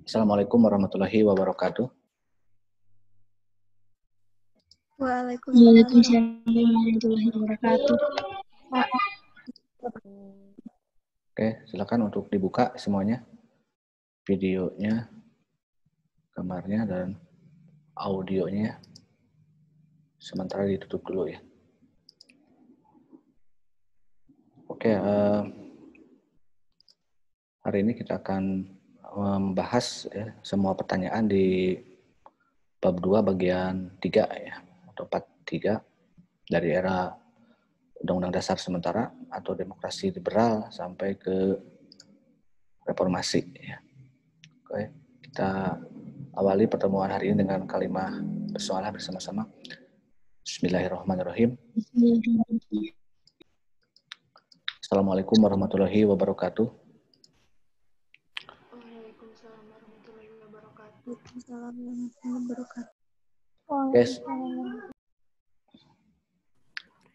Assalamualaikum warahmatullahi wabarakatuh. Waalaikumsalam warahmatullahi wabarakatuh. Oke, silakan untuk dibuka semuanya. Videonya, gambarnya, dan audionya. Sementara ditutup dulu ya. Oke, hari ini kita akan membahas semua pertanyaan di bab 2 bagian 3 ya, atau part 3 dari era Undang-Undang Dasar Sementara atau Demokrasi Liberal sampai ke Reformasi ya. Oke, kita awali pertemuan hari ini dengan kalimat bersoalan bersama-sama. Bismillahirrahmanirrahim. Assalamualaikum warahmatullahi wabarakatuh. Waalaikumsalam warahmatullahi wabarakatuh. Waalaikumsalam warahmatullahi wabarakatuh.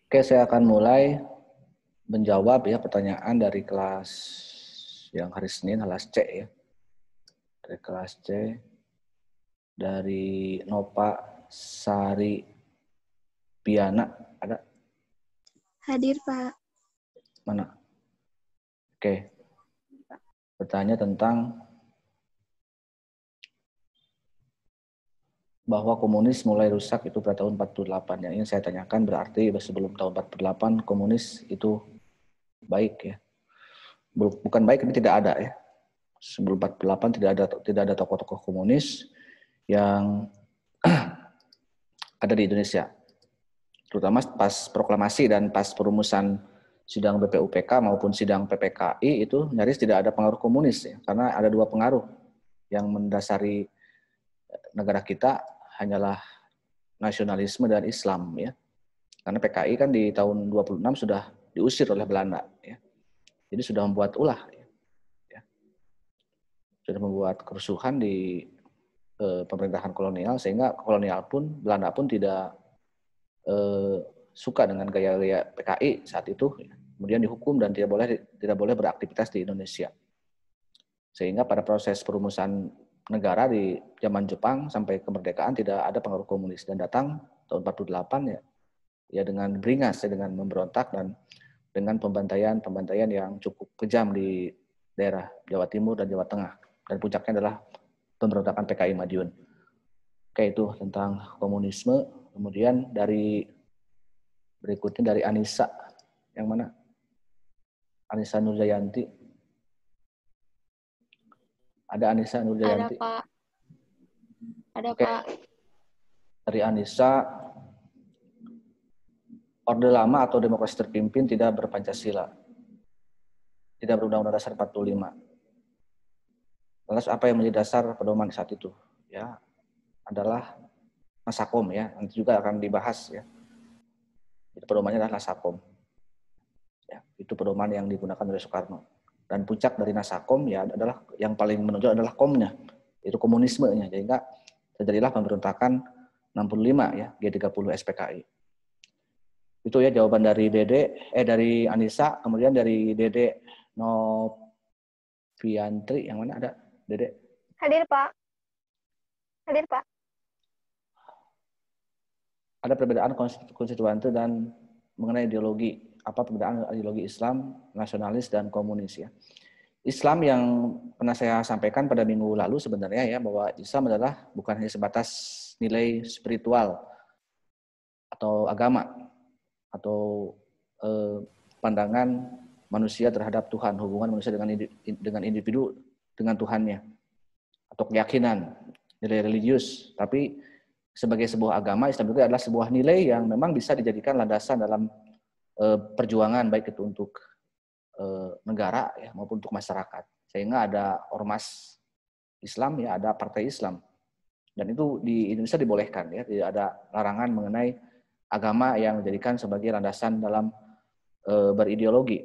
Oke, saya akan mulai menjawab ya pertanyaan dari kelas yang hari Senin, kelas C ya. Dari kelas C, dari Nova Sari Piana, ada? Hadir, Pak. Mana? Oke. Bertanya tentang bahwa komunis mulai rusak itu pada tahun 48. Yang ingin saya tanyakan berarti sebelum tahun 48 komunis itu baik ya. Bukan baik, ini tidak ada ya. Sebelum 48 tidak ada tokoh-tokoh komunis yang ada di Indonesia. Terutama pas proklamasi dan pas perumusan sidang BPUPK maupun sidang PPKI itu nyaris tidak ada pengaruh komunis ya, karena ada dua pengaruh yang mendasari negara kita hanyalah nasionalisme dan Islam ya. Karena PKI kan di tahun 26 sudah diusir oleh Belanda ya. Jadi sudah membuat ulah ya. Sudah membuat kerusuhan di pemerintahan kolonial sehingga kolonial pun Belanda pun tidak suka dengan gaya-gaya PKI saat itu, kemudian dihukum dan tidak boleh beraktivitas di Indonesia. Sehingga pada proses perumusan negara di zaman Jepang sampai kemerdekaan tidak ada pengaruh komunis, dan datang tahun 48 ya dengan beringas ya, dengan memberontak dan dengan pembantaian yang cukup kejam di daerah Jawa Timur dan Jawa Tengah, dan puncaknya adalah pemberontakan PKI Madiun. Oke, itu tentang komunisme. Kemudian berikutnya dari Anissa. Yang mana? Anissa Nurjayanti. Ada Anissa Nurjayanti? Ada, Pak. Ada, Oke. Pak. Dari Anissa, Orde Lama atau demokrasi terpimpin tidak berpancasila. Tidak berundang-undang dasar 45. Lantas apa yang menjadi dasar pedoman saat itu? Ya, adalah Nasakom ya. Nanti juga akan dibahas ya. Itu pedomannya adalah Nasakom. Ya, itu pedoman yang digunakan oleh Soekarno. Dan puncak dari Nasakom ya adalah yang paling menonjol adalah komnya, itu komunismenya. Sehingga terjadilah pemberontakan 65 ya, G30 SPKI. Itu ya jawaban dari dari Anissa. Kemudian dari Dede Noviantri, yang mana ada Dede? Hadir, Pak. Hadir, Pak. Ada perbedaan konstituante dan mengenai ideologi. Apa perbedaan ideologi Islam, nasionalis, dan komunis ya. Islam yang pernah saya sampaikan pada minggu lalu sebenarnya ya, bahwa Islam adalah bukan hanya sebatas nilai spiritual atau agama atau pandangan manusia terhadap Tuhan, hubungan manusia dengan individu dengan Tuhannya, atau keyakinan, nilai religius, tapi sebagai sebuah agama, Islam juga adalah sebuah nilai yang memang bisa dijadikan landasan dalam perjuangan baik itu untuk negara ya maupun untuk masyarakat. Sehingga ada ormas Islam ya, ada partai Islam. Dan itu di Indonesia dibolehkan ya, tidak ada larangan mengenai agama yang dijadikan sebagai landasan dalam berideologi.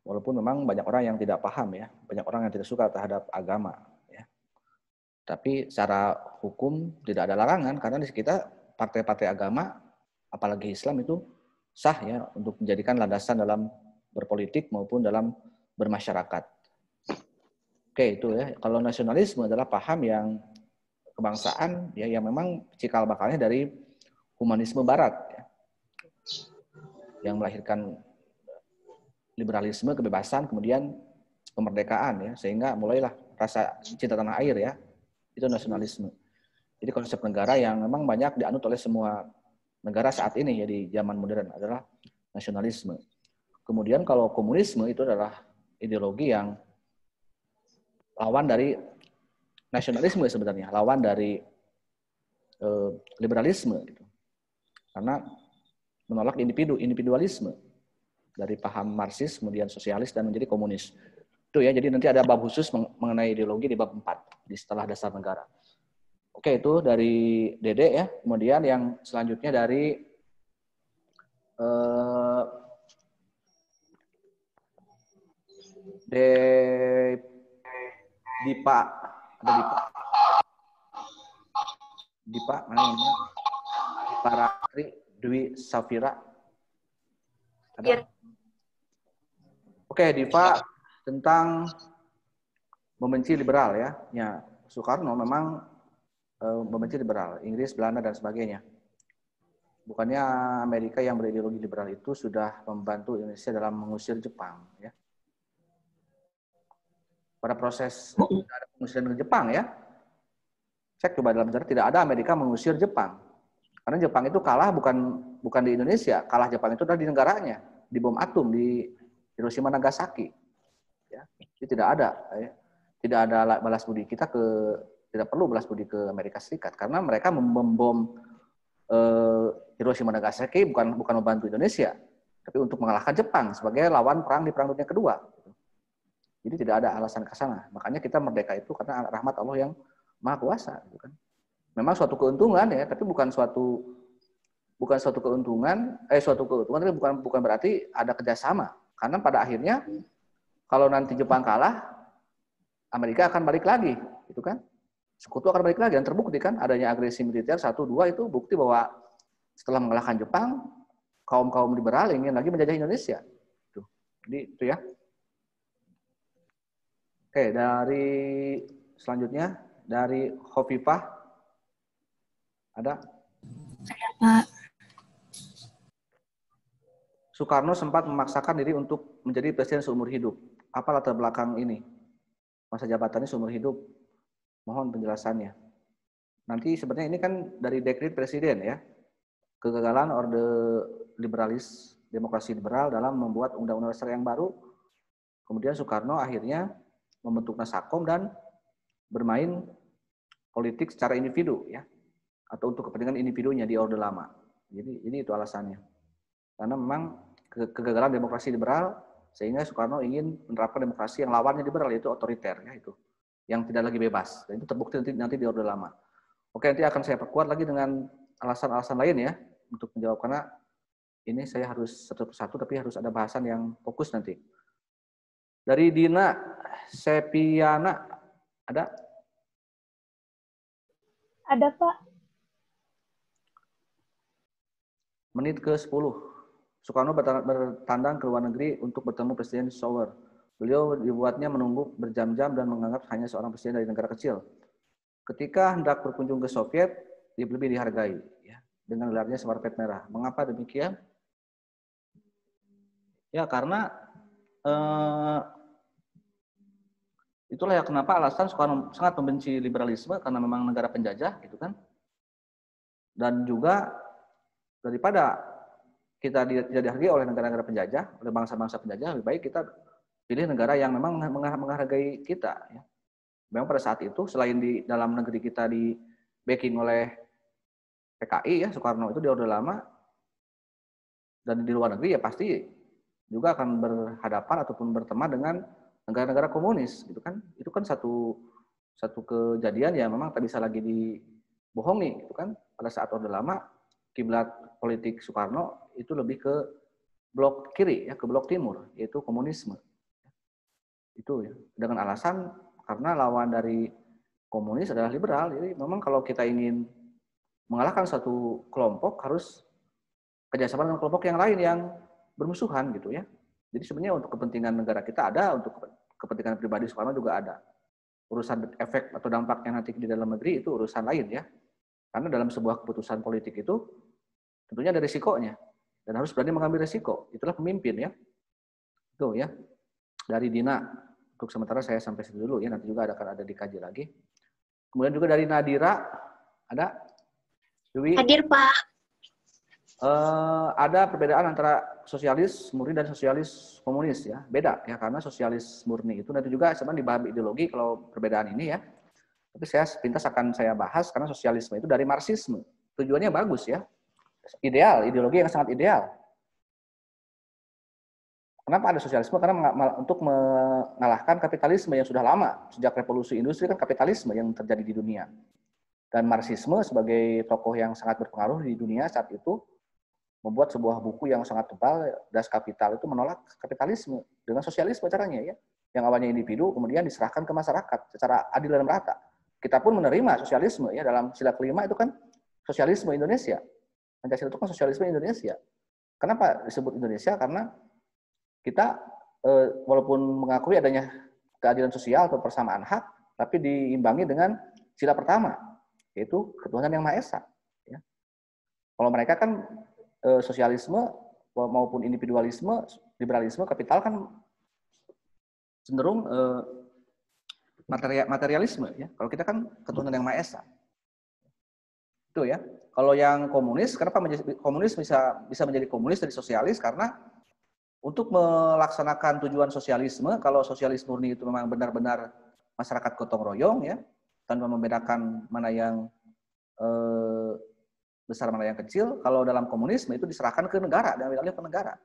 Walaupun memang banyak orang yang tidak paham ya, banyak orang yang tidak suka terhadap agama ya. Tapi secara hukum tidak ada larangan, karena di kita partai-partai agama apalagi Islam itu sah ya untuk menjadikan landasan dalam berpolitik maupun dalam bermasyarakat. Oke, itu ya. Kalau nasionalisme adalah paham yang kebangsaan ya yang memang cikal bakalnya dari humanisme barat ya, yang melahirkan liberalisme, kebebasan, kemudian kemerdekaan ya, sehingga mulailah rasa cinta tanah air ya. Itu nasionalisme. Jadi konsep negara yang memang banyak dianut oleh semua negara saat ini ya di zaman modern adalah nasionalisme. Kemudian kalau komunisme itu adalah ideologi yang lawan dari nasionalisme sebenarnya, lawan dari liberalisme gitu. Karena menolak individualisme dari paham Marxis kemudian sosialis dan menjadi komunis. Itu ya, jadi nanti ada bab khusus mengenai ideologi di bab 4 di setelah dasar negara. Oke, itu dari Dede ya. Kemudian yang selanjutnya dari Dipa. Ada Dipa. Dipa, mana namanya? Dipa Ratri Dwi Safira. Ada? Oke, Dipa tentang membenci liberal ya. Ya, Soekarno memang membenci liberal, Inggris, Belanda, dan sebagainya. Bukannya Amerika yang berideologi liberal itu sudah membantu Indonesia dalam mengusir Jepang. Ya. Pada proses ada pengusiran ke Jepang ya, cek coba dalam sejarah tidak ada Amerika mengusir Jepang. Karena Jepang itu kalah bukan di Indonesia, kalah Jepang itu adalah di negaranya, di bom atom di Hiroshima Nagasaki. Ya. Jadi tidak ada balas budi kita tidak perlu balas budi ke Amerika Serikat karena mereka membom Hiroshima Nagasaki bukan membantu Indonesia, tapi untuk mengalahkan Jepang sebagai lawan perang di Perang Dunia Kedua. Jadi tidak ada alasan ke sana. Makanya kita merdeka itu karena rahmat Allah yang Maha Kuasa, gitu kan. Memang suatu keuntungan ya, tapi bukan suatu keuntungan, tapi bukan berarti ada kerjasama. Karena pada akhirnya kalau nanti Jepang kalah, Amerika akan balik lagi, gitu kan? Sekutu akan balik lagi dan terbukti kan adanya agresi militer 1, 2 itu bukti bahwa setelah mengalahkan Jepang, kaum liberal ingin lagi menjajah Indonesia. Tuh. Jadi itu ya. Oke, dari selanjutnya dari Khofifah ada? Pak. Soekarno sempat memaksakan diri untuk menjadi presiden seumur hidup. Apa latar belakang ini? Masa jabatannya seumur hidup. Mohon penjelasannya. Nanti sebenarnya ini kan dari dekret presiden ya. Kegagalan Orde Liberalis, Demokrasi Liberal dalam membuat undang-undang dasar yang baru. Kemudian Soekarno akhirnya membentuk Nasakom dan bermain politik secara individu ya. Atau untuk kepentingan individunya di Orde Lama. Jadi ini itu alasannya. Karena memang kegagalan demokrasi liberal sehingga Soekarno ingin menerapkan demokrasi yang lawannya liberal yaitu otoriter ya itu. Yang tidak lagi bebas. Dan itu terbukti nanti di Orde Lama. Oke, nanti akan saya perkuat lagi dengan alasan-alasan lain ya untuk menjawab karena ini saya harus satu persatu tapi harus ada bahasan yang fokus nanti. Dari Dina Sepiana ada? Ada, Pak. Menit ke-10. Soekarno bertandang ke luar negeri untuk bertemu Presiden Sauer. Beliau dibuatnya menunggu berjam-jam dan menganggap hanya seorang presiden dari negara kecil. Ketika hendak berkunjung ke Soviet, dia lebih dihargai ya, dengan gelarnya Semarpet Merah. Mengapa demikian? Ya karena itulah ya kenapa alasan Soekarno sangat membenci liberalisme karena memang negara penjajah gitu kan. Dan juga daripada kita tidak dihargai oleh negara-negara penjajah, oleh bangsa-bangsa penjajah, lebih baik kita pilih negara yang memang menghargai kita ya. Memang pada saat itu selain di dalam negeri kita di backing oleh PKI ya, Soekarno itu di Orde Lama dan di luar negeri ya pasti juga akan berhadapan ataupun berteman dengan negara-negara komunis gitu kan. Itu kan satu kejadian yang memang tak bisa lagi dibohongi gitu kan. Pada saat Orde Lama kiblat politik Soekarno itu lebih ke blok kiri ya, ke blok timur yaitu komunisme. Itu ya. Dengan alasan karena lawan dari komunis adalah liberal. Jadi memang kalau kita ingin mengalahkan satu kelompok harus kerjasama dengan kelompok yang lain yang bermusuhan gitu ya. Jadi sebenarnya untuk kepentingan negara kita ada, untuk kepentingan pribadi Soekarno juga ada. Urusan efek atau dampaknya nanti di dalam negeri itu urusan lain ya. Karena dalam sebuah keputusan politik itu tentunya ada risikonya dan harus berani mengambil risiko. Itulah pemimpin ya. Itu ya. Dari Dina, untuk sementara saya sampai situ dulu ya, nanti juga akan ada dikaji lagi. Kemudian juga dari Nadira, ada? Dewi? Hadir, Pak. Ada perbedaan antara sosialis murni dan sosialis komunis ya. Beda ya, karena sosialis murni itu nanti juga sebenarnya dibahas ideologi kalau perbedaan ini ya. Tapi saya sepintas akan saya bahas karena sosialisme itu dari Marxisme. Tujuannya bagus ya. Ideal, ideologi yang sangat ideal. Kenapa ada sosialisme? Karena untuk mengalahkan kapitalisme yang sudah lama. Sejak revolusi industri kan kapitalisme yang terjadi di dunia. Dan Marxisme sebagai tokoh yang sangat berpengaruh di dunia saat itu membuat sebuah buku yang sangat tebal, Das Kapital, itu menolak kapitalisme dengan sosialisme caranya ya. Yang awalnya individu kemudian diserahkan ke masyarakat secara adil dan merata. Kita pun menerima sosialisme ya, dalam sila kelima itu kan sosialisme Indonesia. Pancasila itu kan sosialisme Indonesia. Kenapa disebut Indonesia? Karena kita walaupun mengakui adanya keadilan sosial atau persamaan hak, tapi diimbangi dengan sila pertama, yaitu ketuhanan yang Maha Esa. Ya. Kalau mereka kan sosialisme maupun individualisme, liberalisme, kapital kan cenderung materialisme. Ya. Kalau kita kan ketuhanan yang Maha Esa. Itu ya. Kalau yang komunis, kenapa komunis bisa menjadi komunis dari sosialis? Karena untuk melaksanakan tujuan sosialisme, kalau sosialis murni itu memang benar-benar masyarakat gotong royong ya, tanpa membedakan mana yang besar mana yang kecil. Kalau dalam komunisme itu diserahkan ke negara, diambil alih ke negara.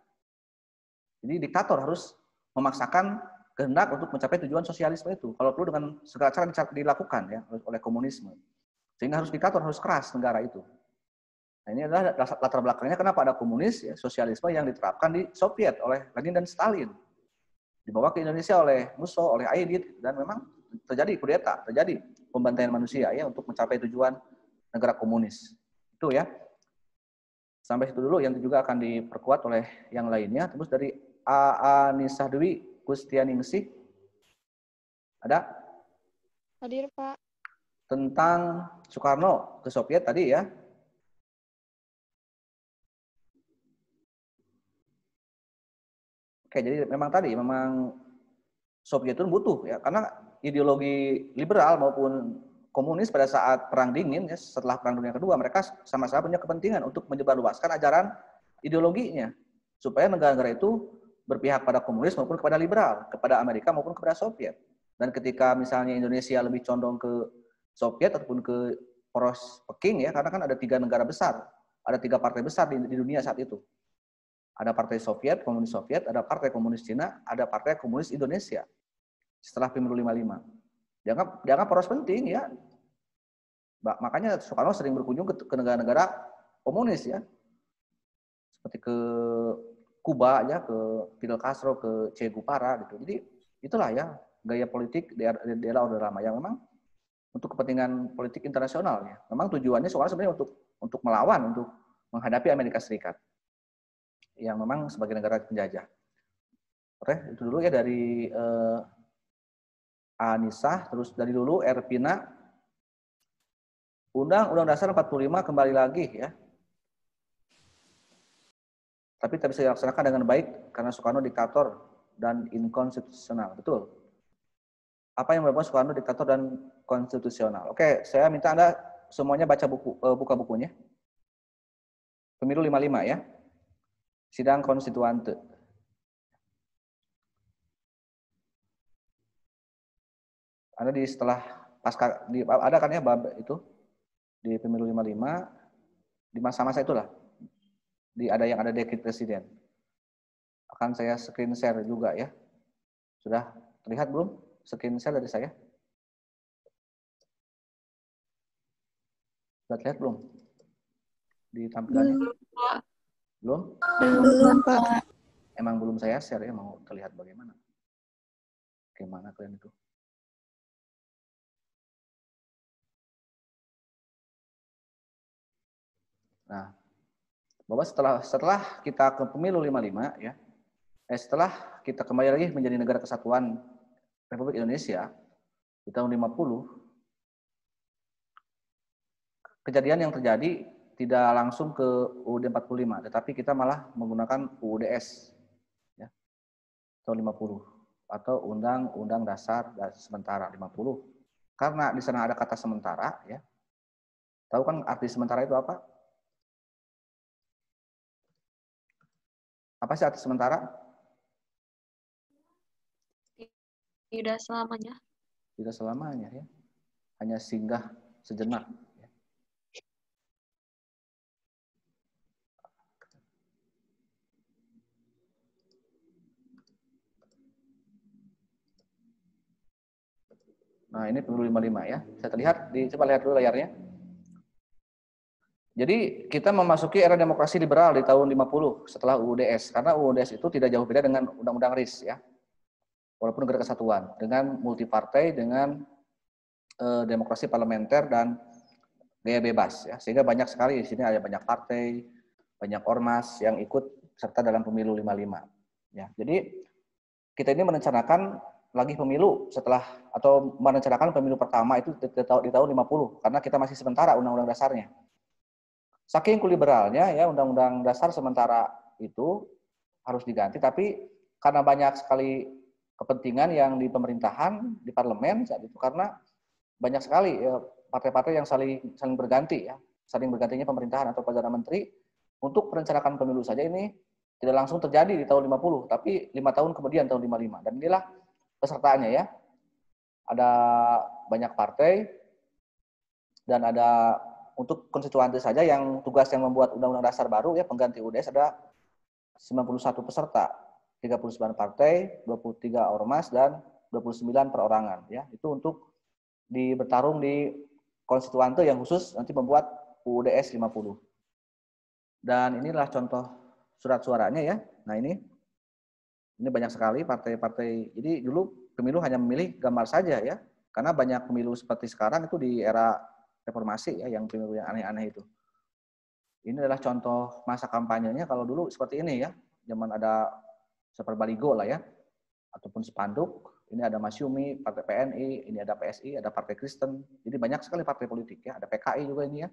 Jadi diktator harus memaksakan kehendak untuk mencapai tujuan sosialisme itu. Kalau perlu dengan segala cara dilakukan ya oleh komunisme. Sehingga harus diktator, harus keras negara itu. Nah, ini adalah latar belakangnya kenapa ada komunis, ya, sosialisme yang diterapkan di Soviet oleh Lenin dan Stalin. Dibawa ke Indonesia oleh Musso, oleh Aidit, dan memang terjadi kudeta, terjadi pembantaian manusia ya untuk mencapai tujuan negara komunis. Itu ya. Sampai situ dulu, yang juga akan diperkuat oleh yang lainnya. Terus dari A.A. Nisah Dewi Kustianingsih. Ada? Hadir, Pak. Tentang Soekarno ke Soviet tadi ya. Oke, jadi memang Soviet itu butuh ya, karena ideologi liberal maupun komunis pada saat Perang Dingin ya, setelah Perang Dunia Kedua, mereka sama-sama punya kepentingan untuk menyebarluaskan ajaran ideologinya supaya negara-negara itu berpihak pada komunis maupun kepada liberal, kepada Amerika maupun kepada Soviet. Dan ketika misalnya Indonesia lebih condong ke Soviet ataupun ke poros Peking ya, karena kan ada 3 negara besar, ada 3 partai besar di dunia saat itu. Ada partai Soviet, komunis Soviet, ada partai komunis Cina, ada partai komunis Indonesia. Setelah pemilu 55. Dianggap poros penting ya. Makanya Soekarno sering berkunjung ke negara-negara komunis ya. Seperti ke Kuba ya, ke Fidel Castro, ke Che Guevara gitu. Jadi itulah ya gaya politik di era Orde Lama yang memang untuk kepentingan politik internasional ya. Memang tujuannya Soekarno sebenarnya untuk melawan, untuk menghadapi Amerika Serikat yang memang sebagai negara penjajah. Oke, itu dulu ya dari Anisah, terus dari dulu Erpina. Undang-Undang Dasar 45 kembali lagi ya. Tapi tidak bisa dilaksanakan dengan baik karena Soekarno diktator dan inkonstitusional. Betul. Apa yang membuat Soekarno diktator dan konstitusional? Oke, saya minta Anda semuanya baca buka bukunya. Pemilu 55 ya. Sidang konstituante. Ada di setelah pasca ada kan ya bab itu di pemilu 55 di masa-masa itulah. Ada yang ada dekret presiden. Akan saya screen share juga ya. Sudah terlihat belum screen share dari saya? Sudah terlihat belum? Di tampilannya? Belum? Belum, Pak. Emang belum saya share ya, mau terlihat bagaimana? Bagaimana kalian itu? Nah, bahwa setelah kita ke pemilu 55 ya, Setelah kita kembali lagi menjadi negara kesatuan Republik Indonesia di tahun 50, kejadian yang terjadi tidak langsung ke UUD 45, tetapi kita malah menggunakan UUDS ya, tahun 50 atau Undang-Undang Dasar Sementara 50. Karena di sana ada kata sementara ya. Tahu kan arti sementara itu apa? Apa sih arti sementara? Tidak selamanya. Tidak selamanya ya. Hanya singgah sejenak. Nah, ini pemilu 55 ya. Saya terlihat, coba lihat dulu layarnya. Jadi kita memasuki era demokrasi liberal di tahun 50 setelah UUDS. Karena UUDS itu tidak jauh beda dengan Undang-Undang RIS ya. Walaupun negara kesatuan. Dengan multipartai, dengan demokrasi parlementer dan gaya bebas ya. Sehingga banyak sekali di sini ada banyak partai, banyak ormas yang ikut serta dalam pemilu 55. Ya. Jadi kita ini merencanakan lagi pemilu setelah atau merencanakan pemilu pertama itu di tahun 50 karena kita masih sementara undang-undang dasarnya. Saking liberalnya ya undang-undang dasar sementara itu harus diganti, tapi karena banyak sekali kepentingan yang di pemerintahan, di parlemen saat itu karena banyak sekali ya, partai-partai yang saling berganti ya, saling bergantinya pemerintahan atau perdana menteri untuk perencanaan pemilu saja ini tidak langsung terjadi di tahun 50, tapi 5 tahun kemudian tahun 55. Dan inilah pesertaannya ya. Ada banyak partai dan ada untuk konstituante saja yang tugas yang membuat undang-undang dasar baru ya pengganti UUDS ada 91 peserta, 39 partai, 23 ormas dan 29 perorangan ya. Itu untuk bertarung di konstituante yang khusus nanti membuat UUDS 50. Dan inilah contoh surat suaranya ya. Nah, ini banyak sekali partai-partai. Jadi dulu pemilu hanya memilih gambar saja ya. Karena banyak pemilu seperti sekarang itu di era reformasi ya, yang pemilu yang aneh-aneh itu. Ini adalah contoh masa kampanyenya kalau dulu seperti ini ya. Zaman ada seperti baligo lah ya. Ataupun spanduk. Ini ada Masyumi, Partai PNI, ini ada PSI, ada Partai Kristen. Jadi banyak sekali partai politik ya. Ada PKI juga ini ya.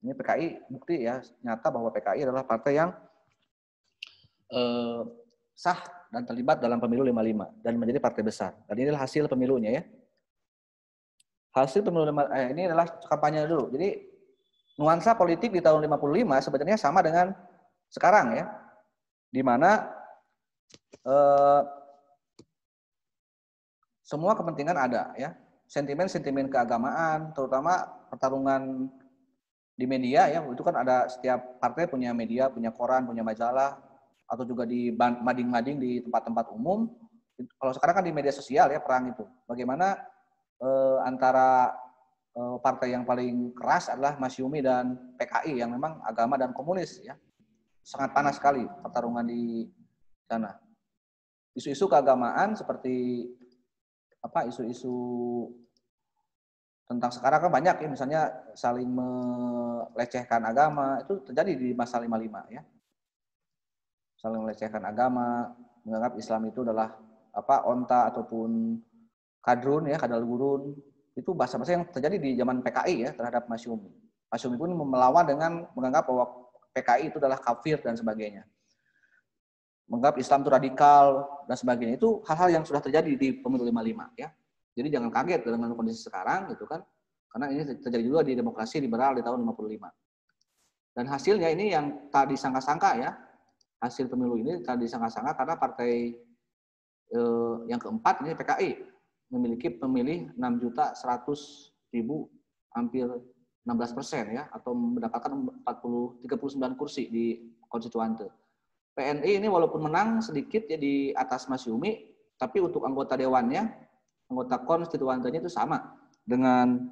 Ini PKI bukti ya nyata bahwa PKI adalah partai yang sah dan terlibat dalam pemilu 55 dan menjadi partai besar. Dan inilah hasil pemilunya ya. Hasil pemilu ini adalah kampanye dulu. Jadi nuansa politik di tahun 55 sebenarnya sama dengan sekarang ya. Di mana semua kepentingan ada ya. Sentimen-sentimen keagamaan, terutama pertarungan di media ya, itu kan ada setiap partai punya media, punya koran, punya majalah, atau juga di mading-mading di tempat-tempat umum. Kalau sekarang kan di media sosial ya perang itu. Bagaimana antara partai yang paling keras adalah Masyumi dan PKI yang memang agama dan komunis ya. Sangat panas sekali pertarungan di sana. Isu-isu keagamaan seperti isu-isu tentang sekarang kan banyak ya, misalnya saling melecehkan agama, itu terjadi di masa 55 ya. Saling melecehkan agama, menganggap Islam itu adalah onta ataupun kadrun ya, kadal gurun. Itu bahasa-bahasa yang terjadi di zaman PKI ya terhadap Masyumi. Masyumi pun melawan dengan menganggap bahwa PKI itu adalah kafir dan sebagainya. Menganggap Islam itu radikal dan sebagainya. Itu hal-hal yang sudah terjadi di pemilu 55 ya. Jadi jangan kaget dengan kondisi sekarang gitu kan. Karena ini terjadi juga di demokrasi liberal di tahun 55. Dan hasilnya ini yang tak disangka-sangka ya. Hasil pemilu ini tak disangka-sangka karena partai yang keempat ini PKI memiliki pemilih 6.100.000 hampir 16% ya, atau mendapatkan 39 kursi di konstituante. PNI ini walaupun menang sedikit ya di atas Masyumi, tapi untuk anggota dewannya, anggota konstituantenya itu sama dengan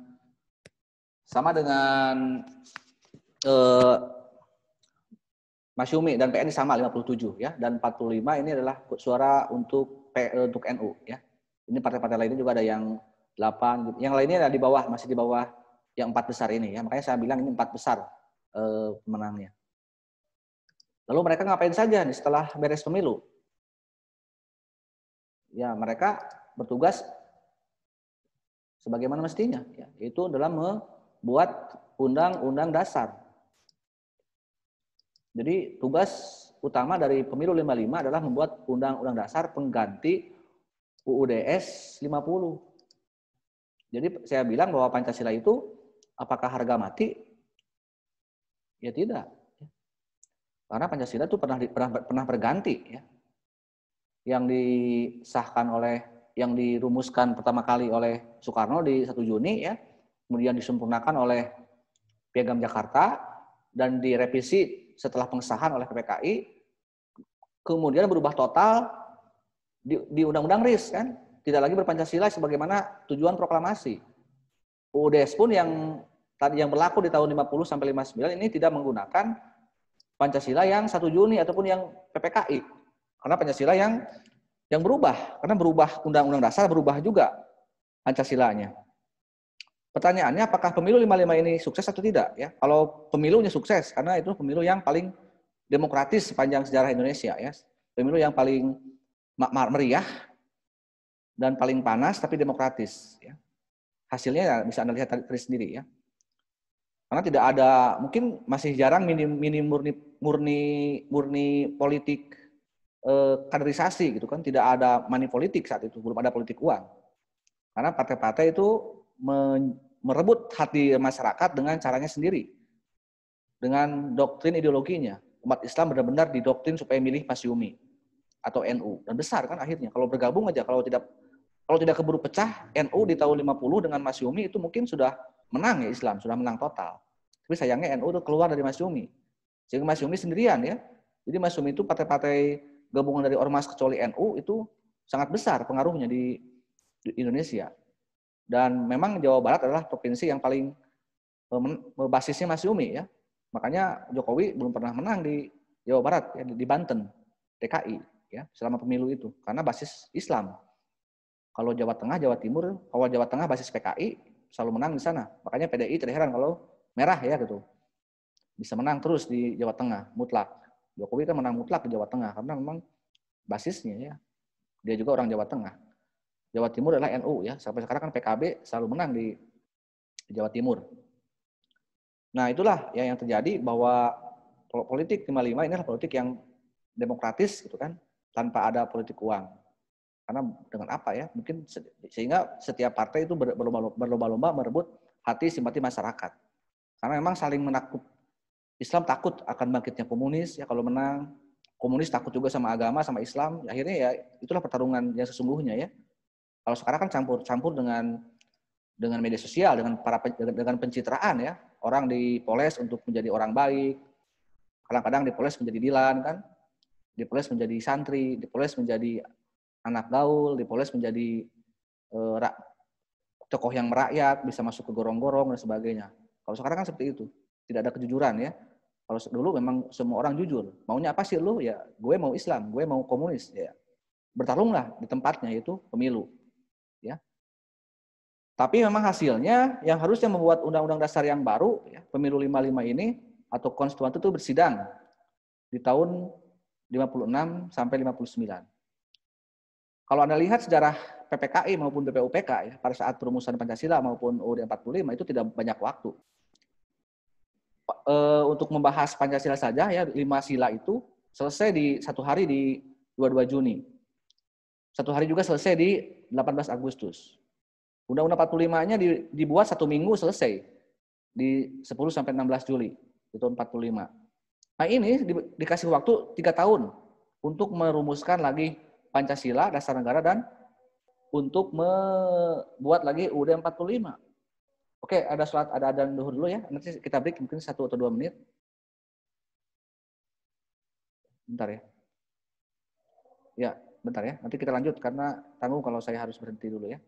Masyumi dan PNI sama 57 ya, dan 45 ini adalah suara untuk NU ya. Ini partai-partai lainnya juga ada yang 8 gitu. Yang lainnya ada di bawah, masih di bawah yang 4 besar ini ya. Makanya saya bilang ini 4 besar pemenangnya. Lalu mereka ngapain saja nih setelah beres pemilu? ya mereka bertugas sebagaimana mestinya, ya, yaitu dalam membuat undang-undang dasar. Jadi tugas utama dari Pemilu 55 adalah membuat undang-undang dasar pengganti UUDS 50. Jadi saya bilang bahwa Pancasila itu apakah harga mati? Ya tidak. Karena Pancasila itu pernah berganti, ya. Yang disahkan yang dirumuskan pertama kali oleh Soekarno di 1 Juni, ya, kemudian disempurnakan oleh Piagam Jakarta dan direvisi setelah pengesahan oleh PPKI, kemudian berubah total di Undang-Undang RIS, kan, tidak lagi berpancasila sebagaimana tujuan proklamasi. UUDS pun yang berlaku di tahun 50 sampai 59 ini tidak menggunakan Pancasila yang 1 Juni ataupun yang PPKI. Karena Pancasila yang berubah, karena berubah Undang-Undang Dasar, berubah juga Pancasilanya. Pertanyaannya, apakah Pemilu 55 ini sukses atau tidak? Ya, kalau pemilunya sukses, karena itu pemilu yang paling demokratis sepanjang sejarah Indonesia, ya. Pemilu yang paling meriah dan paling panas tapi demokratis, ya. Hasilnya ya bisa Anda lihat tadi sendiri, ya. Karena tidak ada, mungkin masih jarang minim murni politik kaderisasi gitu kan, tidak ada money politik saat itu, belum ada politik uang. Karena partai-partai itu merebut hati masyarakat dengan caranya sendiri, dengan doktrin ideologinya. Umat Islam benar-benar didoktrin supaya milih Masyumi atau NU, dan besar kan akhirnya. Kalau bergabung aja, kalau tidak keburu pecah, NU di tahun 50 dengan Masyumi itu mungkin sudah menang, ya, Islam sudah menang total. Tapi sayangnya NU itu keluar dari Masyumi, sehingga Masyumi sendirian, ya. Jadi Masyumi itu partai-partai gabungan dari ormas kecuali NU itu sangat besar pengaruhnya di Indonesia. Dan memang Jawa Barat adalah provinsi yang paling basisnya Masyumi, ya. Makanya Jokowi belum pernah menang di Jawa Barat, ya, di Banten, DKI, ya, selama pemilu itu, karena basis Islam. Kalau Jawa Tengah, Jawa Timur, kalau Jawa Tengah basis PKI selalu menang di sana. Makanya PDI tidak heran kalau merah, ya, gitu. Bisa menang terus di Jawa Tengah, mutlak. Jokowi kan menang mutlak di Jawa Tengah karena memang basisnya, ya. Dia juga orang Jawa Tengah. Jawa Timur adalah NU, ya. Sampai sekarang kan PKB selalu menang di Jawa Timur. Nah, itulah ya yang terjadi, bahwa politik 55 ini adalah politik yang demokratis gitu kan, tanpa ada politik uang. Karena dengan apa, ya? Mungkin sehingga setiap partai itu berlomba-lomba merebut hati simpati masyarakat. Karena memang saling menakut. Islam takut akan bangkitnya komunis, ya, kalau menang. Komunis takut juga sama agama, sama Islam. Akhirnya ya itulah pertarungan yang sesungguhnya, ya. Kalau sekarang kan campur dengan media sosial, dengan pencitraan, ya. Orang dipoles untuk menjadi orang baik. Kadang-kadang dipoles menjadi dilan, kan. Dipoles menjadi santri, dipoles menjadi anak gaul, dipoles menjadi tokoh yang merakyat, bisa masuk ke gorong-gorong dan sebagainya. Kalau sekarang kan seperti itu, tidak ada kejujuran, ya. Kalau dulu memang semua orang jujur. Maunya apa sih lu? Ya, gue mau Islam, gue mau komunis, ya. Bertarunglah di tempatnya, yaitu pemilu, ya. Tapi memang hasilnya yang harusnya membuat undang-undang dasar yang baru, ya, Pemilu 55 ini atau konstituan itu bersidang di tahun 56 sampai 59. Kalau Anda lihat sejarah PPKI maupun BPUPK, ya, pada saat perumusan Pancasila maupun UUD 45 itu tidak banyak waktu. Untuk membahas Pancasila saja, ya, 5 sila itu selesai di 1 hari di 22 Juni. 1 hari juga selesai di 18 Agustus. Undang-Undang 45-nya dibuat 1 minggu selesai di 10 sampai 16 Juli di tahun 45. Nah, ini dikasih waktu 3 tahun untuk merumuskan lagi Pancasila, Dasar Negara, dan untuk membuat lagi UUD 45. Oke, ada adzan zuhur dulu, ya. Nanti kita break mungkin 1 atau 2 menit. Bentar, ya. Ya, bentar, ya. Nanti kita lanjut karena tanggung kalau saya harus berhenti dulu, ya.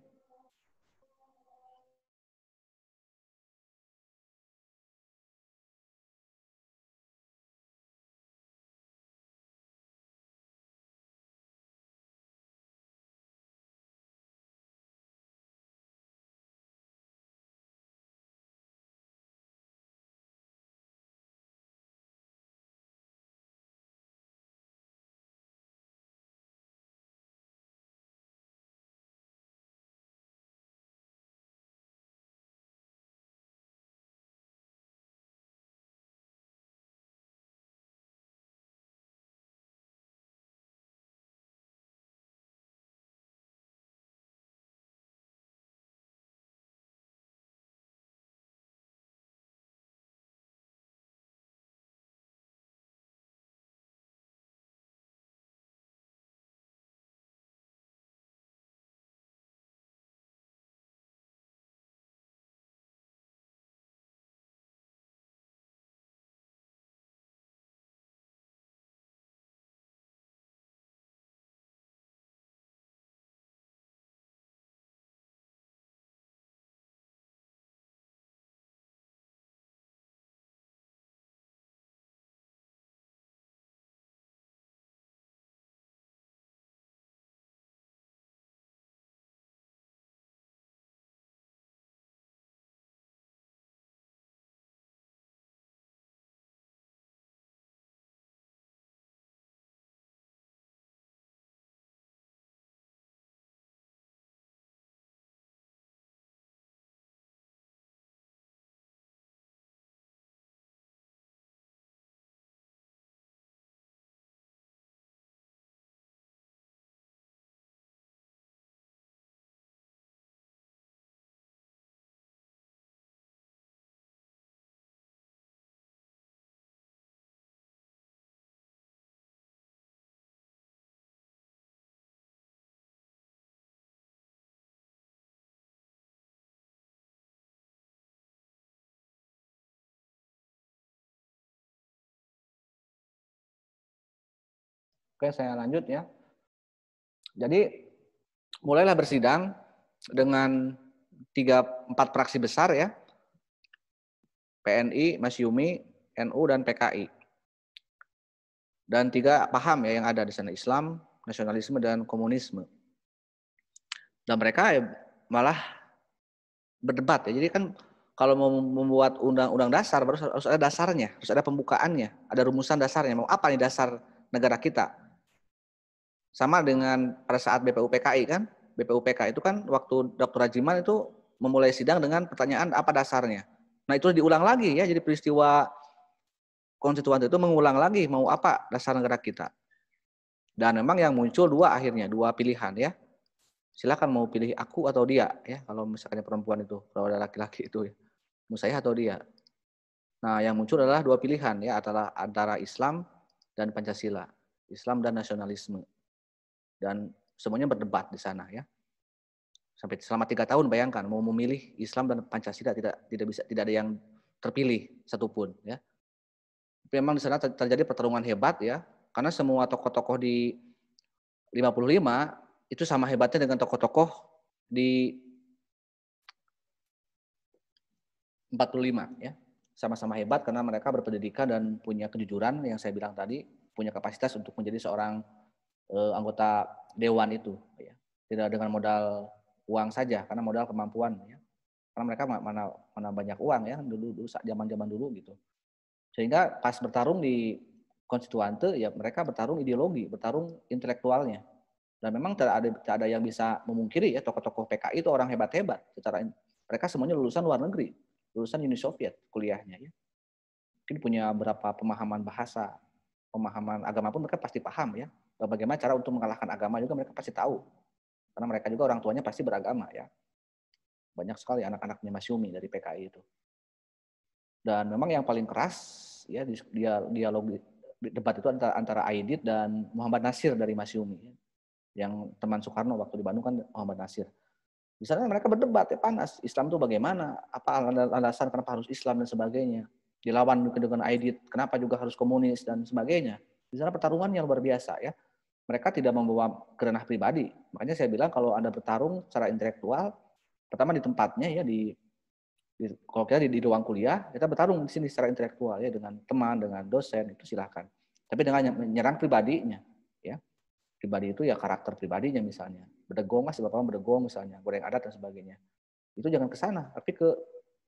Oke, saya lanjut ya. Jadi mulailah bersidang dengan 4 fraksi besar ya. PNI, Masyumi, NU, dan PKI. Dan 3 paham ya yang ada di sana, Islam, nasionalisme, dan komunisme. Dan mereka malah berdebat ya. Jadi kan kalau mau membuat undang-undang dasar harus ada dasarnya, harus ada pembukaannya, ada rumusan dasarnya. Mau apa nih dasar negara kita? Sama dengan pada saat BPUPKI kan, BPUPK itu kan waktu Dr. Rajiman itu memulai sidang dengan pertanyaan apa dasarnya. Nah itu diulang lagi ya, jadi peristiwa konstituan itu mengulang lagi mau apa dasar negara kita. Dan memang yang muncul akhirnya dua pilihan ya. Silakan mau pilih aku atau dia ya, kalau misalnya perempuan itu, kalau ada laki-laki itu ya. Mau saya atau dia. Nah yang muncul adalah 2 pilihan ya, antara Islam dan Pancasila, Islam dan nasionalisme. Dan semuanya berdebat di sana ya. Sampai selama 3 tahun bayangkan mau memilih Islam dan Pancasila tidak ada yang terpilih satupun ya. Tapi memang di sana terjadi pertarungan hebat ya, karena semua tokoh-tokoh di 55 itu sama hebatnya dengan tokoh-tokoh di 45 ya. Sama-sama hebat karena mereka berpendidikan dan punya kejujuran yang saya bilang tadi, punya kapasitas untuk menjadi seorang anggota dewan itu ya. Tidak dengan modal uang saja, karena modal kemampuan ya. Karena mereka mana banyak uang ya dulu zaman-zaman dulu gitu. Sehingga pas bertarung di konstituante ya mereka bertarung ideologi, bertarung intelektualnya. Dan memang tidak ada yang bisa memungkiri ya tokoh-tokoh PKI itu orang hebat-hebat. Secara mereka semuanya lulusan luar negeri, lulusan Uni Soviet kuliahnya ya. Mungkin punya berapa pemahaman bahasa, pemahaman agama pun mereka pasti paham ya. Bagaimana cara untuk mengalahkan agama juga mereka pasti tahu. Karena mereka juga orang tuanya pasti beragama ya. Banyak sekali anak-anaknya Masyumi dari PKI itu. Dan memang yang paling keras ya dialog debat itu antara Aidit dan Muhammad Nasir dari Masyumi. Yang teman Soekarno waktu di Bandung kan Muhammad Nasir. Di sana mereka berdebat ya panas. Islam itu bagaimana? Apa alasan kenapa harus Islam dan sebagainya? Dilawan dengan Aidit, kenapa juga harus komunis dan sebagainya. Di sana pertarungan yang luar biasa ya. Mereka tidak membawa kerenah pribadi. Makanya saya bilang kalau Anda bertarung secara intelektual, pertama di tempatnya ya kalau kita di ruang kuliah, kita bertarung di sini secara intelektual ya dengan teman, dengan dosen itu silahkan. Tapi dengan menyerang pribadinya ya. Pribadi itu ya karakter pribadinya misalnya. Berdegong, Mas, Bapak berdegong misalnya, goreng adat dan sebagainya. Itu jangan ke sana, tapi ke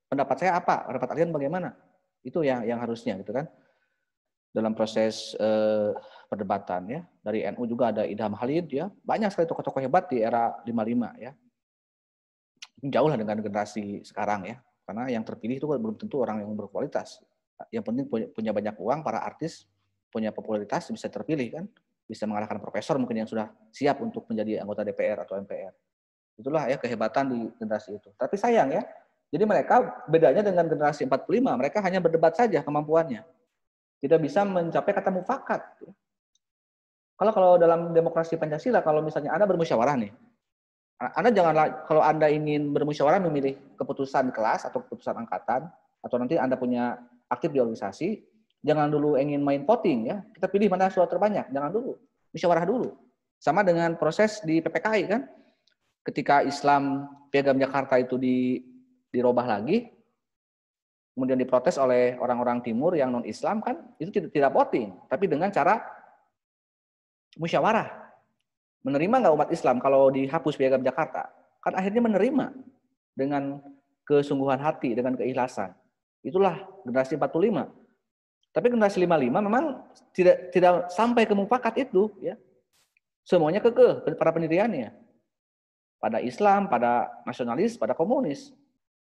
pendapat saya apa, pendapat kalian bagaimana? Itu yang harusnya gitu kan. Dalam proses perdebatan ya. Dari NU juga ada Idham Khalid ya. Banyak sekali tokoh-tokoh hebat di era 55 ya. Jauh lah dengan generasi sekarang ya. Karena yang terpilih itu belum tentu orang yang berkualitas. Yang penting punya banyak uang, para artis punya popularitas bisa terpilih kan. Bisa mengalahkan profesor mungkin yang sudah siap untuk menjadi anggota DPR atau MPR. Itulah ya kehebatan di generasi itu. Tapi sayang ya, jadi mereka bedanya dengan generasi 45, mereka hanya berdebat saja kemampuannya. Tidak bisa mencapai kata mufakat. Kalau dalam demokrasi Pancasila, kalau misalnya Anda bermusyawarah nih, Anda janganlah, kalau Anda ingin bermusyawarah memilih keputusan kelas atau keputusan angkatan, atau nanti Anda punya aktif di organisasi, jangan dulu ingin main voting ya. Kita pilih mana suara terbanyak, jangan dulu. Musyawarah dulu. Sama dengan proses di PPKI kan. Ketika Islam Piagam Jakarta itu dirubah lagi, kemudian diprotes oleh orang-orang timur yang non-Islam kan, itu tidak voting, tapi dengan cara musyawarah. Menerima nggak umat Islam kalau dihapus Piagam Jakarta? Kan akhirnya menerima dengan kesungguhan hati, dengan keikhlasan. Itulah generasi 45. Tapi generasi 55 memang tidak sampai ke mufakat itu, ya. Semuanya kekeh pada pendiriannya. Pada Islam, pada nasionalis, pada komunis.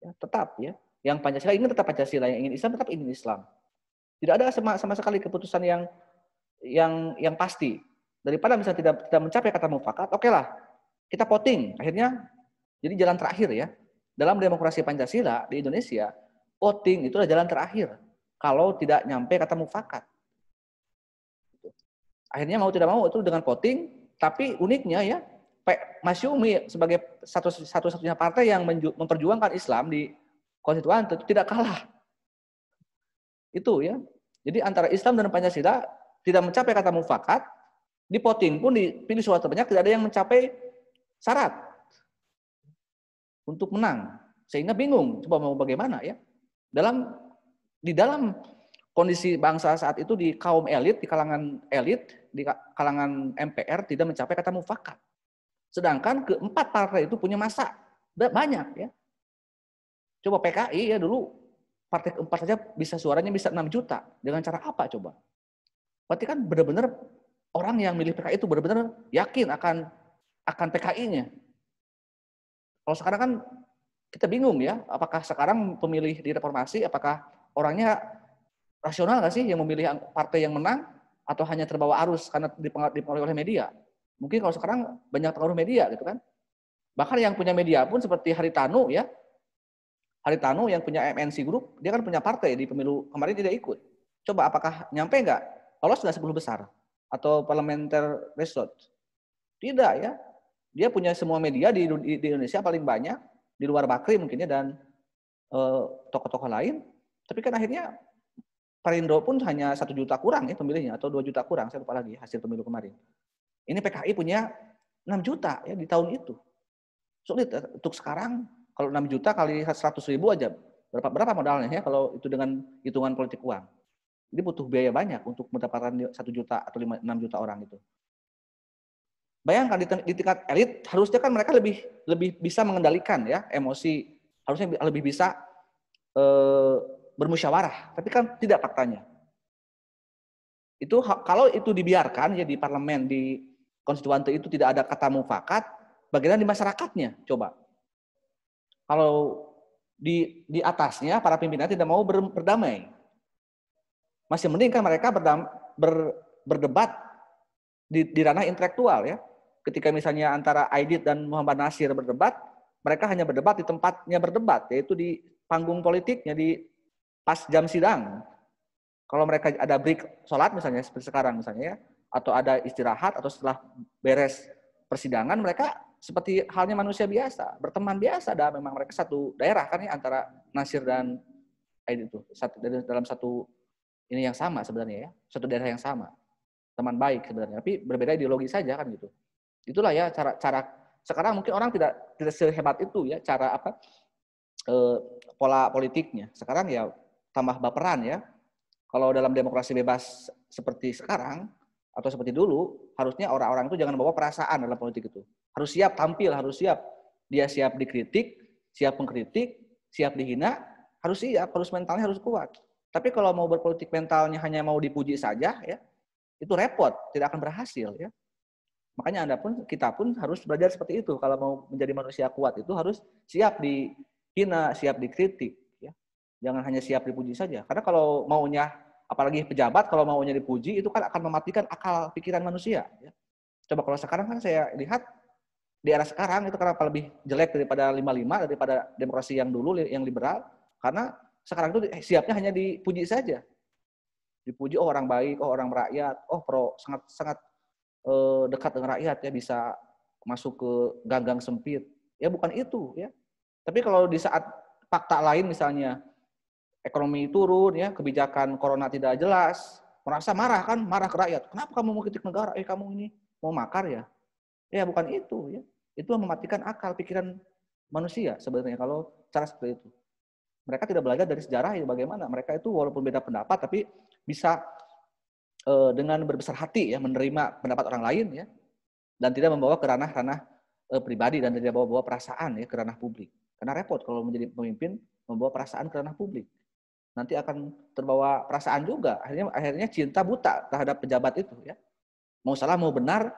Ya, tetap ya. Yang Pancasila ingin tetap Pancasila, yang ingin Islam tetap ingin Islam. Tidak ada sama sekali keputusan yang pasti. Daripada misalnya tidak mencapai kata mufakat, oke lah, kita voting. Akhirnya jadi jalan terakhir ya. Dalam demokrasi Pancasila di Indonesia, voting itu adalah jalan terakhir. Kalau tidak nyampe kata mufakat. Akhirnya mau tidak mau itu dengan voting, tapi uniknya ya, Masyumi sebagai satu-satunya partai yang memperjuangkan Islam di konstituan itu tidak kalah. Itu ya. Jadi antara Islam dan Pancasila tidak mencapai kata mufakat, Di voting pun dipilih suara terbanyak tidak ada yang mencapai syarat untuk menang. Sehingga bingung, coba mau bagaimana ya. Di dalam kondisi bangsa saat itu di kaum elit, di kalangan MPR tidak mencapai kata mufakat. Sedangkan keempat partai itu punya massa banyak ya. Coba PKI ya dulu partai keempat saja suaranya bisa 6 juta. Dengan cara apa coba? Berarti kan benar-benar orang yang milih PKI itu benar-benar yakin akan PKI-nya. Kalau sekarang kan kita bingung ya, apakah sekarang pemilih di reformasi, apakah orangnya rasional nggak sih yang memilih partai yang menang, atau hanya terbawa arus karena dipengaruhi oleh media? Mungkin kalau sekarang banyak pengaruh media gitu kan. Bahkan yang punya media pun seperti Haritanu ya. Haritanu yang punya MNC Group, dia kan punya partai di pemilu kemarin tidak ikut. Coba apakah nyampe nggak? Lolos nggak 10 besar? Atau parlementer resort? Tidak ya. Dia punya semua media di Indonesia paling banyak, di luar Bakri mungkinnya dan tokoh-tokoh lain. Tapi kan akhirnya Perindo pun hanya 1 juta kurang ya pemilihnya, atau 2 juta kurang, saya lupa lagi hasil pemilu kemarin. Ini PKI punya 6 juta ya di tahun itu. Sulit untuk sekarang, kalau 6 juta kali 100.000 aja, berapa modalnya ya kalau itu dengan hitungan politik uang. Jadi butuh biaya banyak untuk mendapatkan 1 juta atau 6 juta orang itu. Bayangkan di tingkat elit, harusnya kan mereka lebih bisa mengendalikan ya emosi, harusnya lebih bisa bermusyawarah, tapi kan tidak faktanya. Itu kalau itu dibiarkan ya di parlemen, di konstituante itu tidak ada kata mufakat, bagaimana di masyarakatnya? Coba. Kalau di atasnya para pimpinan tidak mau berdamai. Masih mending kan mereka berdebat di ranah intelektual ya. Ketika misalnya antara Aidit dan Muhammad Nasir berdebat, mereka hanya berdebat di tempatnya berdebat, yaitu di panggung politiknya, di pas jam sidang. Kalau mereka ada break sholat misalnya seperti sekarang misalnya ya, atau ada istirahat atau setelah beres persidangan, mereka seperti halnya manusia biasa, berteman biasa. Memang mereka satu daerah kan ya, antara Nasir dan Aidit itu dalam satu ini yang sama sebenarnya ya, satu daerah yang sama, teman baik sebenarnya, tapi berbeda ideologi saja kan gitu. Itulah ya cara sekarang mungkin orang tidak sehebat itu ya cara pola politiknya. Sekarang ya tambah baperan ya. Kalau dalam demokrasi bebas seperti sekarang atau seperti dulu, harusnya orang-orang itu jangan bawa perasaan dalam politik itu. Harus siap tampil, harus siap. Dia siap dikritik, siap mengkritik, siap dihina, harus siap, harus mentalnya harus kuat. Tapi kalau mau berpolitik mentalnya hanya mau dipuji saja ya, itu repot, tidak akan berhasil ya. Makanya kita pun harus belajar seperti itu. Kalau mau menjadi manusia kuat itu harus siap dihina, siap dikritik. Ya. Jangan hanya siap dipuji saja. Karena kalau maunya, apalagi pejabat, kalau maunya dipuji, itu kan akan mematikan akal pikiran manusia. Ya. Coba kalau sekarang kan saya lihat, di era sekarang itu kenapa lebih jelek daripada 55, daripada demokrasi yang dulu, yang liberal. Karena sekarang itu siapnya hanya dipuji saja. Dipuji, oh orang baik, oh orang merakyat, oh sangat dekat dengan rakyat ya, bisa masuk ke ganggang sempit. Ya bukan itu ya. Tapi kalau di saat fakta lain misalnya ekonomi turun ya, kebijakan corona tidak jelas, merasa marah ke rakyat. Kenapa kamu mau kritik negara? Kamu ini mau makar ya? Ya bukan itu ya. Itu mematikan akal pikiran manusia sebenarnya kalau cara seperti itu. Mereka tidak belajar dari sejarah ya bagaimana mereka itu walaupun beda pendapat tapi bisa dengan berbesar hati ya menerima pendapat orang lain ya, dan tidak membawa ke ranah-ranah pribadi dan tidak bawa perasaan ya ke ranah publik. Karena repot kalau menjadi pemimpin membawa perasaan ke ranah publik. Nanti akan terbawa perasaan juga. Akhirnya cinta buta terhadap pejabat itu ya. Mau salah mau benar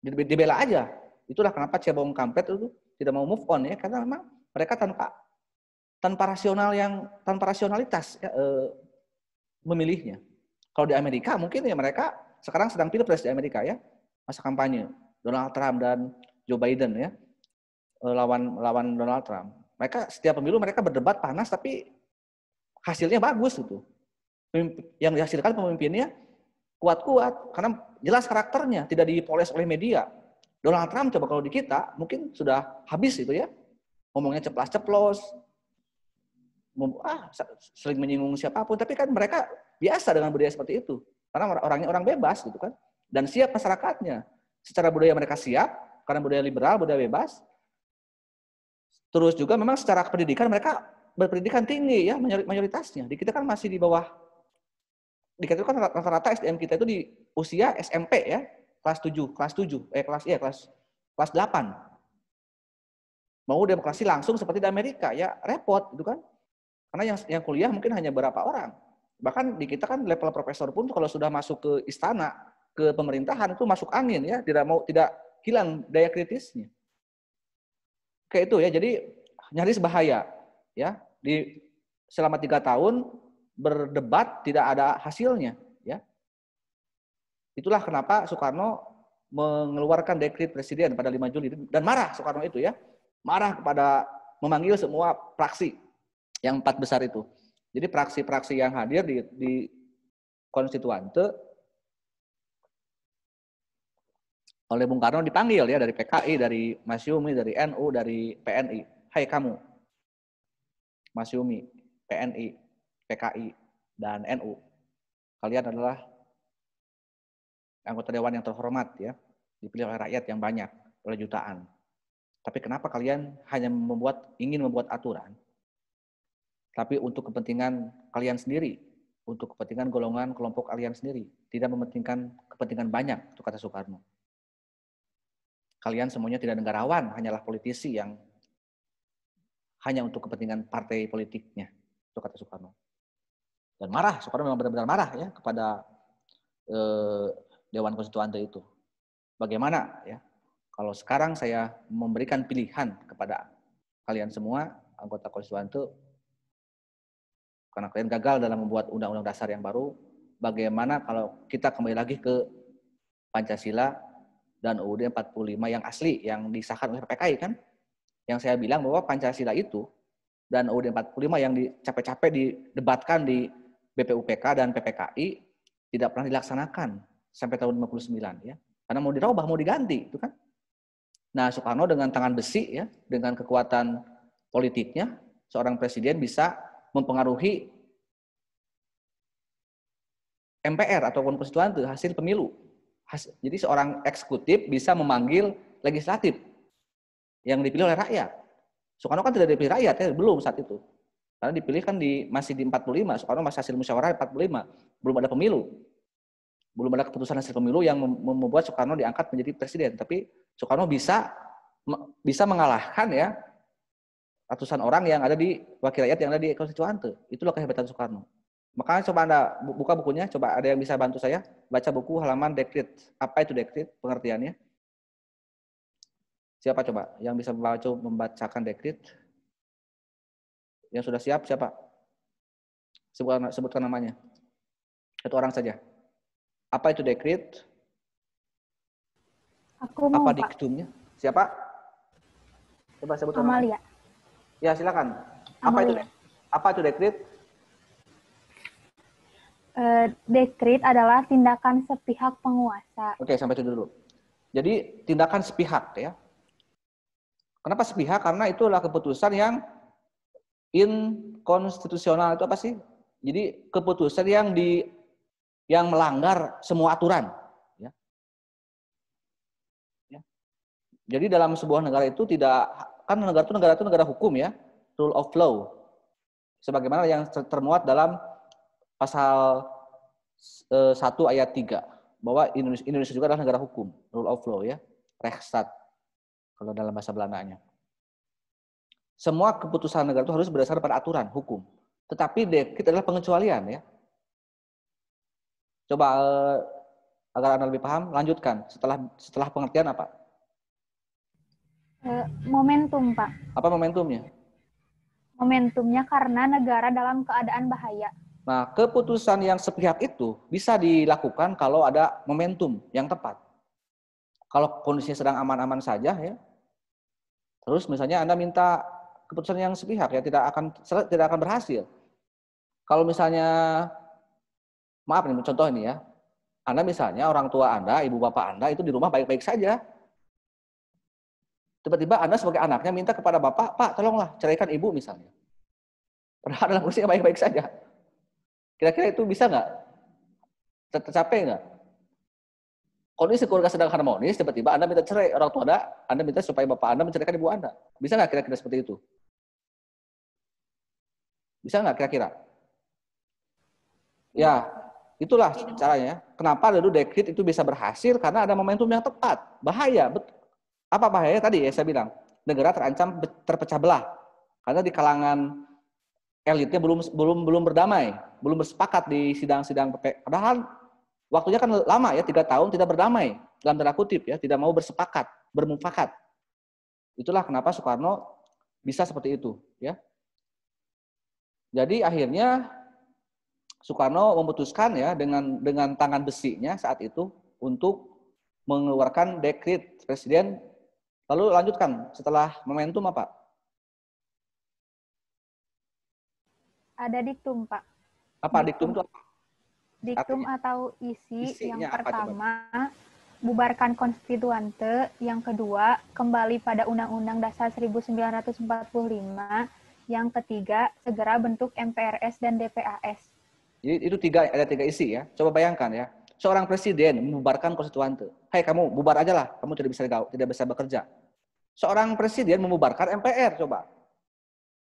dibela aja. Itulah kenapa cebong kampret itu tidak mau move on ya, karena memang mereka tanpa rasionalitas ya, memilihnya. Kalau di Amerika mungkin ya mereka sekarang sedang pilpres di Amerika ya, masa kampanye Donald Trump dan Joe Biden ya, lawan Donald Trump. Mereka setiap pemilu mereka berdebat panas tapi hasilnya bagus gitu. Yang dihasilkan pemimpinnya kuat-kuat karena jelas karakternya, tidak dipoles oleh media. Donald Trump coba kalau di kita mungkin sudah habis itu ya, ngomongnya ceplas-ceplos, sering menyinggung siapapun, tapi kan mereka biasa dengan budaya seperti itu. Karena orangnya orang bebas gitu kan. Dan siap masyarakatnya. Secara budaya mereka siap, karena budaya liberal, budaya bebas. Terus juga memang secara pendidikan mereka berpendidikan tinggi ya, mayoritasnya. Di kita kan masih di bawah, di kita kan rata-rata SDM kita itu di usia SMP ya, kelas 8. Mau demokrasi langsung seperti di Amerika ya repot gitu kan. Karena yang kuliah mungkin hanya berapa orang. Bahkan di kita kan level profesor pun kalau sudah masuk ke istana, ke pemerintahan itu masuk angin ya, tidak hilang daya kritisnya. Kayak itu ya, jadi nyaris bahaya ya. Selama 3 tahun berdebat tidak ada hasilnya ya. Itulah kenapa Soekarno mengeluarkan dekret presiden pada 5 Juli dan marah Soekarno itu ya. Marah kepada memanggil semua praksi yang 4 besar itu. Jadi praksi-praksi yang hadir di Konstituante oleh Bung Karno dipanggil ya, dari PKI, dari Masyumi, dari NU, dari PNI. Hai kamu, Masyumi, PNI, PKI, dan NU. Kalian adalah anggota dewan yang terhormat ya, dipilih oleh rakyat yang banyak, oleh jutaan. Tapi kenapa kalian hanya ingin membuat aturan, tapi untuk kepentingan kalian sendiri, untuk kepentingan golongan kelompok kalian sendiri, tidak mementingkan kepentingan banyak, itu kata Soekarno. Kalian semuanya tidak negarawan, hanyalah politisi yang hanya untuk kepentingan partai politiknya, itu kata Soekarno. Dan marah, Soekarno memang benar-benar marah ya kepada Dewan Konstituante itu. Bagaimana ya kalau sekarang saya memberikan pilihan kepada kalian semua anggota Konstituante, karena kalian gagal dalam membuat undang-undang dasar yang baru, bagaimana kalau kita kembali lagi ke Pancasila dan UUD 45 yang asli, yang disahkan oleh PKI kan? Yang saya bilang bahwa Pancasila itu dan UUD 45 yang capek-capek didebatkan di BPUPK dan PPKI tidak pernah dilaksanakan sampai tahun 59 ya. Karena mau dirubah, mau diganti itu kan. Nah, Soekarno dengan tangan besi ya, dengan kekuatan politiknya, seorang presiden bisa mempengaruhi MPR ataupun konstituante hasil pemilu. Jadi seorang eksekutif bisa memanggil legislatif yang dipilih oleh rakyat. Soekarno kan tidak dipilih rakyat ya, belum saat itu. Karena dipilih kan masih di 45, Soekarno masih hasil musyawarah 45, belum ada pemilu. Belum ada keputusan hasil pemilu yang membuat Soekarno diangkat menjadi presiden. Tapi Soekarno bisa mengalahkan ya ratusan orang yang ada di wakil rakyat yang ada di Konstituante. Itulah kehebatan Soekarno. Makanya coba Anda buka bukunya, coba ada yang bisa bantu saya baca buku halaman dekret. Apa itu dekret? Pengertiannya. Siapa coba yang bisa membacakan dekret? Yang sudah siap siapa? Sebutkan namanya. Satu orang saja. Apa itu dekret? Aku mau, apa Pak. diktumnya? Siapa? Coba sebutkan Amalia. namanya. Ya, silakan. Amalia. Apa itu dekret? Dekret adalah tindakan sepihak penguasa. Oke, sampai itu dulu. Jadi tindakan sepihak ya. Kenapa sepihak? Karena itu adalah keputusan yang inkonstitusional. Itu apa sih? Jadi keputusan yang melanggar semua aturan. Ya. Ya. Jadi dalam sebuah negara itu negara itu negara hukum ya, rule of law. Sebagaimana yang termuat dalam pasal 1 ayat 3 bahwa Indonesia juga adalah negara hukum, rule of law ya, Rechtsstaat kalau dalam bahasa Belandanya. Semua keputusan negara itu harus berdasarkan pada aturan hukum. Tetapi dekret adalah pengecualian ya. Coba agar Anda lebih paham, lanjutkan setelah pengertian apa? Momentum, Pak. Apa momentumnya? Momentumnya karena negara dalam keadaan bahaya. Nah, keputusan yang sepihak itu bisa dilakukan kalau ada momentum yang tepat. Kalau kondisinya sedang aman-aman saja ya. Terus misalnya Anda minta keputusan yang sepihak ya tidak akan berhasil. Kalau misalnya maaf nih contoh ini ya. Anda misalnya orang tua Anda, ibu bapak Anda itu di rumah baik-baik saja. Tiba-tiba Anda sebagai anaknya minta kepada bapak, "Pak, tolonglah ceraikan ibu," misalnya. Padahal dalam kondisi baik-baik saja. Kira-kira itu bisa nggak? Tercapai nggak? kondisi keluarga sedang harmonis, tiba-tiba Anda minta cerai, orang tua Anda minta supaya bapak Anda menceraikan ibu Anda. Bisa nggak kira-kira seperti itu? Bisa nggak kira-kira? Ya, itulah caranya. Kenapa dulu dekret itu bisa berhasil? Karena ada momentum yang tepat. Bahaya. Apa bahaya tadi ya saya bilang? Negara terancam terpecah belah. Karena di kalangan elitnya belum berdamai, belum bersepakat di sidang-sidang PP. Padahal waktunya kan lama ya, 3 tahun tidak berdamai dalam tanda kutip ya, tidak mau bersepakat, bermufakat. Itulah kenapa Soekarno bisa seperti itu ya. Jadi akhirnya Soekarno memutuskan ya dengan tangan besinya saat itu untuk mengeluarkan dekret presiden. Lalu lanjutkan setelah momentum apa? Ada diktum, Pak. Apa diktum itu? Diktum atau isi Isinya yang apa, pertama, bubarkan konstituante. Yang kedua, kembali pada Undang-Undang Dasar 1945. Yang ketiga, segera bentuk MPRS dan DPAS. Jadi itu ada tiga isi ya. Coba bayangkan ya. Seorang presiden membubarkan konstituante. Hai kamu, bubar aja lah. Kamu tidak bisa bekerja. Seorang presiden membubarkan MPR, coba.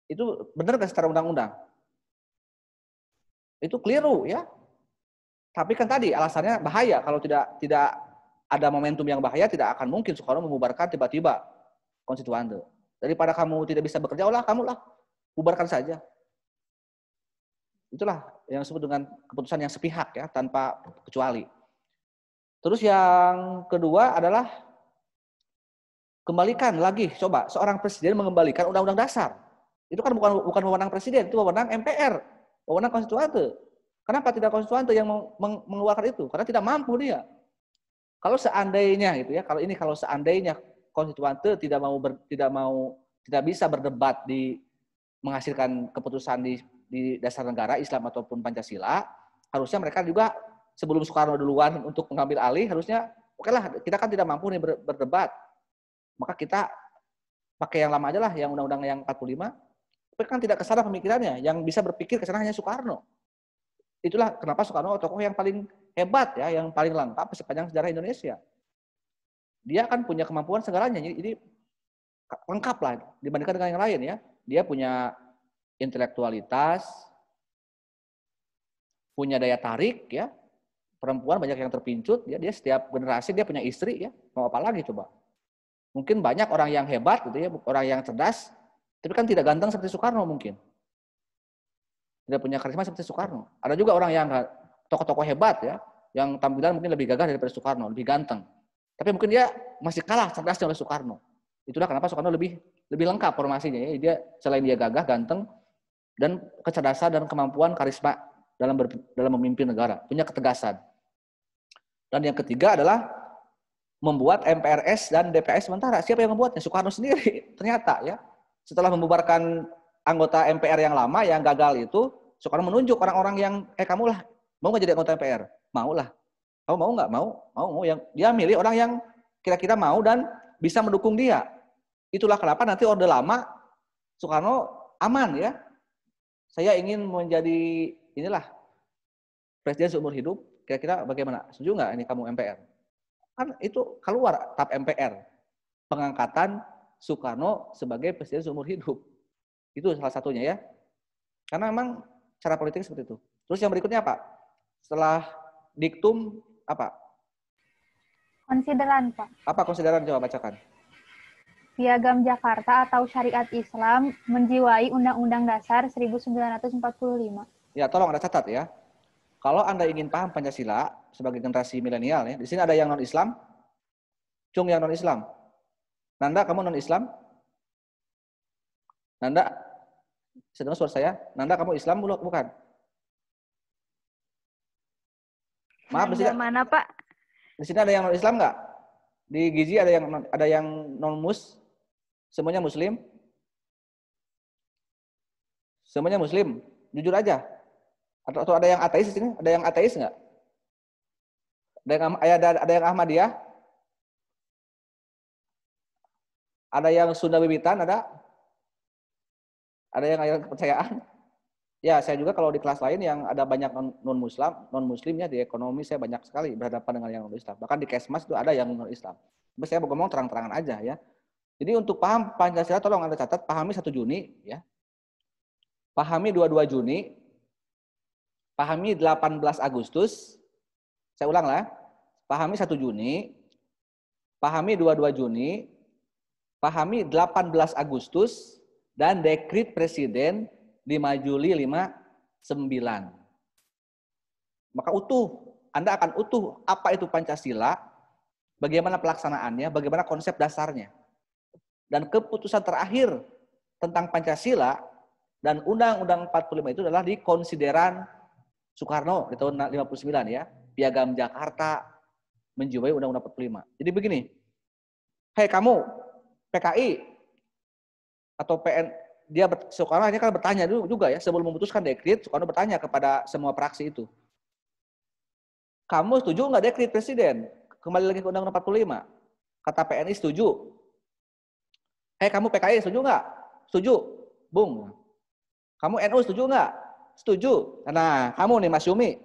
Itu benar nggak secara undang-undang? Itu keliru ya. Tapi kan tadi alasannya bahaya. Kalau tidak ada momentum yang bahaya, tidak akan mungkin Soekarno membubarkan tiba-tiba konstituante. Daripada kamu tidak bisa bekerja, kamu bubarkan saja. Itulah yang disebut dengan keputusan yang sepihak ya, tanpa kecuali. Terus yang kedua adalah kembalikan lagi, coba seorang presiden mengembalikan undang-undang dasar. Itu kan bukan wewenang presiden, itu wewenang MPR, wewenang konstituante. Kenapa tidak konstituante yang mengeluarkan itu? Karena tidak mampu dia. Kalau seandainya gitu ya, kalau seandainya konstituante tidak bisa berdebat menghasilkan keputusan di dasar negara Islam ataupun Pancasila, harusnya mereka juga sebelum Soekarno duluan untuk mengambil alih, harusnya oke lah, kita kan tidak mampu nih berdebat, maka kita pakai yang lama aja lah, yang undang-undang yang 45. Tapi kan tidak kesana pemikirannya, yang bisa berpikir kesana hanya Soekarno. Itulah kenapa Soekarno tokoh yang paling hebat ya, yang paling lengkap sepanjang sejarah Indonesia. Dia kan punya kemampuan segalanya, jadi lengkap lah dibandingkan dengan yang lain ya. Dia punya intelektualitas, punya daya tarik ya. Perempuan banyak yang terpincut, ya. Dia setiap generasi dia punya istri ya. Mau apa lagi coba? Mungkin banyak orang yang hebat gitu ya, orang yang cerdas, tapi kan tidak ganteng seperti Soekarno mungkin. Tidak punya karisma seperti Soekarno. Ada juga orang yang tokoh-tokoh hebat ya, yang tampilan mungkin lebih gagah daripada Soekarno, lebih ganteng. Tapi mungkin dia masih kalah cerdasnya oleh Soekarno. Itulah kenapa Soekarno lebih lengkap formasinya ya. Dia selain dia gagah, ganteng, dan kecerdasan dan kemampuan karisma dalam memimpin negara, punya ketegasan. Dan yang ketiga adalah membuat MPRS dan DPS sementara. Siapa yang membuatnya? Soekarno sendiri. Ternyata ya, setelah membubarkan anggota MPR yang lama yang gagal itu, Soekarno menunjuk orang-orang yang kamu lah, mau nggak jadi anggota MPR? Mau lah. Kamu mau nggak? Mau. Yang dia milih orang yang kira-kira mau dan bisa mendukung dia. Itulah kenapa nanti Orde Lama Soekarno aman ya. Saya ingin menjadi presiden seumur hidup. Kira-kira bagaimana? Setuju nggak ini kamu MPR? Kan itu keluar TAP MPR. Pengangkatan Soekarno sebagai presiden seumur hidup. Itu salah satunya ya. Karena memang cara politik seperti itu. Terus yang berikutnya apa? Setelah diktum apa? Konsideran, Pak. Apa konsideran? Coba bacakan. Piagam Jakarta atau Syariat Islam menjiwai Undang-Undang Dasar 1945. Ya, tolong Anda catat ya. Kalau Anda ingin paham Pancasila sebagai generasi milenial ya, di sini ada yang non-Islam. Cung yang non-Islam. Nanda, kamu non-Islam? Nanda, sedang suara saya. Nanda, kamu Islam bukan? Maaf, di sini Mana, Pak? Di sini ada yang non-Islam nggak? Di Gizi ada yang non-mus? Semuanya Muslim? Semuanya Muslim? Jujur aja. Atau ada yang ateis di sini? Ada yang ateis nggak? Ada yang Ahmadiyah? Ada yang Sunda Wiwitan? Ada yang ayat kepercayaan? Ya, saya juga kalau di kelas lain yang ada banyak non-muslimnya di ekonomi saya banyak sekali berhadapan dengan yang non-Islam. Bahkan di Kesmas itu ada yang non-Islam. Tapi saya mau ngomong terang-terangan aja ya. Jadi untuk paham Pancasila tolong Anda catat, pahami 1 Juni ya. Pahami 22 Juni, pahami 18 Agustus. Saya ulang lah. Pahami 1 Juni, pahami 22 Juni, pahami 18 Agustus dan dekret presiden 5 Juli 59. Maka Anda akan utuh apa itu Pancasila, bagaimana pelaksanaannya, bagaimana konsep dasarnya. Dan keputusan terakhir tentang Pancasila dan Undang-Undang 45 itu adalah di konsideran Soekarno di tahun 59 ya. Piagam Jakarta menjiwai Undang-Undang 45. Jadi begini, hei kamu PKI atau PN, Soekarno ini kan bertanya dulu juga ya, sebelum memutuskan dekret, Soekarno bertanya kepada semua praksi itu. Kamu setuju nggak dekret presiden? Kembali lagi ke Undang-Undang 45. Kata PNI setuju. Hei kamu PKI setuju nggak? Setuju. Bung. Kamu NU setuju nggak? Setuju. Nah, kamu nih Mas Yumi.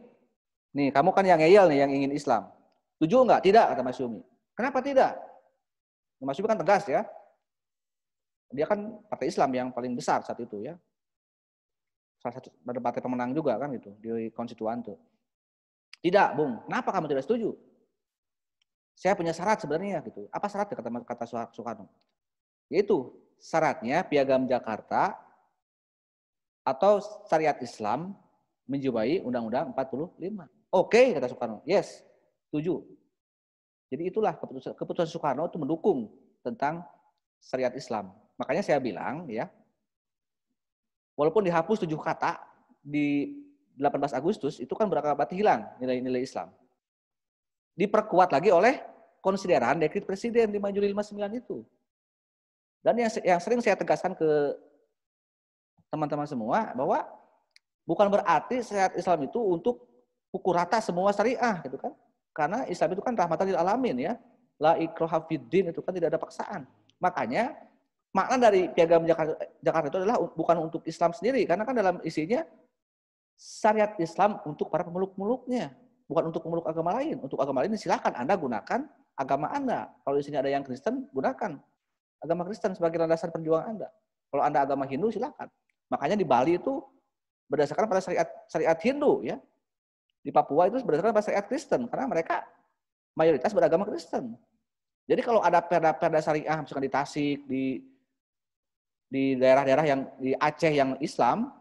Nih, kamu kan yang ngeyel nih, yang ingin Islam. Setuju nggak? Tidak, kata Mas Yumi. Kenapa tidak? Mas Yumi kan tegas ya. Dia kan partai Islam yang paling besar saat itu ya. Salah satu partai pemenang juga kan itu di konstituan tuh. Tidak, Bung. Kenapa kamu tidak setuju? Saya punya syarat sebenarnya gitu. Apa syaratnya kata Soekarno? Yaitu syaratnya Piagam Jakarta atau syariat Islam menjiwai Undang-Undang 45. Oke, kata Soekarno. Yes, setuju. Jadi itulah keputusan Soekarno itu mendukung tentang syariat Islam. Makanya saya bilang ya, walaupun dihapus 7 kata di 18 Agustus, itu kan berarti hilang nilai-nilai Islam. Diperkuat lagi oleh konsideran dekret presiden 5 Juli 59 itu. Dan yang sering saya tegaskan ke teman-teman semua, bahwa bukan berarti syariat Islam itu untuk pukul rata semua syariah gitu kan. Karena Islam itu kan rahmatan lil alamin ya. La ikraha fiddin, itu kan tidak ada paksaan. Makanya makna dari Piagam Jakarta itu adalah bukan untuk Islam sendiri, karena kan dalam isinya syariat Islam untuk para pemeluk-pemeluknya, bukan untuk pemeluk agama lain. Untuk agama lain silakan Anda gunakan agama Anda. Kalau di sini ada yang Kristen, gunakan agama Kristen sebagai landasan perjuangan Anda. Kalau Anda agama Hindu, silakan. Makanya di Bali itu berdasarkan pada syariat Hindu ya. Di Papua itu berdasarkan pada syariat Kristen, karena mereka mayoritas beragama Kristen. Jadi kalau ada perda-perda syariah misalkan di Tasik, di daerah-daerah yang di Aceh yang Islam,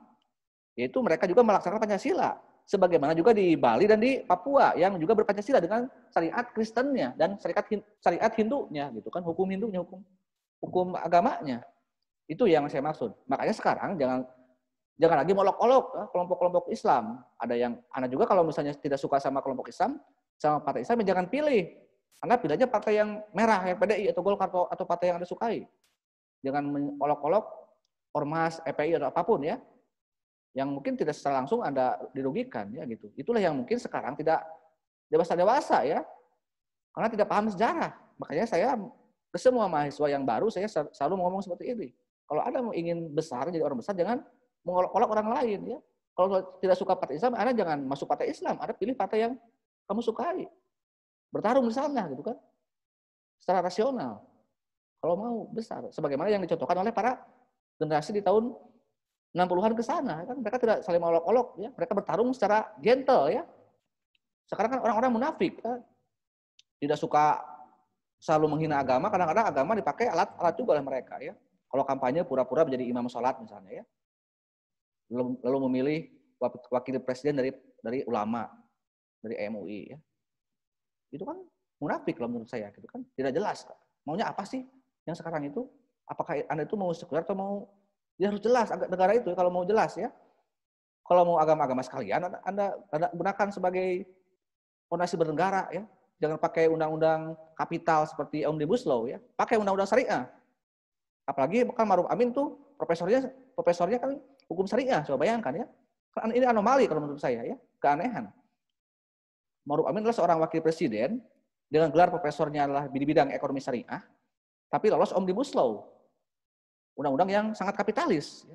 yaitu mereka juga melaksanakan Pancasila. Sebagaimana juga di Bali dan di Papua yang juga berpancasila dengan syariat Kristennya dan syariat Hindunya gitu kan, hukum Hindunya, hukum agamanya. Itu yang saya maksud. Makanya sekarang jangan lagi molok-olok kelompok-kelompok Islam. Ada yang Anda juga kalau misalnya tidak suka sama kelompok Islam, sama partai Islam, jangan pilih. Anda pilih aja partai yang merah, yang PDI atau Golkar atau partai yang Anda sukai. Jangan mengolok-olok ormas, EPI atau apapun ya, yang mungkin tidak secara langsung Anda dirugikan ya gitu. Itulah yang mungkin sekarang tidak dewasa ya, karena tidak paham sejarah. Makanya saya ke semua mahasiswa yang baru saya selalu ngomong seperti ini. Kalau Anda mau ingin besar, jadi orang besar, jangan mengolok-olok orang lain ya. Kalau tidak suka partai Islam, Anda jangan masuk partai Islam. Anda pilih partai yang kamu sukai. Bertarung di sana gitu kan. Secara rasional. Kalau mau besar, sebagaimana yang dicontohkan oleh para generasi di tahun 60-an ke sana, kan mereka tidak saling olok-olok ya, mereka bertarung secara gentle ya. Sekarang kan orang-orang munafik ya. Tidak suka selalu menghina agama, kadang-kadang agama dipakai alat juga oleh mereka ya. Kalau kampanye pura-pura menjadi imam sholat misalnya ya. Lalu memilih wakil presiden dari ulama, dari MUI ya. Itu kan munafik kalau menurut saya gitu kan. Tidak jelas. Maunya apa sih? Yang sekarang itu, apakah Anda itu mau sekuler atau mau, ya harus jelas negara itu kalau mau jelas ya. Kalau mau agama-agama sekalian, Anda gunakan sebagai fondasi bernegara ya. Jangan pakai undang-undang kapital seperti Omnibus Law ya. Pakai undang-undang syariah. Apalagi kan Ma'ruf Amin tuh profesornya kan hukum syariah. Coba bayangkan ya. Ini anomali kalau menurut saya ya, keanehan. Ma'ruf Amin adalah seorang wakil presiden dengan gelar profesornya adalah di bidang ekonomi syariah. Tapi lolos Omnibus Law, undang-undang yang sangat kapitalis.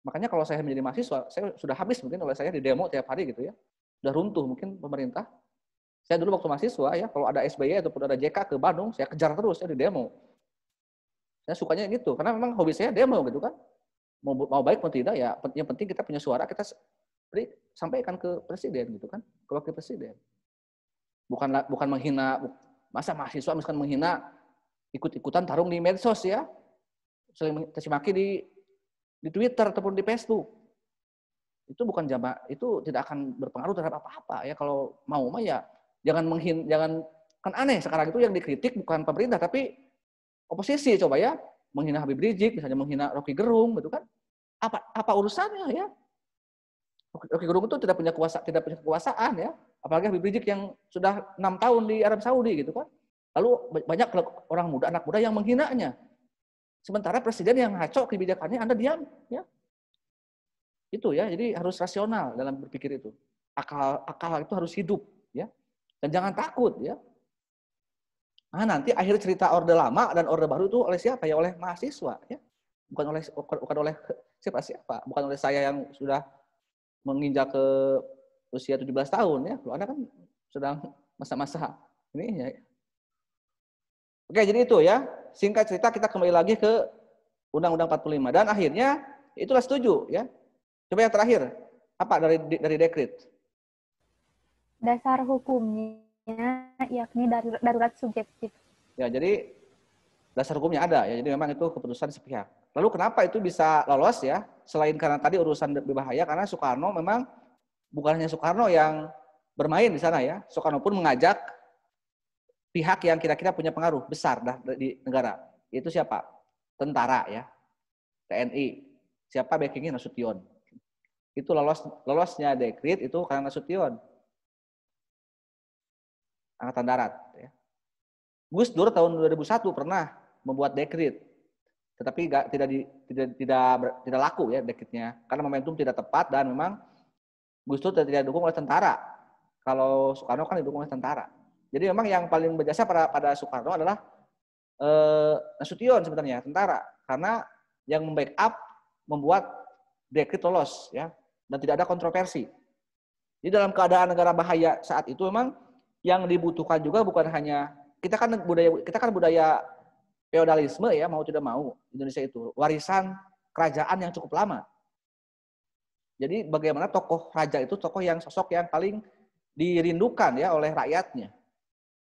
Makanya kalau saya menjadi mahasiswa, saya sudah habis mungkin oleh saya di demo tiap hari gitu ya. Sudah runtuh mungkin pemerintah. Saya dulu waktu mahasiswa ya, kalau ada SBY ataupun ada JK ke Bandung, saya kejar terus ya di demo. Saya sukanya gitu, karena memang hobi saya demo gitu kan. Mau baik mau tidak ya, yang penting kita punya suara, kita sampaikan ke presiden gitu kan, ke wakil presiden. Bukan menghina, masa mahasiswa misalkan menghina ikut-ikutan tarung di medsos ya, saling caci maki di Twitter ataupun di Facebook. Itu bukan itu tidak akan berpengaruh terhadap apa-apa ya. Kalau mau mah ya jangan kan aneh sekarang itu yang dikritik bukan pemerintah tapi oposisi coba ya, menghina Habib Rizik misalnya, menghina Rocky Gerung gitu kan. Apa urusannya ya? Rocky Gerung itu tidak punya kekuasaan ya, apalagi Habib Rizik yang sudah 6 tahun di Arab Saudi gitu kan. Lalu banyak orang muda, anak muda yang menghinanya. Sementara presiden yang ngaco kebijakannya Anda diam ya. Itu ya, jadi harus rasional dalam berpikir itu. Akal itu harus hidup ya. Dan jangan takut ya. Nah, nanti akhir cerita Orde Lama dan Orde Baru itu oleh siapa ya? Oleh mahasiswa ya. Bukan oleh siapa, bukan oleh saya yang sudah menginjak ke usia 17 tahun ya. Kalau Anda kan sedang masa-masa ini ya. Oke, jadi itu ya. Singkat cerita kita kembali lagi ke Undang-Undang 45 dan akhirnya itulah setuju ya. Coba yang terakhir, apa dari dekret? Dasar hukumnya yakni darurat subjektif. Ya, jadi dasar hukumnya ada ya. Jadi memang itu keputusan sepihak. Lalu kenapa itu bisa lolos ya? Selain karena tadi urusan berbahaya, karena Soekarno memang bukan hanya Soekarno yang bermain di sana ya. Soekarno pun mengajak pihak yang kira-kira punya pengaruh besar di negara. Itu siapa? Tentara ya. TNI. Siapa backingnya? Nasution. Itu lolosnya dekret itu karena Nasution. Angkatan Darat ya. Gus Dur tahun 2001 pernah membuat dekret. Tetapi tidak laku ya dekretnya karena momentum tidak tepat dan memang Gus Dur tidak didukung oleh tentara. Kalau Soekarno kan didukung oleh tentara. Jadi memang yang paling berjasa pada Soekarno adalah Nasution sebenarnya, tentara. Karena yang membackup membuat dekret lolos ya dan tidak ada kontroversi. Jadi dalam keadaan negara bahaya saat itu memang yang dibutuhkan juga bukan hanya kita kan budaya feodalisme ya, mau tidak mau Indonesia itu warisan kerajaan yang cukup lama. Jadi bagaimana tokoh raja itu sosok yang paling dirindukan ya oleh rakyatnya.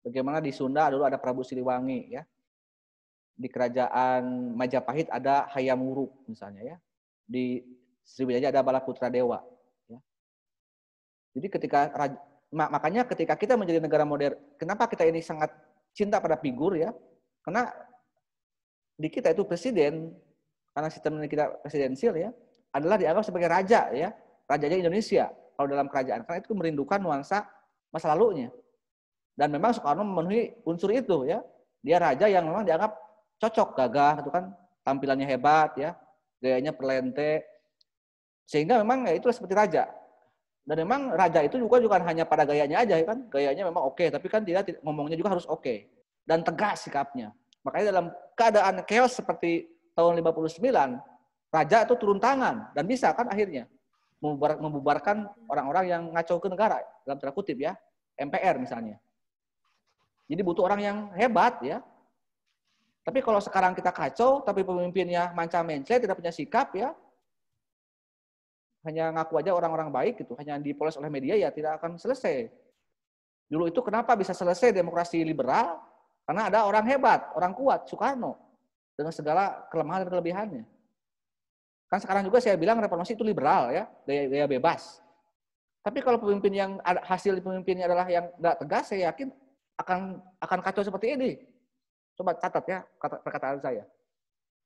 Bagaimana di Sunda dulu ada Prabu Siliwangi ya. Di kerajaan Majapahit ada Hayam Wuruk misalnya ya. Di Sriwijaya ada Balaputra Dewa ya. Jadi makanya ketika kita menjadi negara modern, kenapa kita ini sangat cinta pada figur ya? Karena di kita itu presiden, karena sistem kita presidensial ya, adalah dianggap sebagai raja ya, rajanya Indonesia kalau dalam kerajaan. Karena itu merindukan nuansa masa lalunya. Dan memang Soekarno memenuhi unsur itu ya. Dia raja yang memang dianggap cocok, gagah itu kan, tampilannya hebat ya, gayanya perlente. Sehingga memang ya itu seperti raja. Dan memang raja itu juga hanya pada gayanya aja kan, gayanya memang oke, tapi kan tidak ngomongnya juga harus oke dan tegas sikapnya. Makanya dalam keadaan chaos seperti tahun 59, raja itu turun tangan dan bisa kan akhirnya membubarkan orang-orang yang ngacau ke negara dalam tanda kutip ya, MPR misalnya. Jadi butuh orang yang hebat ya. Tapi kalau sekarang kita kacau, tapi pemimpinnya manca-mence, tidak punya sikap ya, hanya ngaku aja orang-orang baik gitu, hanya dipoles oleh media ya tidak akan selesai. Dulu itu kenapa bisa selesai demokrasi liberal? Karena ada orang hebat, orang kuat, Soekarno, dengan segala kelemahan dan kelebihannya. Kan sekarang juga saya bilang reformasi itu liberal ya, gaya bebas. Tapi kalau pemimpin yang hasil pemimpinnya adalah yang tidak tegas, saya yakin akan kacau seperti ini. Coba catat ya perkataan saya.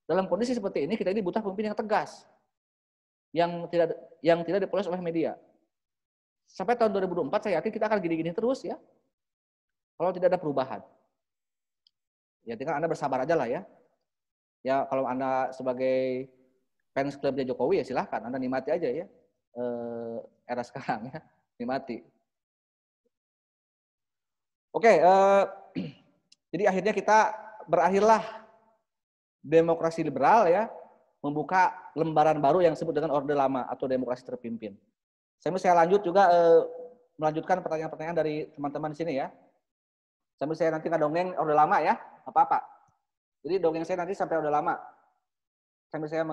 Dalam kondisi seperti ini kita ini butuh pemimpin yang tegas. Yang tidak dipoles oleh media. Sampai tahun 2024 saya yakin kita akan gini-gini terus ya. Kalau tidak ada perubahan. Ya tinggal Anda bersabar aja lah ya. Ya kalau Anda sebagai fans klubnya Jokowi ya silahkan Anda nikmati aja ya. Era sekarang ya, nikmati. Oke, jadi akhirnya berakhirlah demokrasi liberal ya. membuka lembaran baru yang disebut dengan Orde Lama atau demokrasi terpimpin. Saya lanjut juga melanjutkan pertanyaan-pertanyaan dari teman-teman di sini ya. Sambil saya nanti ngedongeng Orde Lama ya, apa-apa. Jadi dongeng saya nanti sampai Orde Lama. Sambil saya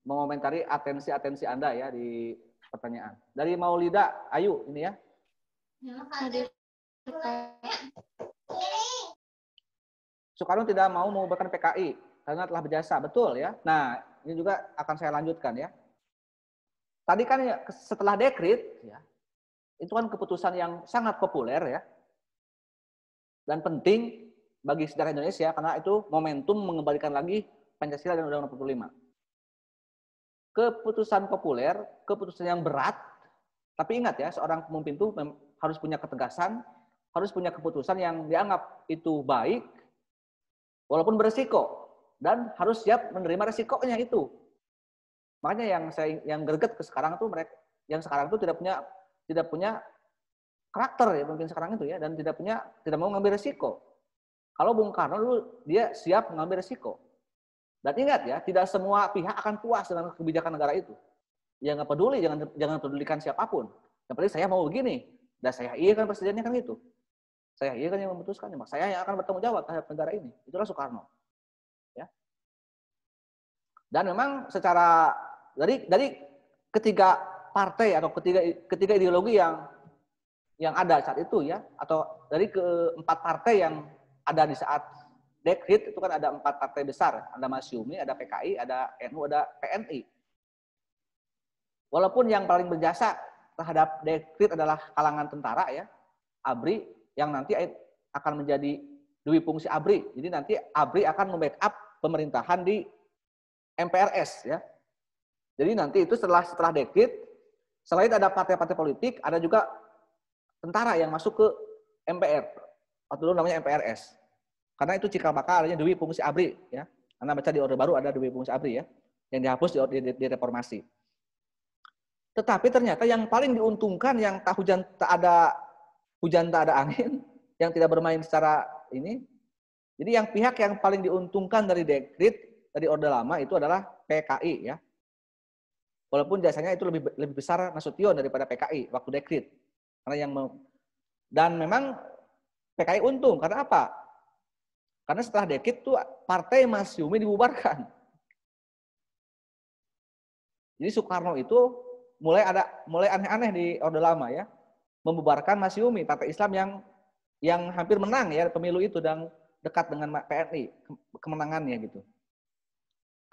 mengomentari atensi Anda ya di pertanyaan. Dari Maulida Ayu ini ya. Soekarno tidak mau mengubarkan PKI karena telah berjasa, betul ya. Nah, ini juga akan saya lanjutkan ya. Tadi kan ya, setelah dekret ya, itu kan keputusan yang sangat populer ya. Dan penting bagi sejarah Indonesia karena itu momentum mengembalikan lagi Pancasila dan Undang-Undang 45. Keputusan populer, keputusan yang berat, tapi ingat ya, seorang pemimpin itu harus punya ketegasan, harus punya keputusan yang dianggap itu baik, walaupun beresiko, dan harus siap menerima resikonya itu. Makanya yang greget ke sekarang itu mereka yang sekarang itu tidak punya karakter ya pemimpin sekarang itu ya, dan tidak mau mengambil resiko. Kalau Bung Karno dulu dia siap mengambil resiko. Dan ingat ya, tidak semua pihak akan puas dengan kebijakan negara itu. Ya nggak peduli, jangan pedulikan siapapun. Yang penting saya mau begini, dan saya iya kan presidennya kan gitu. Saya iya kan yang memutuskan, saya yang akan bertanggung jawab terhadap negara ini. Itulah Soekarno. Ya. Dan memang secara dari ketiga partai atau ketiga ideologi yang ada saat itu ya, atau dari keempat partai yang ada di saat dekret itu kan ada 4 partai besar, ada Masyumi, ada PKI, ada NU, ada PNI. Walaupun yang paling berjasa terhadap dekret adalah kalangan tentara ya, ABRI yang nanti akan menjadi dui fungsi ABRI. Jadi nanti ABRI akan membackup pemerintahan di MPRS ya. Jadi nanti itu setelah dekret, selain ada partai-partai politik, ada juga tentara yang masuk ke MPR atau dulu namanya MPRS. Karena itu cikal bakal adanya dui fungsi ABRI ya. Anda baca di Orde Baru ada dui fungsi ABRI ya, yang dihapus di reformasi. Tetapi ternyata yang paling diuntungkan yang tak ada hujan tak ada angin, yang tidak bermain secara ini. Jadi yang pihak yang paling diuntungkan dari dekret dari Orde Lama itu adalah PKI ya. Walaupun jasanya itu lebih besar Nasution daripada PKI waktu dekret. Dan memang PKI untung karena apa? Karena setelah dekret itu partai Masyumi dibubarkan. Jadi Soekarno itu mulai aneh-aneh di Orde Lama ya, membubarkan Masyumi, partai Islam yang hampir menang ya pemilu itu dan dekat dengan PNI kemenangannya gitu.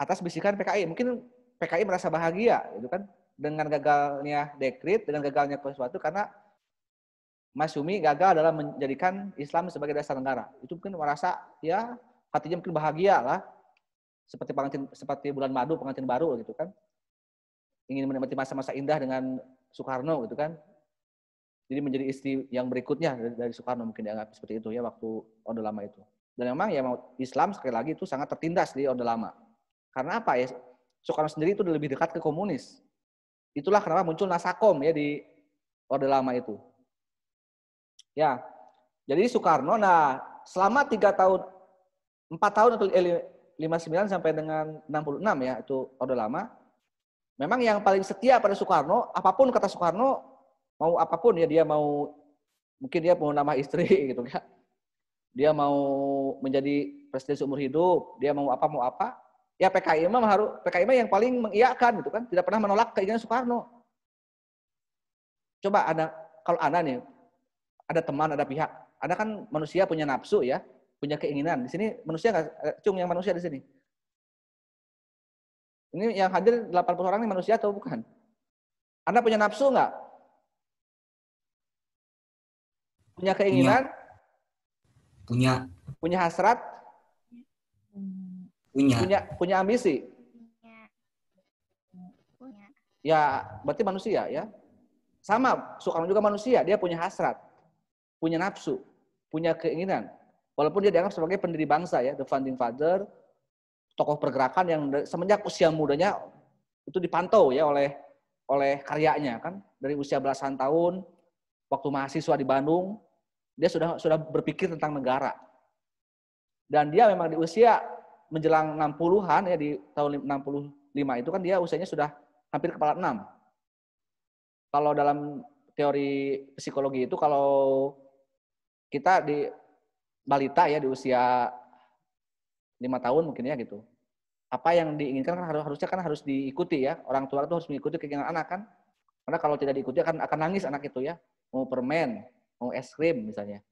Atas bisikan PKI, mungkin PKI merasa bahagia gitu kan dengan gagalnya dekret, dengan gagalnya sesuatu karena Masyumi gagal dalam menjadikan Islam sebagai dasar negara. Itu mungkin merasa ya hatinya mungkin bahagia lah. Seperti bulan madu pengantin baru gitu kan. Ingin menikmati masa-masa indah dengan Soekarno gitu kan. Jadi menjadi istri yang berikutnya dari Soekarno mungkin dianggap seperti itu ya waktu Orde Lama itu. Dan memang ya Islam sekali lagi itu sangat tertindas di Orde Lama. Karena apa ya? Soekarno sendiri itu lebih dekat ke komunis. Itulah kenapa muncul Nasakom ya di Orde Lama itu. Ya, jadi Soekarno, selama 4 tahun atau 59 sampai dengan 66 ya, itu Orde Lama, memang yang paling setia pada Soekarno, apapun kata Soekarno, mau apapun ya, mungkin dia mau nama istri gitu ya, dia mau menjadi presiden seumur hidup, dia mau apa, ya PKI mah yang paling mengiyakan gitu kan, tidak pernah menolak keinginan Soekarno. Coba kalau Anda nih, ada teman, ada pihak. Anda kan manusia punya nafsu ya, punya keinginan. Di sini manusia nggak, Cung yang manusia di sini. Ini yang hadir 80 orang ini manusia atau bukan? Anda punya nafsu nggak? Punya keinginan? Punya. Punya hasrat? Punya ambisi? Punya. Ya, berarti manusia ya. Sama, Soekarno juga manusia, dia punya hasrat. Punya nafsu, punya keinginan. Walaupun dia dianggap sebagai pendiri bangsa ya, the founding father, tokoh pergerakan yang semenjak usia mudanya itu dipantau ya oleh karyanya kan. Dari usia belasan tahun, waktu mahasiswa di Bandung, dia sudah berpikir tentang negara. Dan dia memang di usia menjelang 60-an ya, di tahun 65 itu kan dia usianya sudah hampir kepala 6. Kalau dalam teori psikologi itu kalau kita di balita ya di usia 5 tahun mungkin ya gitu. Apa yang diinginkan kan harus diikuti ya. Orang tua itu harus mengikuti keinginan anak kan. Karena kalau tidak diikuti akan nangis anak itu ya. Mau permen, mau es krim misalnya.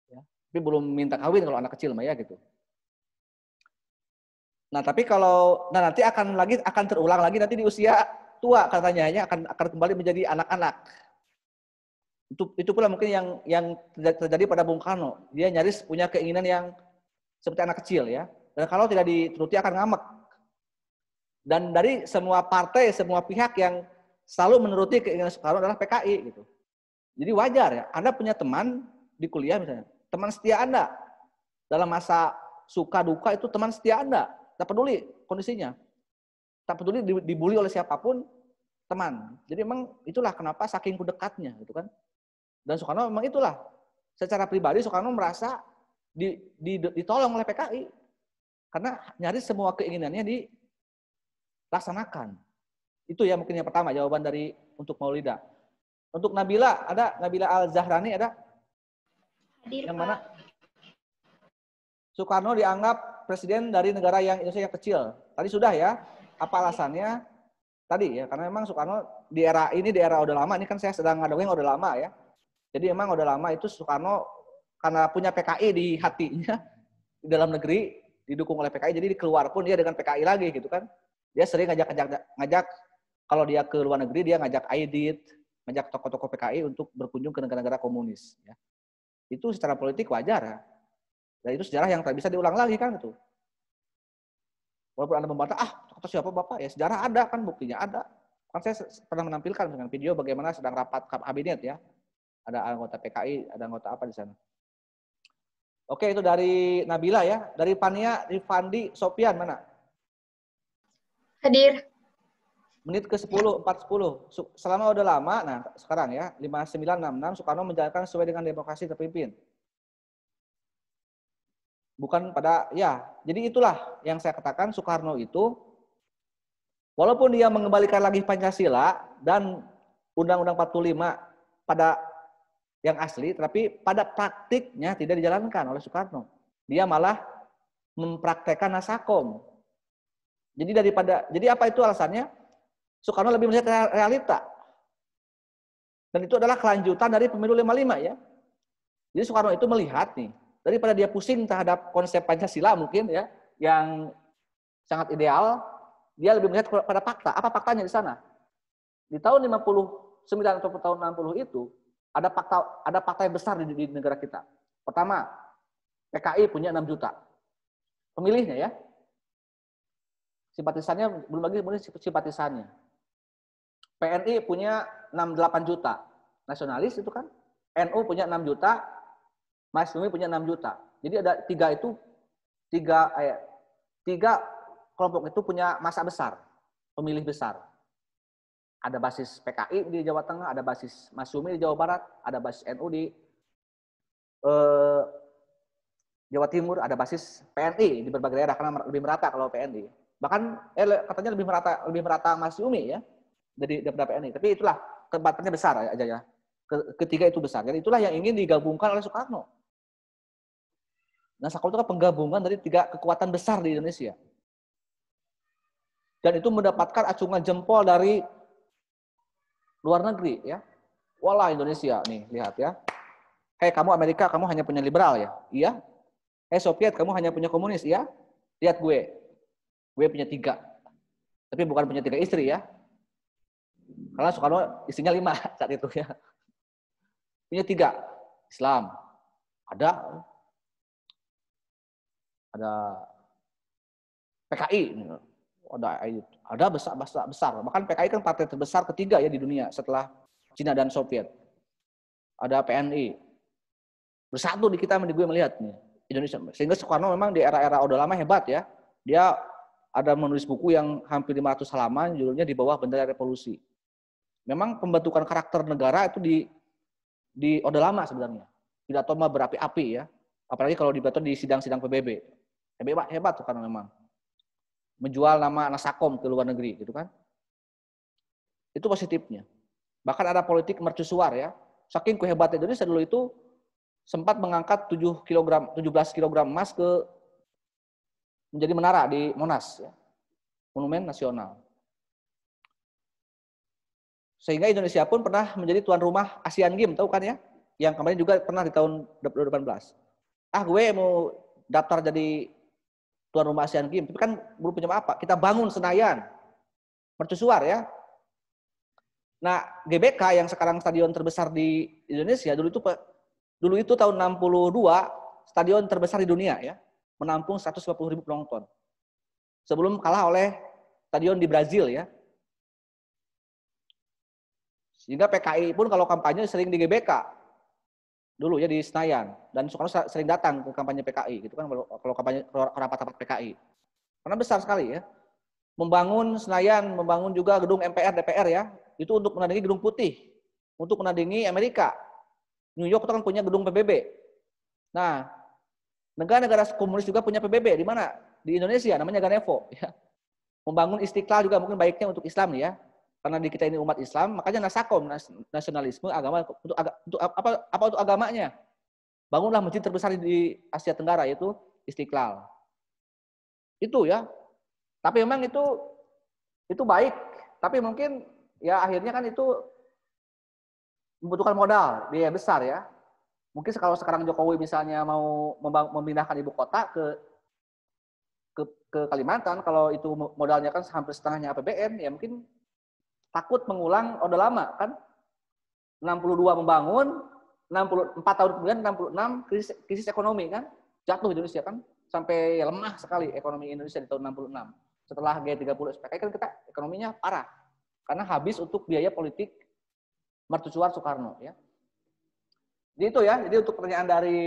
Ya. Tapi belum minta kawin kalau anak kecil mah ya gitu. Nah, tapi nanti akan terulang lagi nanti di usia tua katanya ya, akan kembali menjadi anak-anak. Itu pula mungkin yang terjadi pada Bung Karno. Dia nyaris punya keinginan yang seperti anak kecil ya. Dan kalau tidak dituruti akan ngambek. Dan dari semua partai, semua pihak yang selalu menuruti keinginan Soekarno adalah PKI gitu. Jadi wajar ya, Anda punya teman di kuliah misalnya, teman setia Anda dalam masa suka duka itu teman setia Anda, tak peduli kondisinya, tak peduli dibully oleh siapapun, teman. Jadi memang itulah kenapa saking dekatnya gitu kan. Dan Soekarno memang itulah secara pribadi Soekarno merasa ditolong oleh PKI karena nyaris semua keinginannya dilaksanakan. Itu ya mungkin yang pertama jawaban dari untuk Maulida. Untuk Nabila, ada Nabila Al-Zahrani ada? Hadir, Yang Pak. mana? Soekarno dianggap presiden dari negara yang Indonesia yang kecil. Tadi sudah ya. Apa alasannya? Tadi ya, karena memang Soekarno di era Orde Lama, ini kan saya sedang ngadengin Orde Lama ya. Jadi memang Orde Lama itu Soekarno karena punya PKI di hatinya di dalam negeri, didukung oleh PKI, jadi keluar pun dia dengan PKI lagi gitu kan. Dia sering ngajak kalau dia ke luar negeri dia ngajak Aidit, ngajak tokoh-tokoh PKI untuk berkunjung ke negara-negara komunis ya. Itu secara politik wajar ya. Dan itu sejarah yang tak bisa diulang lagi kan itu. Walaupun Anda membantah, kata siapa Bapak? Ya sejarah ada kan, buktinya ada. Kan saya pernah menampilkan dengan video bagaimana sedang rapat kabinet ya. Ada anggota PKI, ada anggota apa di sana. Oke, itu dari Nabila ya. Dari Pania, Rifandi, Sopian mana? Hadir. Menit ke 10, 4:10. Selama udah lama, nah sekarang ya, 5966, Soekarno menjalankan sesuai dengan demokrasi terpimpin. Bukan pada, ya, jadi itulah yang saya katakan Soekarno itu, walaupun dia mengembalikan lagi Pancasila dan Undang-Undang 45 pada yang asli, tapi pada praktiknya tidak dijalankan oleh Soekarno. Dia malah mempraktekkan Nasakom. Jadi apa itu alasannya? Soekarno lebih melihat realita. Dan itu adalah kelanjutan dari pemilu 55 ya. Jadi Soekarno itu melihat nih, daripada dia pusing terhadap konsep Pancasila mungkin ya, yang sangat ideal, dia lebih melihat pada fakta. Apa faktanya di sana? Di tahun 59 atau tahun 60 itu, ada fakta yang besar di negara kita. Pertama, PKI punya 6 juta. Pemilihnya ya. Simpatisannya, belum lagi simpatisannya. PNI punya 68 juta. Nasionalis itu kan. NU punya 6 juta. Masyumi punya 6 juta. Jadi ada tiga kelompok itu punya massa besar. Pemilih besar. Ada basis PKI di Jawa Tengah, ada basis Masyumi di Jawa Barat, ada basis NU di Jawa Timur, ada basis PNI di berbagai daerah karena lebih merata kalau PNI. Bahkan katanya lebih merata Masyumi ya daripada PNI. Tapi itulah tempatnya besar aja ya. Ketiga itu besar. Jadi itulah yang ingin digabungkan oleh Soekarno. Nasakom itu kan penggabungan dari 3 kekuatan besar di Indonesia. Dan itu mendapatkan acungan jempol dari luar negeri ya. Walah Indonesia nih, lihat ya. Hei kamu Amerika, kamu hanya punya liberal ya? Iya. Hei Soviet, kamu hanya punya komunis? Iya. Lihat gue. Gue punya 3. Tapi bukan punya 3 istri ya. Karena Soekarno istrinya 5 saat itu ya. Punya 3. Islam. Ada PKI. Ada besar. Bahkan PKI kan partai terbesar ketiga ya di dunia setelah Cina dan Soviet. Ada PNI. Bersatu di kita gue melihat nih Indonesia. Sehingga Soekarno memang di era-era Orde Lama hebat ya. Dia ada menulis buku yang hampir 500 halaman judulnya Di Bawah Bendera Revolusi. Memang pembentukan karakter negara itu di Orde Lama sebenarnya. Pidato berapi-api ya. Apalagi kalau dibaca di sidang-sidang PBB. Hebat Soekarno memang. Menjual nama Nasakom ke luar negeri gitu kan. Itu positifnya. Bahkan ada politik mercusuar ya. Saking kehebatnya Indonesia dulu itu sempat mengangkat 17 kg emas menjadi menara di Monas ya. Monumen nasional. Sehingga Indonesia pun pernah menjadi tuan rumah Asian Games, tahu kan ya? Yang kemarin juga pernah di tahun 2018. Gue mau daftar jadi tuan rumah Asian Games, tapi kan belum punya apa. Kita bangun Senayan. Mercusuar ya. Nah, GBK yang sekarang stadion terbesar di Indonesia dulu itu tahun 62 stadion terbesar di dunia ya, menampung 150.000 penonton. Sebelum kalah oleh stadion di Brazil ya. Sehingga PKI pun kalau kampanye sering di GBK. Dulu ya di Senayan, dan Soekarno sering datang ke kampanye PKI gitu kan, kalau kampanye rapat-rapat PKI. Karena besar sekali ya. Membangun Senayan, membangun juga gedung MPR, DPR ya. Itu untuk menandingi gedung putih, untuk menandingi Amerika. New York itu kan punya gedung PBB. Nah, negara-negara komunis juga punya PBB di mana? Di Indonesia namanya Ganevo ya. Membangun Istiqlal juga mungkin baiknya untuk Islam ya. Karena di kita ini umat Islam, makanya Nasakom, nasionalisme agama untuk agamanya. Bangunlah masjid terbesar di Asia Tenggara yaitu Istiqlal. Itu ya. Tapi memang itu baik, tapi mungkin ya akhirnya kan itu membutuhkan modal, biaya besar ya. Mungkin kalau sekarang Jokowi misalnya mau memindahkan ibu kota ke Kalimantan, kalau itu modalnya kan hampir setengahnya APBN, ya mungkin takut mengulang orde lama kan. 62 membangun, 64 tahun kemudian 66 krisis ekonomi kan. Jatuh Indonesia kan sampai lemah sekali ekonomi Indonesia di tahun 66. Setelah G30 SPK kan kita ekonominya parah. Karena habis untuk biaya politik mercusuar Soekarno ya. Jadi itu ya. Jadi untuk pertanyaan dari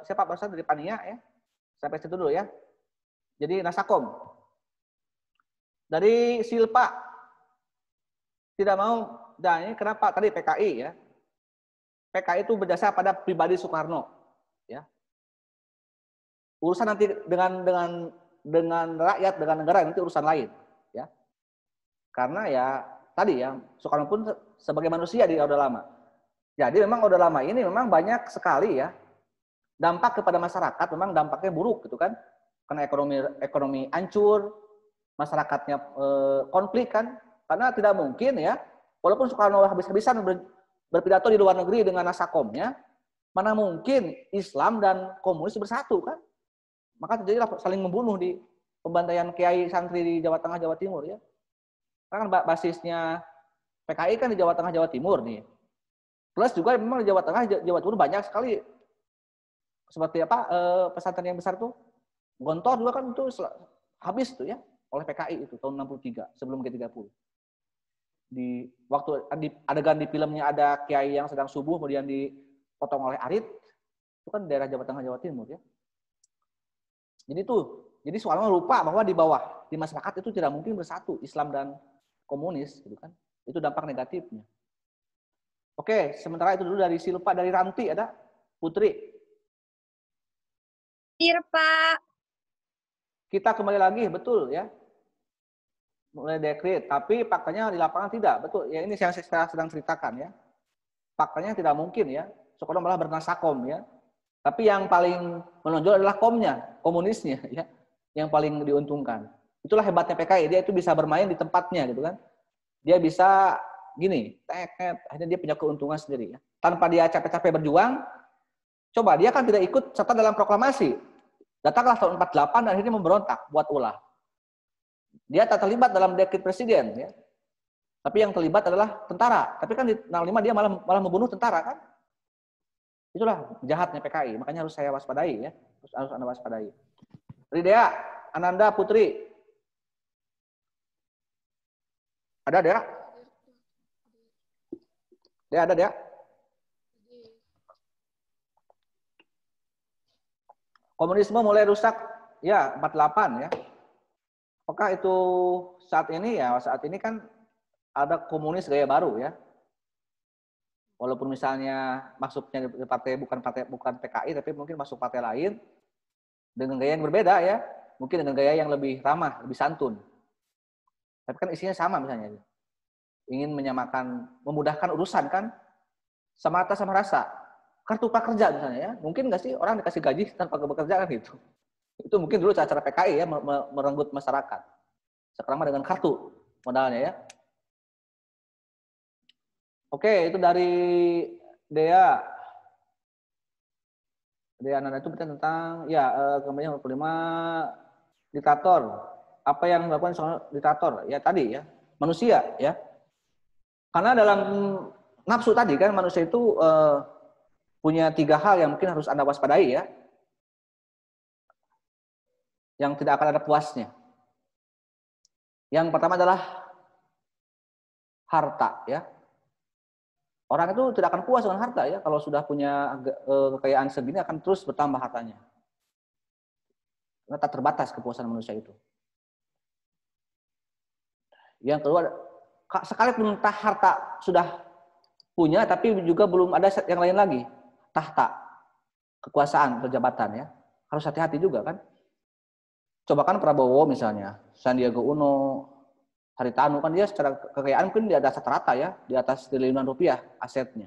siapa barusan dari Pania ya. Sampai situ dulu ya. Jadi Nasakom. Dari Silpa tidak mau, dan ini kenapa tadi PKI ya. PKI itu berjasa pada pribadi Soekarno ya. Urusan nanti dengan rakyat, dengan negara nanti urusan lain ya. Karena ya tadi ya Soekarno pun sebagai manusia di Orde Lama. Jadi memang Orde Lama ini memang banyak sekali ya dampak kepada masyarakat, memang dampaknya buruk gitu kan. Karena ekonomi hancur, masyarakatnya konflik kan. Karena tidak mungkin ya, walaupun Soekarno habis-habisan berpidato di luar negeri dengan Nasakomnya, mana mungkin Islam dan komunis bersatu kan? Maka terjadilah saling membunuh di pembantaian kiai santri di Jawa Tengah, Jawa Timur ya. Karena kan basisnya PKI kan di Jawa Tengah, Jawa Timur nih. Plus juga memang di Jawa Tengah, Jawa Timur banyak sekali seperti apa pesantren yang besar tuh. Gontor juga kan itu habis tuh ya oleh PKI itu tahun 63 sebelum G30. Di waktu adegan di filmnya ada kiai yang sedang subuh kemudian dipotong oleh Arit, itu kan daerah Jawa Tengah, Jawa Timur ya. Jadi soalnya lupa bahwa di bawah di masyarakat itu tidak mungkin bersatu Islam dan komunis gitu kan. Itu dampak negatifnya. Oke, sementara itu dulu dari Silpa, dari Ranti ada Putri. Iya, Pak. Kita kembali lagi, betul ya. Mulai dekret, tapi faktanya di lapangan tidak, betul. Ya ini yang saya sedang ceritakan ya. Faktanya tidak mungkin ya. Soekarno malah bernasakom ya. Tapi yang paling menonjol adalah komnya, komunisnya ya. Yang paling diuntungkan. Itulah hebatnya PKI, dia itu bisa bermain di tempatnya gitu kan. Dia bisa gini, akhirnya dia punya keuntungan sendiri ya. Tanpa dia capek-capek berjuang, coba dia kan tidak ikut serta dalam proklamasi. Datanglah tahun 48 dan akhirnya memberontak buat ulah. Dia tak terlibat dalam dekret presiden ya. Tapi yang terlibat adalah tentara. Tapi kan di 65 dia malah membunuh tentara kan. Itulah jahatnya PKI, makanya harus saya waspadai ya. Harus Anda waspadai. Ridea, Ananda Putri. Ada Dea? Dea ada Dea? Komunisme mulai rusak ya 48 ya. Apakah itu saat ini ya? Saat ini kan ada komunis gaya baru ya. walaupun misalnya masuknya di partai bukan PKI, tapi mungkin masuk partai lain dengan gaya yang berbeda ya, mungkin dengan gaya yang lebih ramah, lebih santun. Tapi kan isinya sama misalnya, ingin menyamakan, memudahkan urusan kan, sama atas sama rasa. Kartu prakerja misalnya ya, mungkin nggak sih orang dikasih gaji tanpa bekerja kan gitu. Itu mungkin dulu cara PKI ya, merenggut masyarakat. Sekarang mah dengan kartu modalnya ya. Oke, itu dari Dea. Dea Nanda itu bertanya tentang ya kemudian 45 diktator. Apa yang dilakukan seorang diktator? Ya tadi ya, manusia ya. Karena dalam nafsu tadi kan manusia itu punya 3 hal yang mungkin harus Anda waspadai ya. Yang tidak akan ada puasnya. Yang pertama adalah harta ya. Orang itu tidak akan puas dengan harta ya. Kalau sudah punya kekayaan segini akan terus bertambah hartanya. Karena tak terbatas kepuasan manusia itu. Yang kedua, sekalipun harta sudah punya, tapi juga belum ada yang lain lagi. Tahta, kekuasaan, jabatan ya. Harus hati-hati juga kan. Coba kan Prabowo misalnya, Sandiaga Uno, Haritanu kan dia secara kekayaan mungkin di atas rata ya, di atas triliunan rupiah asetnya.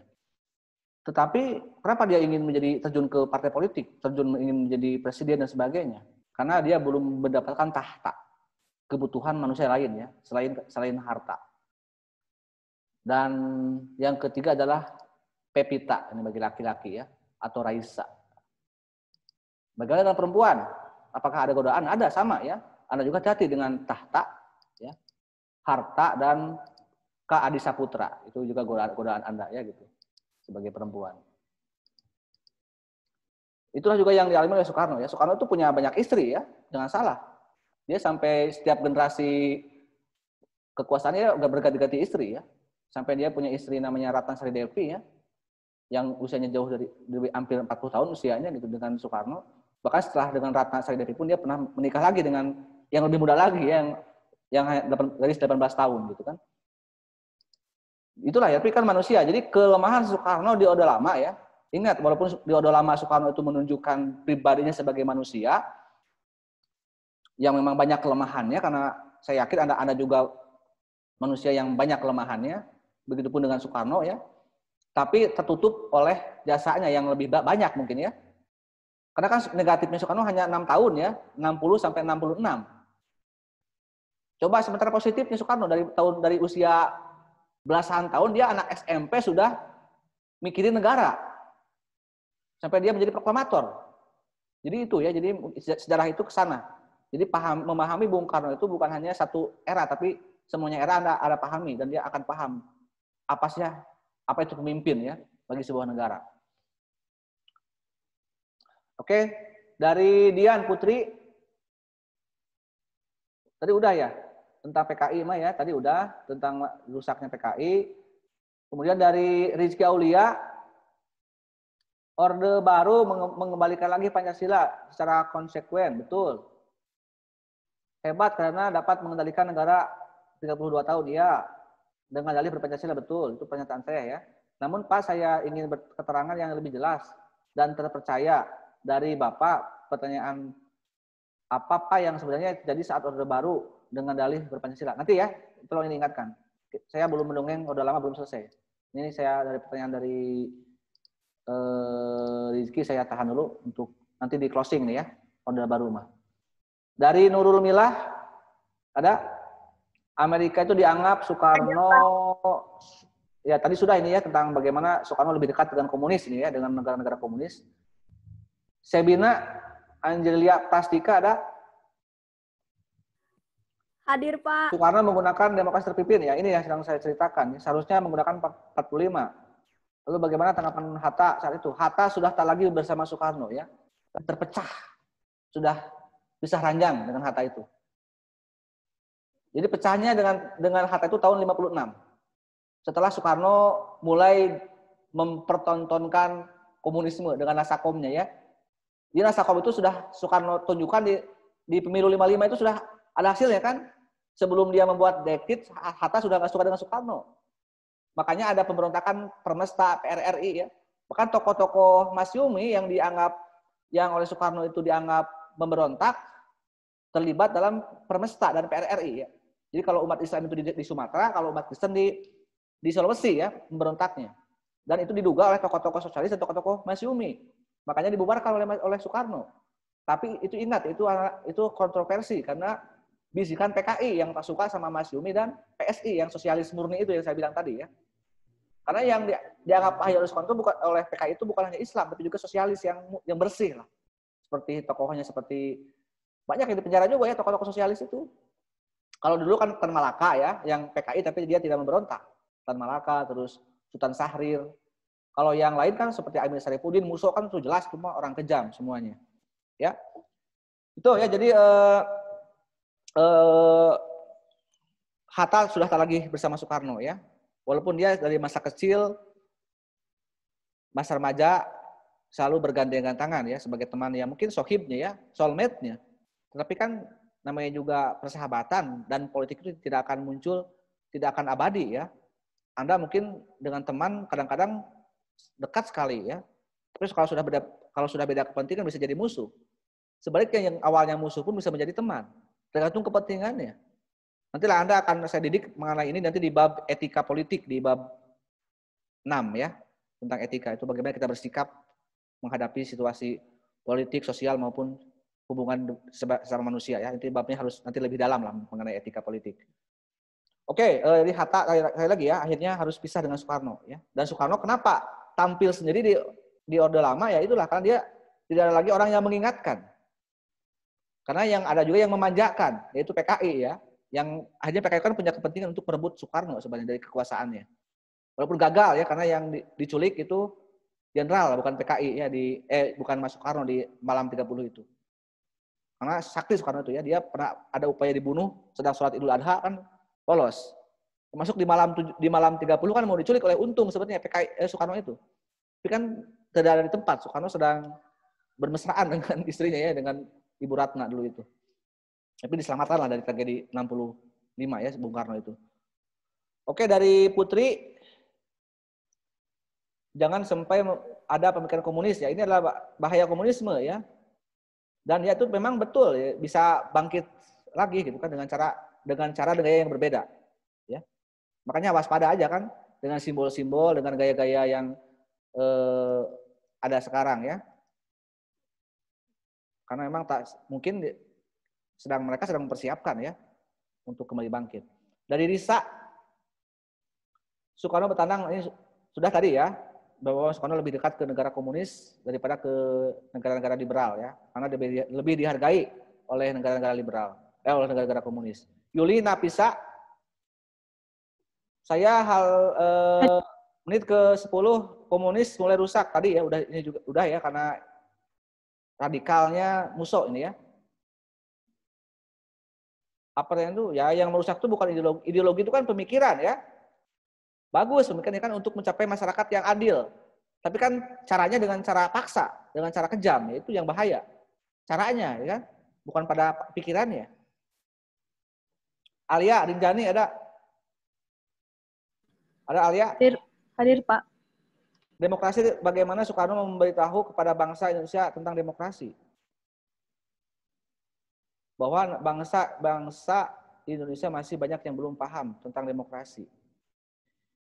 Tetapi kenapa dia ingin terjun ke partai politik, ingin menjadi presiden dan sebagainya? Karena dia belum mendapatkan tahta, kebutuhan manusia lain ya, selain harta. Dan yang ketiga adalah pepita, ini bagi laki-laki ya, atau raisa. Bagaimana dengan perempuan? Apakah ada godaan? Ada, sama ya. Anda juga hati-hati dengan tahta, ya, harta dan keadisaputra. Itu juga godaan Anda ya gitu, sebagai perempuan. Itulah juga yang dialami oleh Soekarno ya. Soekarno itu punya banyak istri ya, jangan salah. Dia sampai setiap generasi kekuasaannya udah berganti-ganti istri ya. Sampai dia punya istri namanya Ratna Sari Devi ya, yang usianya jauh dari hampir 40 tahun usianya gitu dengan Soekarno. Bahkan setelah dengan Ratna Sari Devi pun dia pernah menikah lagi dengan yang lebih muda lagi yang dari 18 tahun gitu kan. Itulah ya, tapi kan manusia. Jadi kelemahan Soekarno di Orde Lama ya. Ingat, walaupun di Orde Lama Soekarno itu menunjukkan pribadinya sebagai manusia yang memang banyak kelemahannya, karena saya yakin Anda juga manusia yang banyak kelemahannya, begitupun dengan Soekarno ya. Tapi tertutup oleh jasanya yang lebih banyak mungkin ya. Karena kan negatifnya Soekarno hanya 6 tahun ya, 60 sampai 66. Coba sementara positifnya Soekarno dari usia belasan tahun dia anak SMP sudah mikirin negara. Sampai dia menjadi proklamator. Jadi itu ya, jadi sejarah itu ke sana. Jadi memahami Bung Karno itu bukan hanya satu era, tapi semuanya era Anda pahami dan dia akan paham apa itu pemimpin ya bagi sebuah negara. Oke, dari Dian Putri. Tadi udah ya, tentang PKI mah ya, tadi udah tentang rusaknya PKI. Kemudian dari Rizky Aulia, Orde Baru mengembalikan lagi Pancasila secara konsekuen, betul. Hebat karena dapat mengendalikan negara 32 tahun, ya. Dengan dalih berpancasila, betul. Itu pernyataan saya ya. Namun Pak, saya ingin keterangan yang lebih jelas dan terpercaya dari Bapak, pertanyaan apa Pak yang sebenarnya terjadi saat Orde Baru dengan dalih berpancasila. Nanti ya, tolong diingatkan. Saya belum mendongeng, Orde Lama belum selesai. Ini saya dari pertanyaan dari Rizky saya tahan dulu untuk nanti di closing nih ya, Orde Baru mah. Dari Nurul Milah, ada? Amerika itu dianggap Soekarno, ya tadi sudah ini ya, tentang bagaimana Soekarno lebih dekat dengan komunis ini ya, dengan negara-negara komunis. Sebina Angelia Prastika, ada? Hadir, Pak. Soekarno menggunakan demokrasi terpimpin ya, ini yang sedang saya ceritakan. Seharusnya menggunakan 45. Lalu bagaimana tanggapan Hatta saat itu? Hatta sudah tak lagi bersama Soekarno ya, terpecah, sudah pisah ranjang dengan Hatta itu. Jadi pecahnya dengan Hatta itu tahun 56. Setelah Soekarno mulai mempertontonkan komunisme dengan Nasakomnya ya. Di Nasakom itu sudah Soekarno tunjukkan di pemilu 55 itu sudah ada hasilnya kan. Sebelum dia membuat dekrit, Hatta sudah nggak suka dengan Soekarno. Makanya ada pemberontakan Permesta, PRRI ya. Bahkan tokoh-tokoh Masyumi yang oleh Soekarno itu dianggap memberontak terlibat dalam Permesta dan PRRI ya. Jadi kalau umat Islam itu di Sumatera, kalau umat Kristen di Sulawesi ya pemberontaknya. Dan itu diduga oleh tokoh-tokoh sosialis dan tokoh-tokoh Masyumi. Makanya dibubarkan oleh Soekarno. Tapi itu ingat, itu kontroversi karena bisikan PKI yang tak suka sama Masyumi dan PSI yang sosialis murni itu yang saya bilang tadi ya. Karena yang dianggap ahli oleh Soekarno oleh PKI itu bukan hanya Islam, tapi juga sosialis yang bersih lah. Seperti tokohnya banyak yang dipenjara juga ya tokoh-tokoh sosialis itu. Kalau dulu kan Tan Malaka ya, yang PKI tapi dia tidak memberontak. Tan Malaka, terus Sultan Syahrir. Kalau yang lain kan seperti Amir Syarifuddin, Musso kan itu jelas cuma orang kejam semuanya. Ya. Itu ya, jadi Hatta sudah tak lagi bersama Soekarno ya. Walaupun dia dari masa kecil, masa remaja selalu bergandengan tangan ya sebagai teman yang mungkin sohibnya ya, soulmate-nya. Tetapi kan namanya juga persahabatan dan politik itu tidak akan muncul, tidak akan abadi ya. Anda mungkin dengan teman kadang-kadang dekat sekali ya. Terus kalau sudah beda kepentingan bisa jadi musuh. Sebaliknya yang awalnya musuh pun bisa menjadi teman. Tergantung kepentingannya. Nantilah Anda akan saya didik mengenai ini nanti di bab etika politik di bab 6 ya. Tentang etika itu bagaimana kita bersikap menghadapi situasi politik, sosial maupun hubungan sesama manusia ya. Nanti babnya harus nanti lebih dalam lah mengenai etika politik. Oke, jadi Hatta sekali lagi ya, akhirnya harus pisah dengan Soekarno ya. Dan Soekarno kenapa tampil sendiri di Orde Lama ya itulah karena dia tidak ada lagi orang yang mengingatkan. Karena yang ada juga yang memanjakan, yaitu PKI ya. Yang akhirnya PKI kan punya kepentingan untuk merebut Soekarno sebenarnya dari kekuasaannya. Walaupun gagal ya karena yang diculik itu jenderal bukan PKI ya bukan Mas Soekarno di malam 30 itu. Karena sakti Soekarno itu ya, dia pernah ada upaya dibunuh sedang sholat Idul Adha kan lolos. Termasuk di malam 30 kan mau diculik oleh Untung sebenarnya Soekarno itu. Tapi kan tidak ada di tempat. Soekarno sedang bermesraan dengan istrinya ya, dengan Ibu Ratna dulu itu. Tapi diselamatkan lah dari tragedi 65 ya Bung Karno itu. Oke, dari Putri, jangan sampai ada pemikiran komunis ya. Ini adalah bahaya komunisme ya. Dan ya itu memang betul ya, bisa bangkit lagi gitu kan dengan cara gaya yang berbeda ya. Makanya waspada aja kan dengan simbol-simbol, dengan gaya-gaya yang ada sekarang ya. Karena memang mungkin mereka sedang mempersiapkan ya untuk kembali bangkit. Dari Risa, Soekarno bertandang ini sudah tadi ya bahwa Soekarno lebih dekat ke negara komunis daripada ke negara-negara liberal ya, karena lebih dihargai oleh negara-negara liberal, oleh negara-negara komunis. Yuli Napisa, saya menit ke-10 komunis mulai rusak tadi ya, ini juga udah ya karena radikalnya Musso ini ya. Apa yang itu? Ya yang merusak itu bukan ideologi. Ideologi itu kan pemikiran ya. Bagus pemikiran kan untuk mencapai masyarakat yang adil. Tapi kan caranya dengan cara paksa, dengan cara kejam, ya, itu yang bahaya. Caranya ya kan, bukan pada pikirannya. Alia Rinjani ada? Ada Alia? Hadir Pak. Demokrasi, bagaimana Soekarno memberitahu kepada bangsa Indonesia tentang demokrasi? Bahwa bangsa Indonesia masih banyak yang belum paham tentang demokrasi.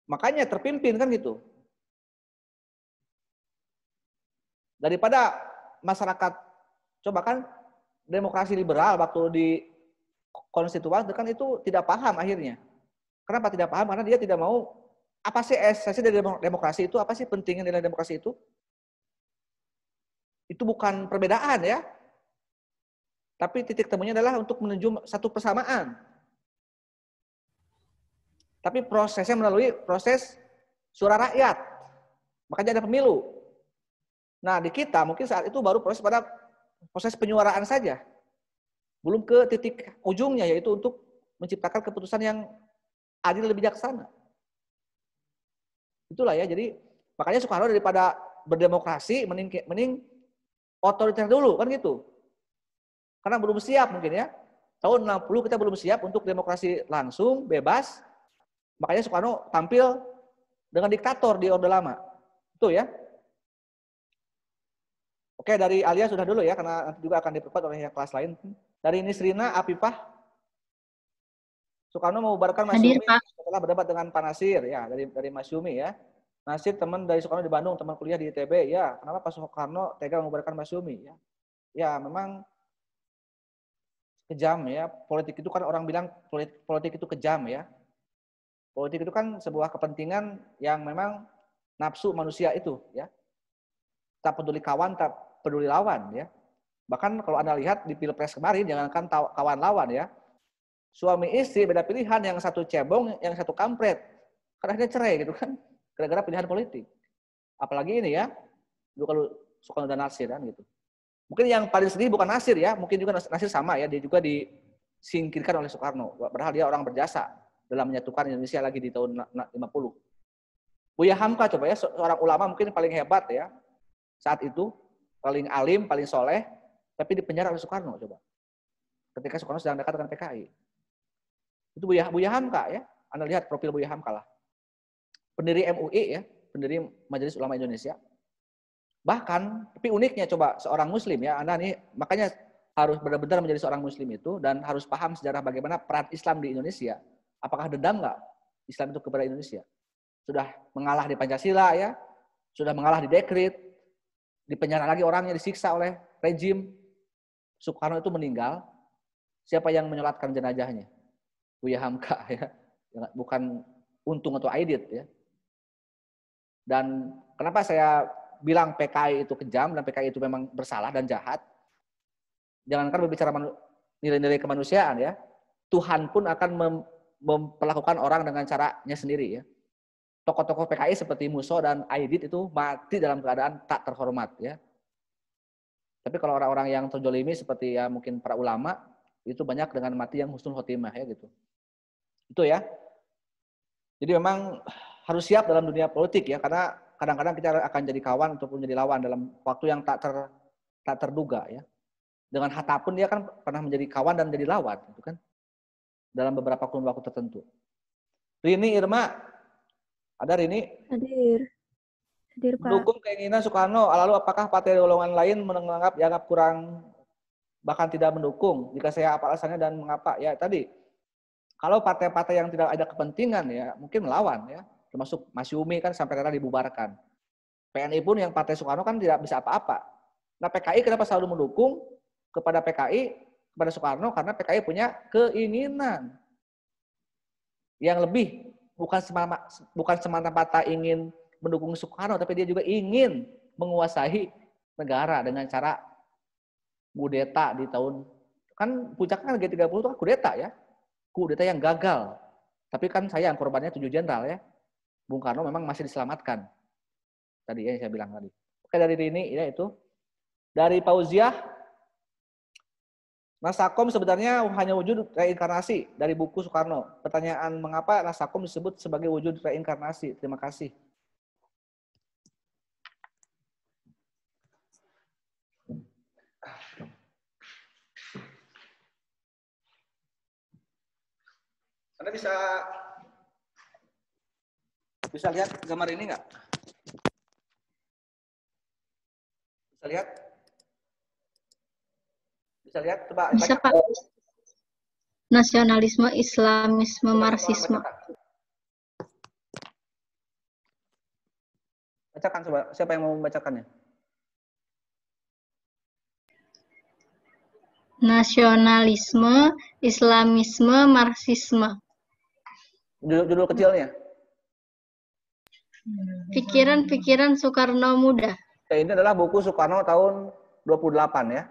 Makanya terpimpin kan gitu. Daripada masyarakat, coba kan demokrasi liberal waktu di konstituan kan itu tidak paham akhirnya. Kenapa tidak paham? Karena dia tidak mau, apa sih esensi dari demokrasi itu, apa sih pentingnya nilai demokrasi itu? Itu bukan perbedaan ya. Tapi titik temunya adalah untuk menuju satu persamaan. Tapi prosesnya melalui proses suara rakyat. Makanya ada pemilu. Nah, di kita mungkin saat itu baru proses penyuaraan saja. Belum ke titik ujungnya, yaitu untuk menciptakan keputusan yang adil dan bijaksana. Itulah ya, jadi makanya Soekarno daripada berdemokrasi, mending otoriter dulu, kan gitu. Karena belum siap mungkin ya. Tahun 60 kita belum siap untuk demokrasi langsung, bebas. Makanya Soekarno tampil dengan diktator di Orde Lama. Itu ya. Oke, dari Alia sudah dulu ya, karena nanti juga akan diperkuat oleh yang kelas lain. Dari Nisrina, Apifah, Soekarno membubarkan Hadir, Masyumi Pak. setelah berdebat dengan Pak Nasir, ya dari Masyumi ya. Nasir teman dari Soekarno di Bandung, teman kuliah di ITB, ya. Kenapa Pak Soekarno tega membubarkan Masyumi? Ya, ya memang kejam ya. Politik itu kan orang bilang politik itu kejam ya. Politik itu kan sebuah kepentingan yang memang nafsu manusia itu ya. Tak peduli kawan, tak peduli lawan ya. Bahkan kalau Anda lihat di Pilpres kemarin, jangankan kawan lawan ya. Suami istri beda pilihan, yang satu cebong, yang satu kampret. Karena akhirnya cerai gitu kan. Gara-gara pilihan politik. Apalagi ini ya, kalau Soekarno dan Nasir kan gitu. Mungkin yang paling sedih bukan Nasir ya, mungkin juga Nasir sama ya, dia juga disingkirkan oleh Soekarno. Padahal dia orang berjasa dalam menyatukan Indonesia lagi di tahun 50. Buya Hamka coba ya, seorang ulama mungkin paling hebat ya, saat itu, paling alim, paling soleh, tapi dipenjara oleh Soekarno coba. Ketika Soekarno sedang dekat dengan PKI. Itu Buya Hamka ya, Anda lihat profil Buya Hamka lah. Pendiri MUI ya, pendiri Majelis Ulama Indonesia. Bahkan, tapi uniknya coba seorang Muslim ya, Anda nih makanya harus benar-benar menjadi seorang Muslim itu dan harus paham sejarah bagaimana peran Islam di Indonesia. Apakah dendam nggak Islam itu kepada Indonesia? Sudah mengalah di Pancasila ya, sudah mengalah di dekret, dipenjara lagi orangnya, disiksa oleh rejim. Soekarno itu meninggal, siapa yang menyolatkan jenazahnya? Buya Hamka ya, bukan Untung atau Aidit ya. Dan kenapa saya bilang PKI itu kejam dan PKI itu memang bersalah dan jahat? Jangankan berbicara nilai-nilai kemanusiaan ya, Tuhan pun akan memperlakukan orang dengan caranya sendiri ya. Tokoh-tokoh PKI seperti Muso dan Aidit itu mati dalam keadaan tak terhormat ya. Tapi kalau orang-orang yang terjolimi seperti ya mungkin para ulama itu banyak dengan mati yang husnul khotimah ya gitu. Itu ya. Jadi memang harus siap dalam dunia politik ya, karena kadang-kadang kita akan jadi kawan ataupun jadi lawan dalam waktu yang tak terduga ya. Dengan Hatta pun dia kan pernah menjadi kawan dan jadi lawan gitu kan. Dalam beberapa kurun waktu tertentu. Rini, Irma, ada Rini? Hadir. Hadir, Pak. Mendukung keinginan Soekarno, lalu apakah partai golongan lain dianggap kurang bahkan tidak mendukung? Jika saya apa alasannya dan mengapa? Ya tadi, kalau partai-partai yang tidak ada kepentingan ya mungkin melawan ya, termasuk Masyumi kan sampai rela dibubarkan. PNI pun yang partai Soekarno kan tidak bisa apa-apa. Nah PKI kenapa selalu mendukung kepada PKI, kepada Soekarno? Karena PKI punya keinginan yang lebih, bukan semata-mata ingin mendukung Soekarno, tapi dia juga ingin menguasai negara dengan cara kudeta di tahun, kan puncaknya G30 itu kan kudeta ya, kudeta yang gagal. Tapi kan sayang korbannya 7 jenderal ya. Bung Karno memang masih diselamatkan. Tadi ya yang saya bilang tadi. Oke, dari ini ya itu. Dari Pauziah, Nasakom sebenarnya hanya wujud reinkarnasi dari buku Soekarno. Pertanyaan mengapa Nasakom disebut sebagai wujud reinkarnasi? Terima kasih. Anda bisa lihat gambar ini nggak? Bisa lihat? Bisa lihat? Coba Bisa, Pak. Nasionalisme, Islamisme, Marxisme. Bacakan coba. Siapa yang mau membacakannya? Nasionalisme, Islamisme, Marxisme. Judul kecilnya. Pikiran-pikiran Soekarno Muda. Ya, ini adalah buku Soekarno tahun 28 ya.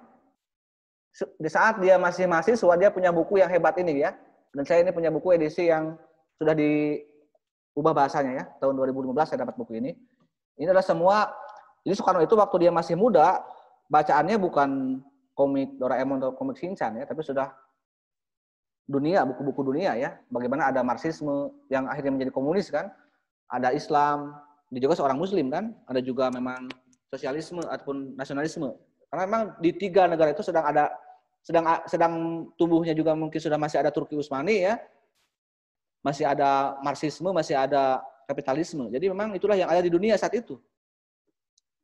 Di saat dia masih mahasiswa, dia punya buku yang hebat ini ya. Dan saya ini punya buku edisi yang sudah diubah bahasanya ya. Tahun 2015 saya dapat buku ini. Ini adalah semua, jadi Soekarno itu waktu dia masih muda, bacaannya bukan komik Doraemon atau komik Shinchan ya, tapi sudah dunia, buku-buku dunia ya. Bagaimana ada Marxisme yang akhirnya menjadi komunis kan. Ada Islam, dia juga seorang Muslim kan, ada juga memang sosialisme ataupun nasionalisme. Karena memang di 3 negara itu sedang tumbuhnya juga mungkin sudah masih ada Turki Utsmani ya, masih ada Marxisme, masih ada kapitalisme. Jadi memang itulah yang ada di dunia saat itu.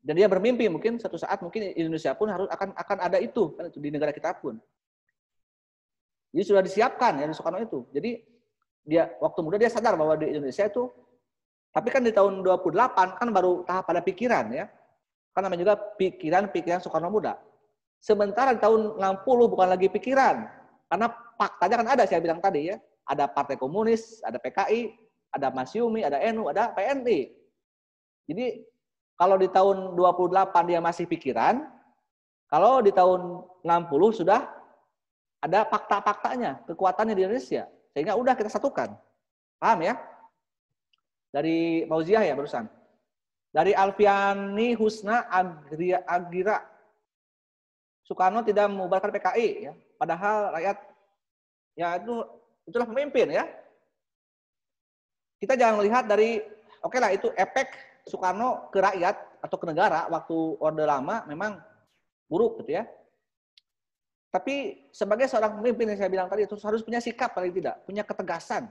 Dan dia bermimpi mungkin suatu saat mungkin Indonesia pun akan ada itu kan, itu di negara kita pun. Jadi sudah disiapkan ya di Soekarno itu. Jadi dia waktu muda dia sadar bahwa di Indonesia itu, tapi kan di tahun 28 kan baru tahap pada pikiran ya. Kan namanya juga pikiran Soekarno muda. Sementara di tahun 60 bukan lagi pikiran. Karena faktanya kan ada saya bilang tadi ya. Ada Partai Komunis, ada PKI, ada Masyumi, ada NU, ada PNI. Jadi kalau di tahun 28 dia masih pikiran, kalau di tahun 60 sudah ada fakta-faktanya, kekuatannya di Indonesia. Sehingga udah kita satukan. Paham ya? Dari Fauziah ya barusan. Dari Alfiani Husna Agira. Soekarno tidak membubarkan PKI ya. Padahal rakyat ya itulah pemimpin ya. Kita jangan melihat dari oke lah itu efek Soekarno ke rakyat atau ke negara waktu Orde Lama memang buruk gitu ya. Tapi sebagai seorang pemimpin yang saya bilang tadi itu harus punya sikap paling tidak, punya ketegasan.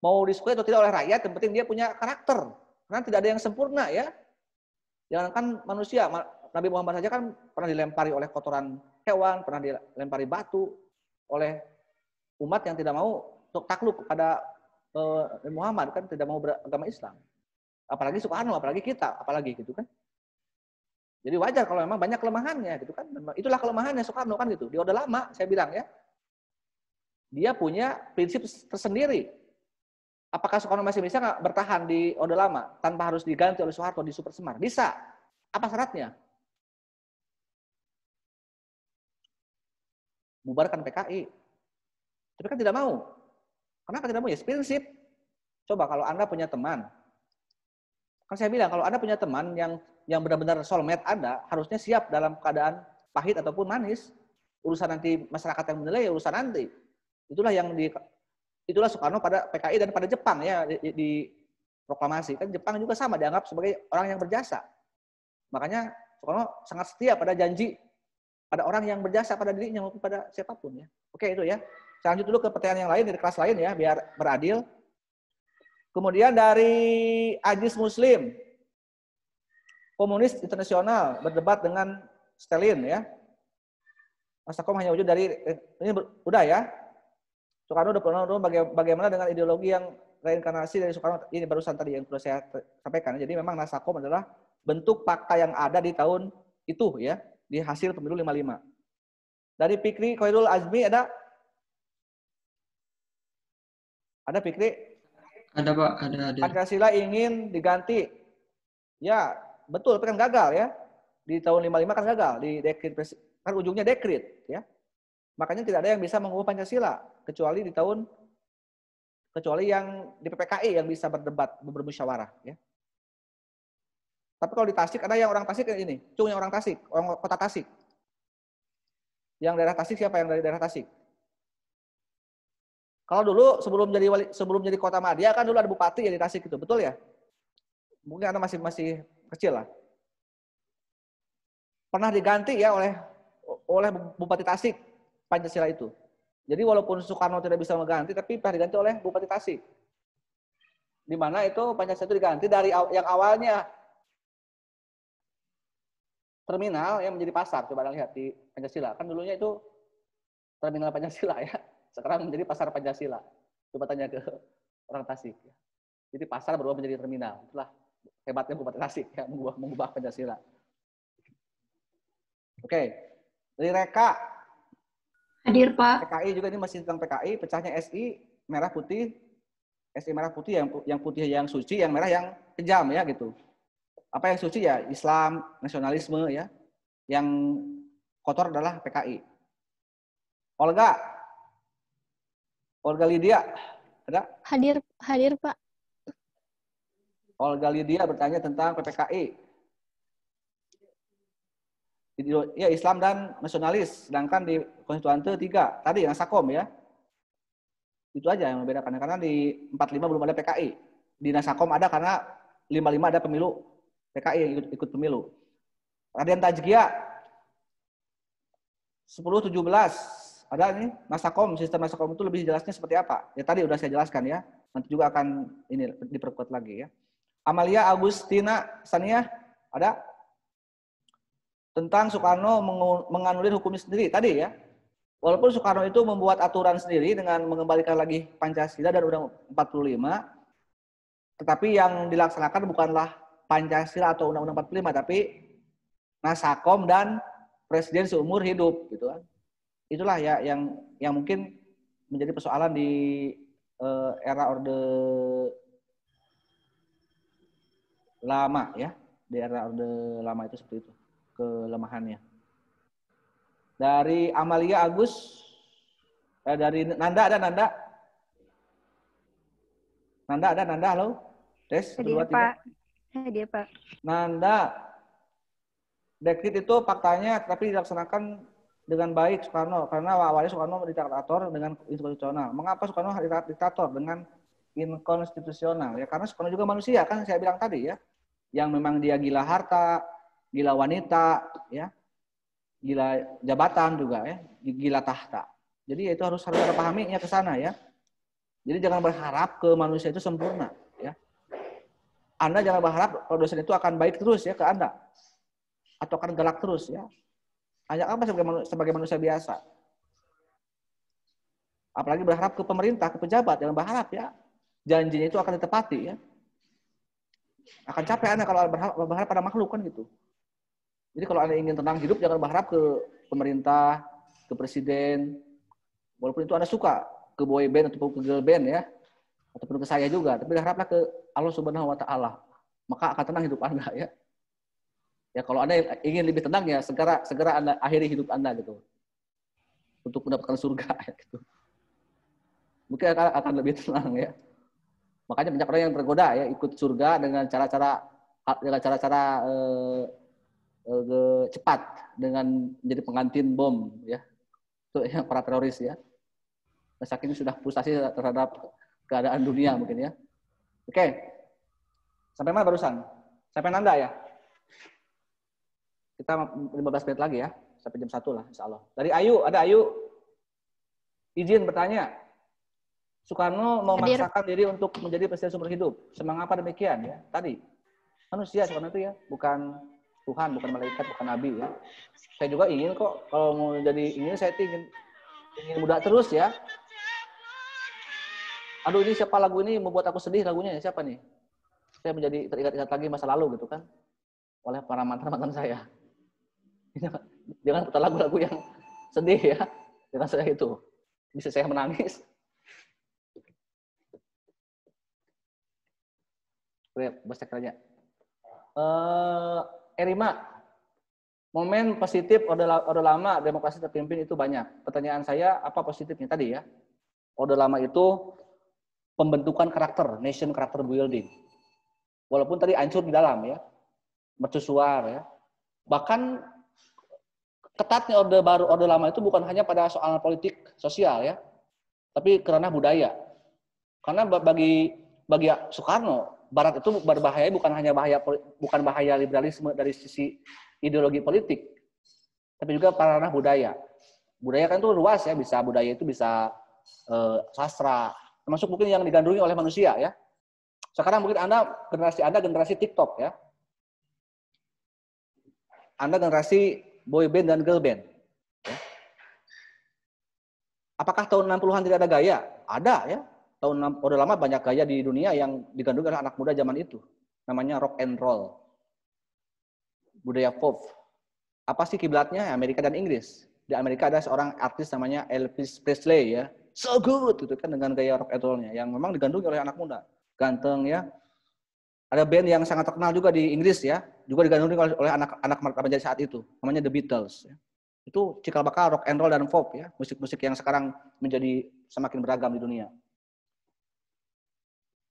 Mau disukai atau tidak oleh rakyat, yang penting dia punya karakter. Karena tidak ada yang sempurna ya. Jangankan manusia, Nabi Muhammad saja kan pernah dilempari oleh kotoran hewan, pernah dilempari batu oleh umat yang tidak mau takluk kepada Nabi Muhammad, kan tidak mau beragama Islam. Apalagi Soekarno, apalagi kita, apalagi gitu kan. Jadi wajar kalau memang banyak kelemahannya gitu kan. Itulah kelemahannya Soekarno kan gitu. Di Orde Lama saya bilang ya. Dia punya prinsip tersendiri. Apakah Soekarno masih bisa nggak bertahan di Orde Lama tanpa harus diganti oleh Soeharto di Super Semar? Bisa. Apa syaratnya? Bubarkan PKI. Tapi kan tidak mau. Kenapa tidak mau? Ya prinsip. Coba kalau Anda punya teman, kan saya bilang, kalau Anda punya teman yang benar-benar soulmate Anda, harusnya siap dalam keadaan pahit ataupun manis. Urusan nanti masyarakat yang menilai, urusan nanti. Itulah Soekarno pada PKI dan pada Jepang ya di proklamasi. Kan Jepang juga sama dianggap sebagai orang yang berjasa. Makanya Soekarno sangat setia pada janji pada orang yang berjasa pada dirinya maupun pada siapapun ya. Oke itu ya. Saya lanjut dulu ke pertanyaan yang lain dari kelas lain ya, biar beradil. Kemudian dari Ajis Muslim, komunis internasional berdebat dengan Stalin ya. Masakom hanya wujud dari ini udah ya. Soekarno udah pernah bagaimana dengan ideologi yang reinkarnasi dari Soekarno ini barusan tadi yang sudah saya sampaikan. Jadi memang Nasakom adalah bentuk fakta yang ada di tahun itu ya, di hasil pemilu 55. Dari Fikri Khairul Azmi ada Fikri? Ada Pak, ada. Pancasila ingin diganti. Ya, betul, tapi kan gagal ya. Di tahun 55 kan gagal, di dekret kan ujungnya dekret ya. Makanya tidak ada yang bisa mengubah Pancasila kecuali yang di PPKI yang bisa berdebat, bermusyawarah ya. Tapi kalau di Tasik ada yang orang Tasik ini, Cung yang orang Tasik, orang kota Tasik. Yang daerah Tasik siapa yang dari daerah Tasik? Kalau dulu sebelum jadi kota Madia kan dulu ada bupati ya di Tasik itu, betul ya? Mungkin Anda masih kecil lah. Pernah diganti ya oleh Bupati Tasik Pancasila itu. Jadi walaupun Soekarno tidak bisa mengganti, tapi pernah diganti oleh Bupati Tasik. Di mana itu Pancasila itu diganti dari yang awalnya terminal yang menjadi pasar. Coba Anda lihat di Pancasila. Kan dulunya itu terminal Pancasila ya. Sekarang menjadi pasar Pancasila. Coba tanya ke orang Tasik. Jadi pasar berubah menjadi terminal. Itulah hebatnya Bupati Tasik ya, mengubah Pancasila. Oke. Dari Reka. Hadir, Pak. PKI juga ini masih tentang PKI. Pecahnya SI merah putih. SI merah putih yang putih yang suci, yang merah yang kejam ya gitu. Apa yang suci ya? Islam, nasionalisme ya. Yang kotor adalah PKI. Olga Lydia, ada? Hadir, Pak. Olga Lydia bertanya tentang PPKI. Ya, Islam dan nasionalis, sedangkan di Konstituante 3. Tadi Nasakom ya. Itu aja yang membedakan. Karena di 45 belum ada PKI. Di Nasakom ada karena 55 ada pemilu PKI yang ikut pemilu. Raden Tajgia 10-17. Ada nih, Nasakom, sistem Nasakom itu lebih jelasnya seperti apa? Ya tadi udah saya jelaskan ya. Nanti juga akan ini diperkuat lagi ya. Amalia Agustina Sania, ada? Tentang Soekarno menganulir hukum sendiri tadi ya. Walaupun Soekarno itu membuat aturan sendiri dengan mengembalikan lagi Pancasila dan Undang 45, tetapi yang dilaksanakan bukanlah Pancasila atau Undang-Undang 45, tapi Nasakom dan Presiden seumur hidup gitu kan. Itulah ya yang mungkin menjadi persoalan di era Orde Lama ya. Di era Orde Lama itu seperti itu kelemahannya. Dari Amalia Agus, dari Nanda ada Nanda? Nanda ada Nanda, halo? Tes, Hadir, Pak. Hadir, Pak. Nanda, dekret itu faktanya tapi dilaksanakan dengan baik Soekarno, karena awalnya Soekarno diktator dengan inkonstitusional. Mengapa Soekarno diktator dengan inkonstitusional? Ya karena Soekarno juga manusia, kan saya bilang tadi ya, yang memang dia gila harta, gila wanita, ya, gila jabatan juga ya, gila tahta. Jadi itu harus ada pahaminya ke sana ya. Jadi jangan berharap ke manusia itu sempurna ya. Anda jangan berharap kalau dosen itu akan baik terus ya ke Anda. Atau akan galak terus ya. Hanya apa sebagai manusia biasa. Apalagi berharap ke pemerintah, ke pejabat, jangan berharap ya. Janjinya itu akan ditepati ya. Akan capek Anda kalau berharap pada makhluk kan gitu. Jadi kalau Anda ingin tenang hidup, jangan berharap ke pemerintah, ke presiden. Walaupun itu Anda suka, ke boy band ataupun ke girl band ya. Ataupun ke saya juga. Tapi berharaplah ke Allah Subhanahu wa Ta'ala. Maka akan tenang hidup Anda ya. Ya kalau Anda ingin lebih tenang ya segera Anda akhiri hidup Anda gitu. Untuk mendapatkan surga gitu. Mungkin akan lebih tenang ya. Makanya banyak orang yang tergoda ya ikut surga dengan cara-cara cepat dengan menjadi pengantin bom ya. Itu yang para teroris ya. Saking sudah frustasi terhadap keadaan dunia mungkin ya. Oke. Sampai mana barusan? Sampai Nanda ya? Kita 15 menit lagi ya. Sampai jam 1 lah insya Allah. Dari Ayu, ada Ayu? Izin bertanya. Soekarno memaksakan diri untuk menjadi presiden seumur hidup. Semangapa demikian ya? Tadi. Manusia Soekarno itu ya. Bukan Tuhan, bukan malaikat, bukan nabi ya. Saya juga ingin kok. Kalau mau jadi ini saya ingin muda terus ya. Aduh ini siapa lagu ini membuat aku sedih lagunya ya? Siapa nih? Saya menjadi teringat-ingat lagi masa lalu gitu kan. Oleh para mantan-mantan saya. Jangan putar lagu-lagu yang sedih ya. Dengan saya itu. Bisa saya menangis. Bahasa kerja. Erima. Momen positif Orde Lama demokrasi terpimpin itu banyak. Pertanyaan saya apa positifnya tadi ya? Orde Lama itu pembentukan karakter, nation character building. Walaupun tadi hancur di dalam ya, mercusuar ya. Bahkan ketatnya Orde Lama itu bukan hanya pada soal politik sosial ya, tapi kerana budaya. Karena bagi Soekarno, Barat itu berbahaya bukan bahaya liberalisme dari sisi ideologi politik, tapi juga pada ranah budaya. Budaya kan itu luas ya, budaya itu bisa sastra, termasuk mungkin yang digandrungi oleh manusia ya. Sekarang mungkin generasi TikTok ya. Anda generasi boy band dan girl band. Ya. Apakah tahun 60-an tidak ada gaya? Ada ya. Orde Lama banyak gaya di dunia yang digandrungi oleh anak muda zaman itu. Namanya rock and roll. Budaya pop. Apa sih kiblatnya? Amerika dan Inggris. Di Amerika ada seorang artis namanya Elvis Presley ya. So good gitu kan dengan gaya rock and roll-nya yang memang digandrungi oleh anak muda. Ganteng ya. Ada band yang sangat terkenal juga di Inggris ya, juga digandrungi oleh anak remaja saat itu, namanya The Beatles ya. Itu cikal bakal rock and roll dan pop ya, musik-musik yang sekarang menjadi semakin beragam di dunia.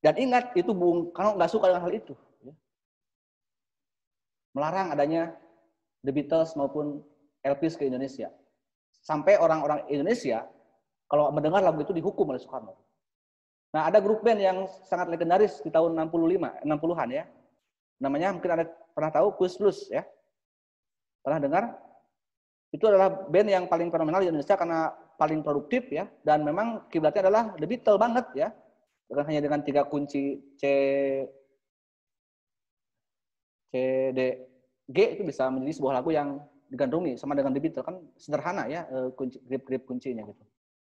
Dan ingat itu Bung Karno nggak suka dengan hal itu. Ya. Melarang adanya The Beatles maupun Elvis ke Indonesia. Sampai orang-orang Indonesia kalau mendengar lagu itu dihukum oleh Soekarno. Nah, ada grup band yang sangat legendaris di tahun 60-an ya. Namanya mungkin Anda pernah tahu, Kus Plus ya. Pernah dengar? Itu adalah band yang paling fenomenal di Indonesia karena paling produktif ya, dan memang kiblatnya adalah The Beatles banget ya. hanya dengan 3 kunci C, D, G itu bisa menjadi sebuah lagu yang digandrungi sama dengan The Beatles. Kan sederhana ya kunci, grip kuncinya gitu.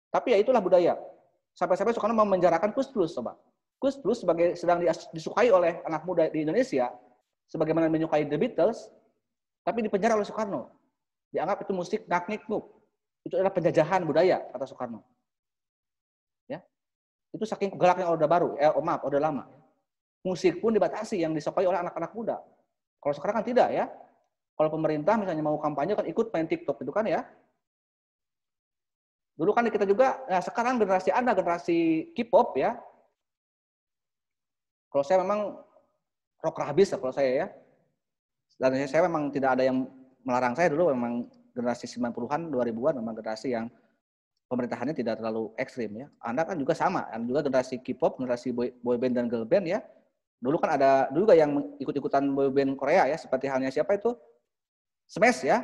Tapi ya itulah budaya. Sampai-sampai Soekarno memenjarakan Kus Plus, coba. Kus Plus sebagai sedang disukai oleh anak muda di Indonesia, sebagaimana menyukai The Beatles, tapi dipenjara oleh Soekarno. Dianggap itu musik ngak-ngik-nuk. Itu adalah penjajahan budaya, kata Soekarno. Ya, itu saking galaknya Orde Baru, Orde Lama. Musik pun dibatasi yang disukai oleh anak-anak muda. Kalau sekarang kan tidak ya. Kalau pemerintah misalnya mau kampanye kan ikut main TikTok itu kan ya. Dulu kan kita juga, nah sekarang generasi Anda, generasi K-pop ya. Kalau saya memang rock habis kalau saya ya. Dan saya memang tidak ada yang melarang saya dulu, memang generasi 90-an, 2000-an memang generasi yang pemerintahannya tidak terlalu ekstrim ya. Anda kan juga sama, Anda juga generasi K-pop, generasi boy band dan girl band ya. Dulu kan ada juga yang ikut-ikutan boy band Korea ya, seperti halnya siapa itu? Smash ya.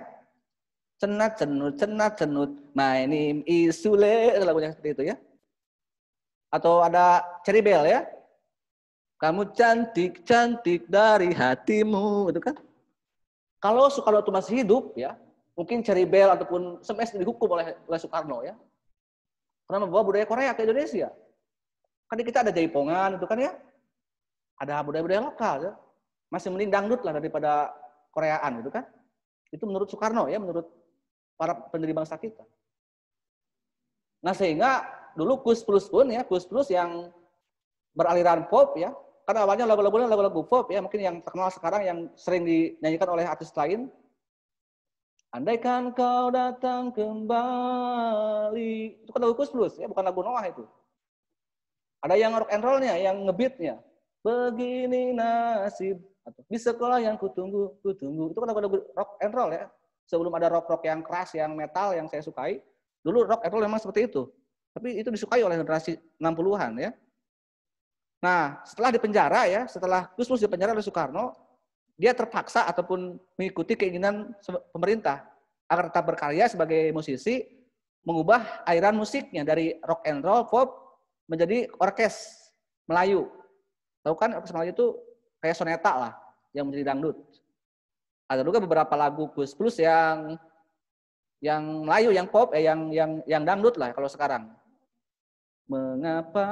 Cenat cenut, my name is Sule, lagunya seperti itu ya. Atau ada Cherry Bell ya. Kamu cantik dari hatimu, itu kan. Kalau Soekarno itu masih hidup ya, mungkin Cherry Bell ataupun Smash dihukum oleh Soekarno ya. Karena membawa budaya Korea ke Indonesia. Kan kita ada jaipongan itu kan ya. Ada budaya-budaya lokal ya. Masih mending dangdut lah daripada Koreaan gitu kan. Itu menurut Soekarno ya, menurut para pendiri bangsa kita. Nah sehingga dulu Kus Plus pun ya, Kus Plus yang beraliran pop ya, karena awalnya lagu-lagu pop ya, mungkin yang terkenal sekarang yang sering dinyanyikan oleh artis lain. Andaikan kau datang kembali, itu kan lagu Kus Plus ya, bukan lagu Noah itu. Ada yang rock and roll-nya, yang ngebeat-nya. Begini nasib, atau di sekolah yang kutunggu. Itu kan lagu-lagu rock and roll ya. Sebelum ada rock-rock yang keras, yang metal, yang saya sukai. Dulu rock and roll memang seperti itu. Tapi itu disukai oleh generasi 60-an ya. Nah, setelah dipenjara ya, setelah Kus Plus dipenjara oleh Soekarno, dia terpaksa ataupun mengikuti keinginan pemerintah agar tetap berkarya sebagai musisi, mengubah aliran musiknya dari rock and roll, pop, menjadi orkes Melayu. Tahu kan orkes Melayu itu kayak soneta lah, yang menjadi dangdut. Ada juga beberapa lagu Kus Plus yang Melayu, yang pop, yang dangdut lah kalau sekarang. Mengapa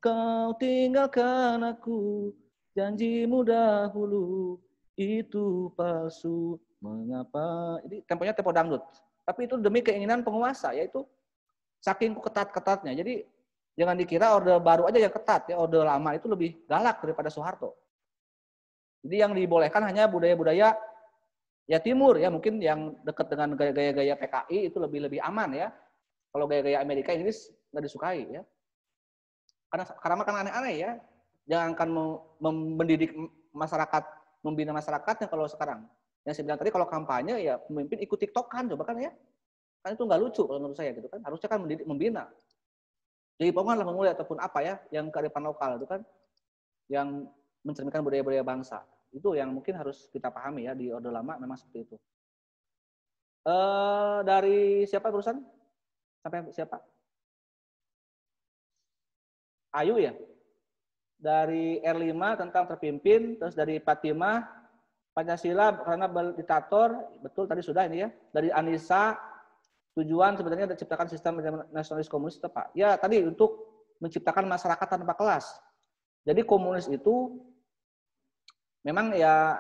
kau tinggalkan aku, janjimu dahulu itu palsu. Mengapa? Jadi temponya tempo dangdut. Tapi itu demi keinginan penguasa, yaitu saking ketat-ketatnya. Jadi jangan dikira Orde Baru aja yang ketat ya, Orde Lama itu lebih galak daripada Soeharto. Jadi yang dibolehkan hanya budaya-budaya ya timur ya, mungkin yang dekat dengan gaya-gaya PKI itu lebih aman ya. Kalau gaya-gaya Amerika Inggris nggak disukai ya. Karena kan aneh-aneh ya. Jangankan mendidik masyarakat, membina masyarakatnya kalau sekarang. Yang saya bilang tadi kalau kampanye ya pemimpin ikut TikTok-an coba kan ya. Kan itu nggak lucu kalau menurut saya gitu kan. Harusnya kan mendidik, membina. Jadi pokoknya lah memulai ataupun apa ya yang kearifan lokal itu kan yang mencerminkan budaya-budaya bangsa. Itu yang mungkin harus kita pahami ya, di Orde Lama memang seperti itu. Dari siapa barusan? Sampai siapa? Ayu ya? Dari R5 tentang terpimpin, terus dari Fatimah, Pancasila karena diktator, betul tadi sudah ini ya. Dari Anissa, tujuan sebenarnya menciptakan sistem nasionalis komunis, Pak. Ya tadi untuk menciptakan masyarakat tanpa kelas. Jadi komunis itu memang ya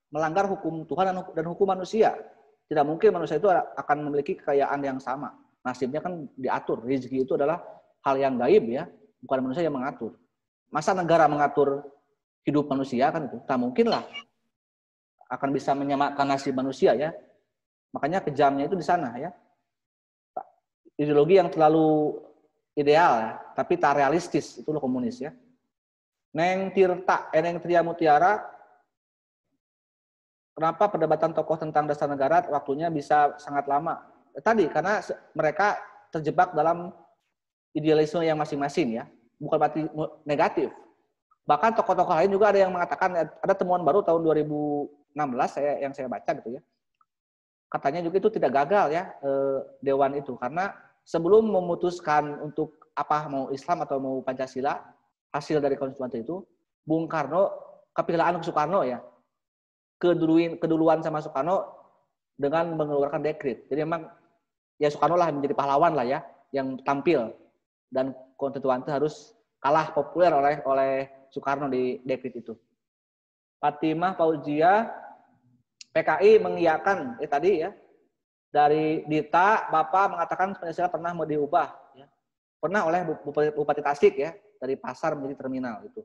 melanggar hukum Tuhan dan hukum manusia. Tidak mungkin manusia itu akan memiliki kekayaan yang sama. Nasibnya kan diatur. Rezeki itu adalah hal yang gaib ya, bukan manusia yang mengatur. Masa negara mengatur hidup manusia kan itu? Tak mungkin lah akan bisa menyamakan nasib manusia ya. Makanya kejamnya itu di sana ya. Ideologi yang terlalu ideal ya, tapi tak realistis, itu loh komunis ya. Neng Tirta Mutiara, kenapa perdebatan tokoh tentang dasar negara waktunya bisa sangat lama? Tadi karena mereka terjebak dalam idealisme yang masing-masing ya, bukan berarti negatif. Bahkan tokoh-tokoh lain juga ada yang mengatakan, ada temuan baru tahun 2016 yang saya baca gitu ya. Katanya juga itu tidak gagal ya Dewan itu, karena sebelum memutuskan untuk apa mau Islam atau mau Pancasila, hasil dari konstituante itu, Bung Karno kepilaan Soekarno ya, keduluan sama Soekarno dengan mengeluarkan dekret. Jadi memang ya Soekarno lah menjadi pahlawan lah ya, yang tampil, dan konstituante harus kalah populer oleh Soekarno di dekret itu. Fatimah Fauzia, PKI mengiyakan tadi ya, dari Dita, Bapak mengatakan Pancasila pernah mau diubah, ya. Pernah oleh Bupati Tasik ya, dari pasar menjadi terminal itu.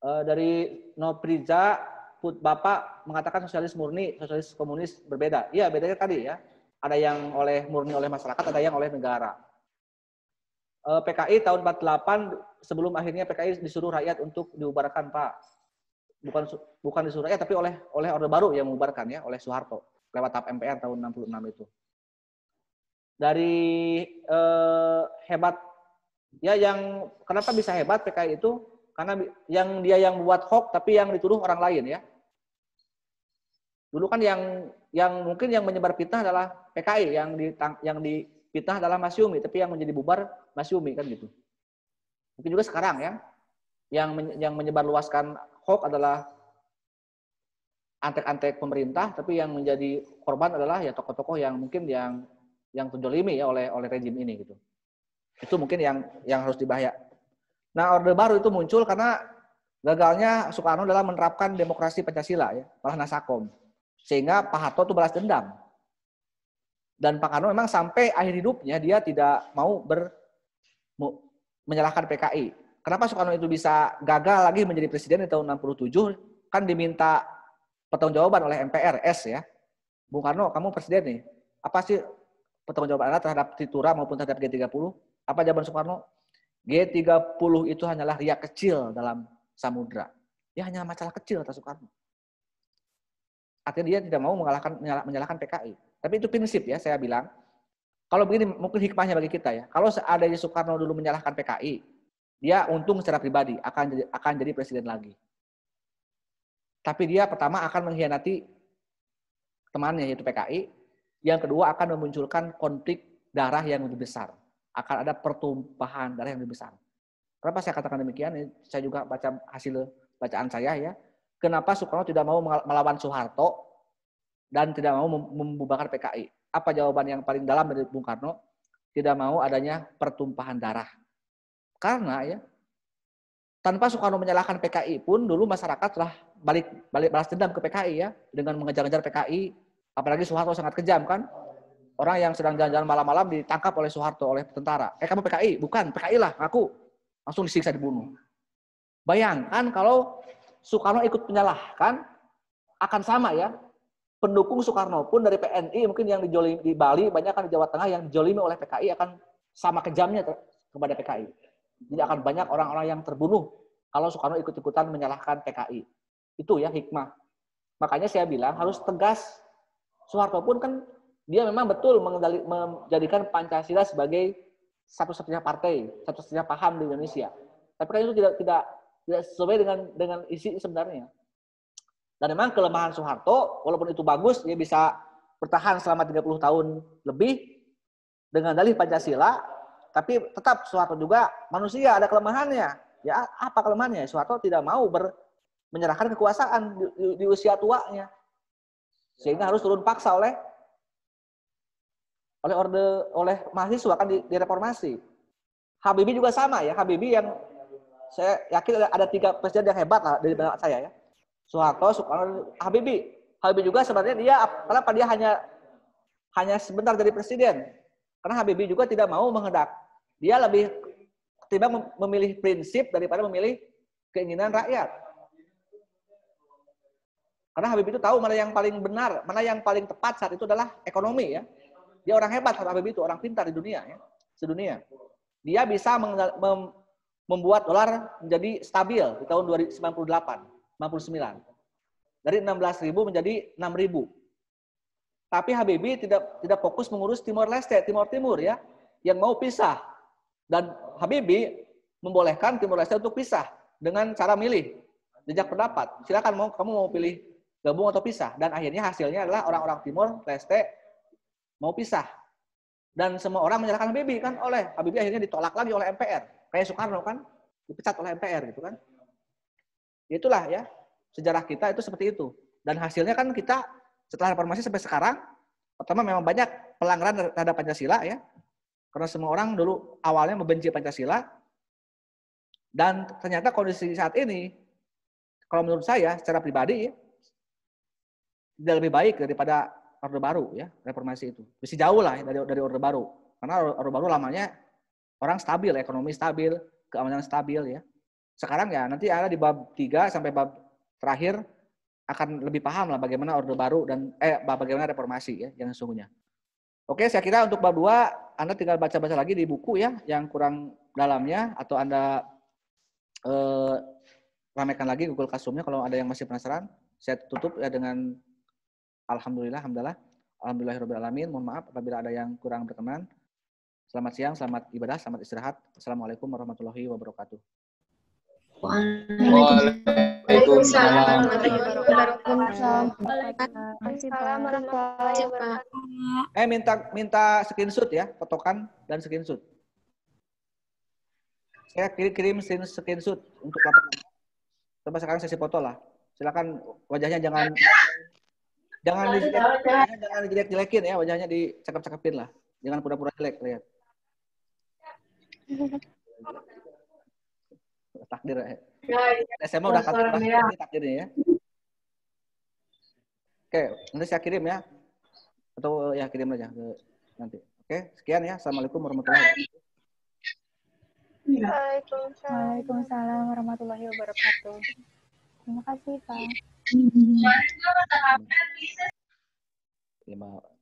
Dari Nopriza, Bapak mengatakan sosialis murni, sosialis komunis berbeda. Iya, bedanya tadi ya. Ada yang murni oleh masyarakat, ada yang oleh negara. PKI tahun 48, sebelum akhirnya PKI disuruh rakyat untuk diubarkan, Pak. Bukan disuruh rakyat, tapi oleh Orde Baru yang mengubarkan ya, oleh Soeharto lewat TAP MPR tahun 66 itu. Dari hebat ya, yang kenapa bisa hebat PKI itu karena dia yang buat hoax tapi yang dituduh orang lain ya. Dulu kan yang mungkin yang menyebar fitnah adalah PKI, yang difitnah adalah Masyumi, tapi yang menjadi bubar Masyumi kan gitu. Mungkin juga sekarang ya, yang menyebarluaskan hoax adalah antek-antek pemerintah, tapi yang menjadi korban adalah ya tokoh-tokoh yang mungkin yang terjolimi ya oleh rejim ini gitu. Itu mungkin yang harus dibahaya. Nah, Orde Baru itu muncul karena gagalnya Soekarno dalam menerapkan demokrasi Pancasila ya, malah Nasakom. Sehingga Pak Harto itu balas dendam. Dan Pak Karno memang sampai akhir hidupnya dia tidak mau menyalahkan PKI. Kenapa Soekarno itu bisa gagal lagi menjadi presiden di tahun 67? Kan diminta pertanggungjawaban oleh MPRS ya. Bung Karno, kamu presiden nih. Apa sih pertanggungjawaban Anda terhadap Tritura maupun terhadap G30? Apa jawaban Soekarno? G30 itu hanyalah riak kecil dalam samudra. Ya hanya masalah kecil kata Soekarno. Artinya dia tidak mau menyalahkan PKI. Tapi itu prinsip ya, saya bilang. Kalau begini mungkin hikmahnya bagi kita ya. Kalau seandainya Soekarno dulu menyalahkan PKI, dia untung secara pribadi akan jadi presiden lagi. Tapi dia pertama akan mengkhianati temannya yaitu PKI. Yang kedua akan memunculkan konflik darah yang lebih besar. Akan ada pertumpahan darah yang lebih besar. Kenapa saya katakan demikian? Saya juga baca hasil bacaan saya ya. Kenapa Soekarno tidak mau melawan Soeharto dan tidak mau membubarkan PKI? Apa jawaban yang paling dalam dari Bung Karno? Tidak mau adanya pertumpahan darah. Karena ya, tanpa Soekarno menyalahkan PKI pun dulu masyarakat telah balik balas dendam ke PKI ya, dengan mengejar-ngejar PKI. Apalagi Soeharto sangat kejam kan? Orang yang sedang jalan-jalan malam-malam ditangkap oleh Soeharto, oleh tentara. Kamu PKI? Bukan, PKI lah, aku. Langsung disiksa, dibunuh. Bayangkan kalau Soekarno ikut menyalahkan, akan sama ya. Pendukung Soekarno pun dari PNI, mungkin yang dijolimi di Bali, banyak kan di Jawa Tengah yang dijolimi oleh PKI akan sama kejamnya kepada PKI. Jadi akan banyak orang-orang yang terbunuh kalau Soekarno ikut-ikutan menyalahkan PKI. Itu ya hikmah. Makanya saya bilang harus tegas. Soeharto pun kan dia memang betul menjadikan Pancasila sebagai satu-satunya partai, satu-satunya paham di Indonesia. Tapi kan itu tidak sesuai dengan isi sebenarnya. Dan memang kelemahan Soeharto, walaupun itu bagus, dia bisa bertahan selama 30 tahun lebih dengan dalih Pancasila, tapi tetap Soeharto juga manusia, ada kelemahannya. Ya, apa kelemahannya? Soeharto tidak mau menyerahkan kekuasaan di usia tuanya. Sehingga harus turun paksa oleh mahasiswa kan direformasi. Habibie juga sama ya. Habibie yang saya yakin ada 3 presiden yang hebat lah dari pendapat saya ya. Soeharto, Soekarno, Habibie. Habibie juga sebenarnya kenapa dia hanya sebentar jadi presiden? Karena Habibie juga tidak mau menghendak. Dia lebih ketimbang memilih prinsip daripada memilih keinginan rakyat. Karena Habibie itu tahu mana yang paling benar, mana yang paling tepat saat itu adalah ekonomi ya. Dia orang hebat, Habibie itu orang pintar di dunia ya, sedunia. Dia bisa membuat dolar menjadi stabil di tahun 1998, 99. Dari 16.000 menjadi 6.000. Tapi Habibie tidak fokus mengurus Timor Leste, Timur ya, yang mau pisah. Dan Habibie membolehkan Timor Leste untuk pisah dengan cara milih jejak pendapat. Silakan kamu mau pilih gabung atau pisah. Dan akhirnya hasilnya adalah orang-orang Timor Leste mau pisah. Dan semua orang menyalahkan Habibie kan, oleh Habibie akhirnya ditolak lagi oleh MPR. Kayak Soekarno kan, dipecat oleh MPR gitu kan. Itulah ya, sejarah kita itu seperti itu. Dan hasilnya kan kita setelah reformasi sampai sekarang, pertama memang banyak pelanggaran terhadap Pancasila ya. Karena semua orang dulu awalnya membenci Pancasila. Dan ternyata kondisi saat ini, kalau menurut saya secara pribadi, tidak lebih baik daripada Orde Baru ya, reformasi itu. Masih jauh lah ya, dari Orde Baru. Karena Orde Baru lamanya orang stabil, ekonomi stabil, keamanan stabil ya. Sekarang ya nanti ada di bab 3 sampai bab terakhir akan lebih paham lah bagaimana Orde Baru dan bagaimana reformasi ya yang sesungguhnya. Oke, saya kira untuk bab 2 Anda tinggal baca-baca lagi di buku ya yang kurang dalamnya, atau Anda ramaikan lagi Google Classroom-nya kalau ada yang masih penasaran. Saya tutup ya dengan alhamdulillahirabbil alamin. Mohon maaf apabila ada yang kurang berkenan. Selamat siang, selamat ibadah, selamat istirahat. Assalamualaikum warahmatullahi wabarakatuh. Waalaikumsalam. Minta screenshot ya, fotokan dan screenshot. Saya kirim screenshot untuk laporan. Coba sekarang sesi foto lah. Silakan wajahnya jangan dijelek-jelekin ya, wajahnya dicakep-cakepin lah. Jangan pura-pura jelek, lihat. Takdir ya. SMA udah takdirnya ya. Oke, nanti saya kirim ya. Atau ya kirim aja nanti. Oke, sekian ya. Assalamualaikum warahmatullahi wabarakatuh. Waalaikumsalam warahmatullahi wabarakatuh. Terima kasih, Pak.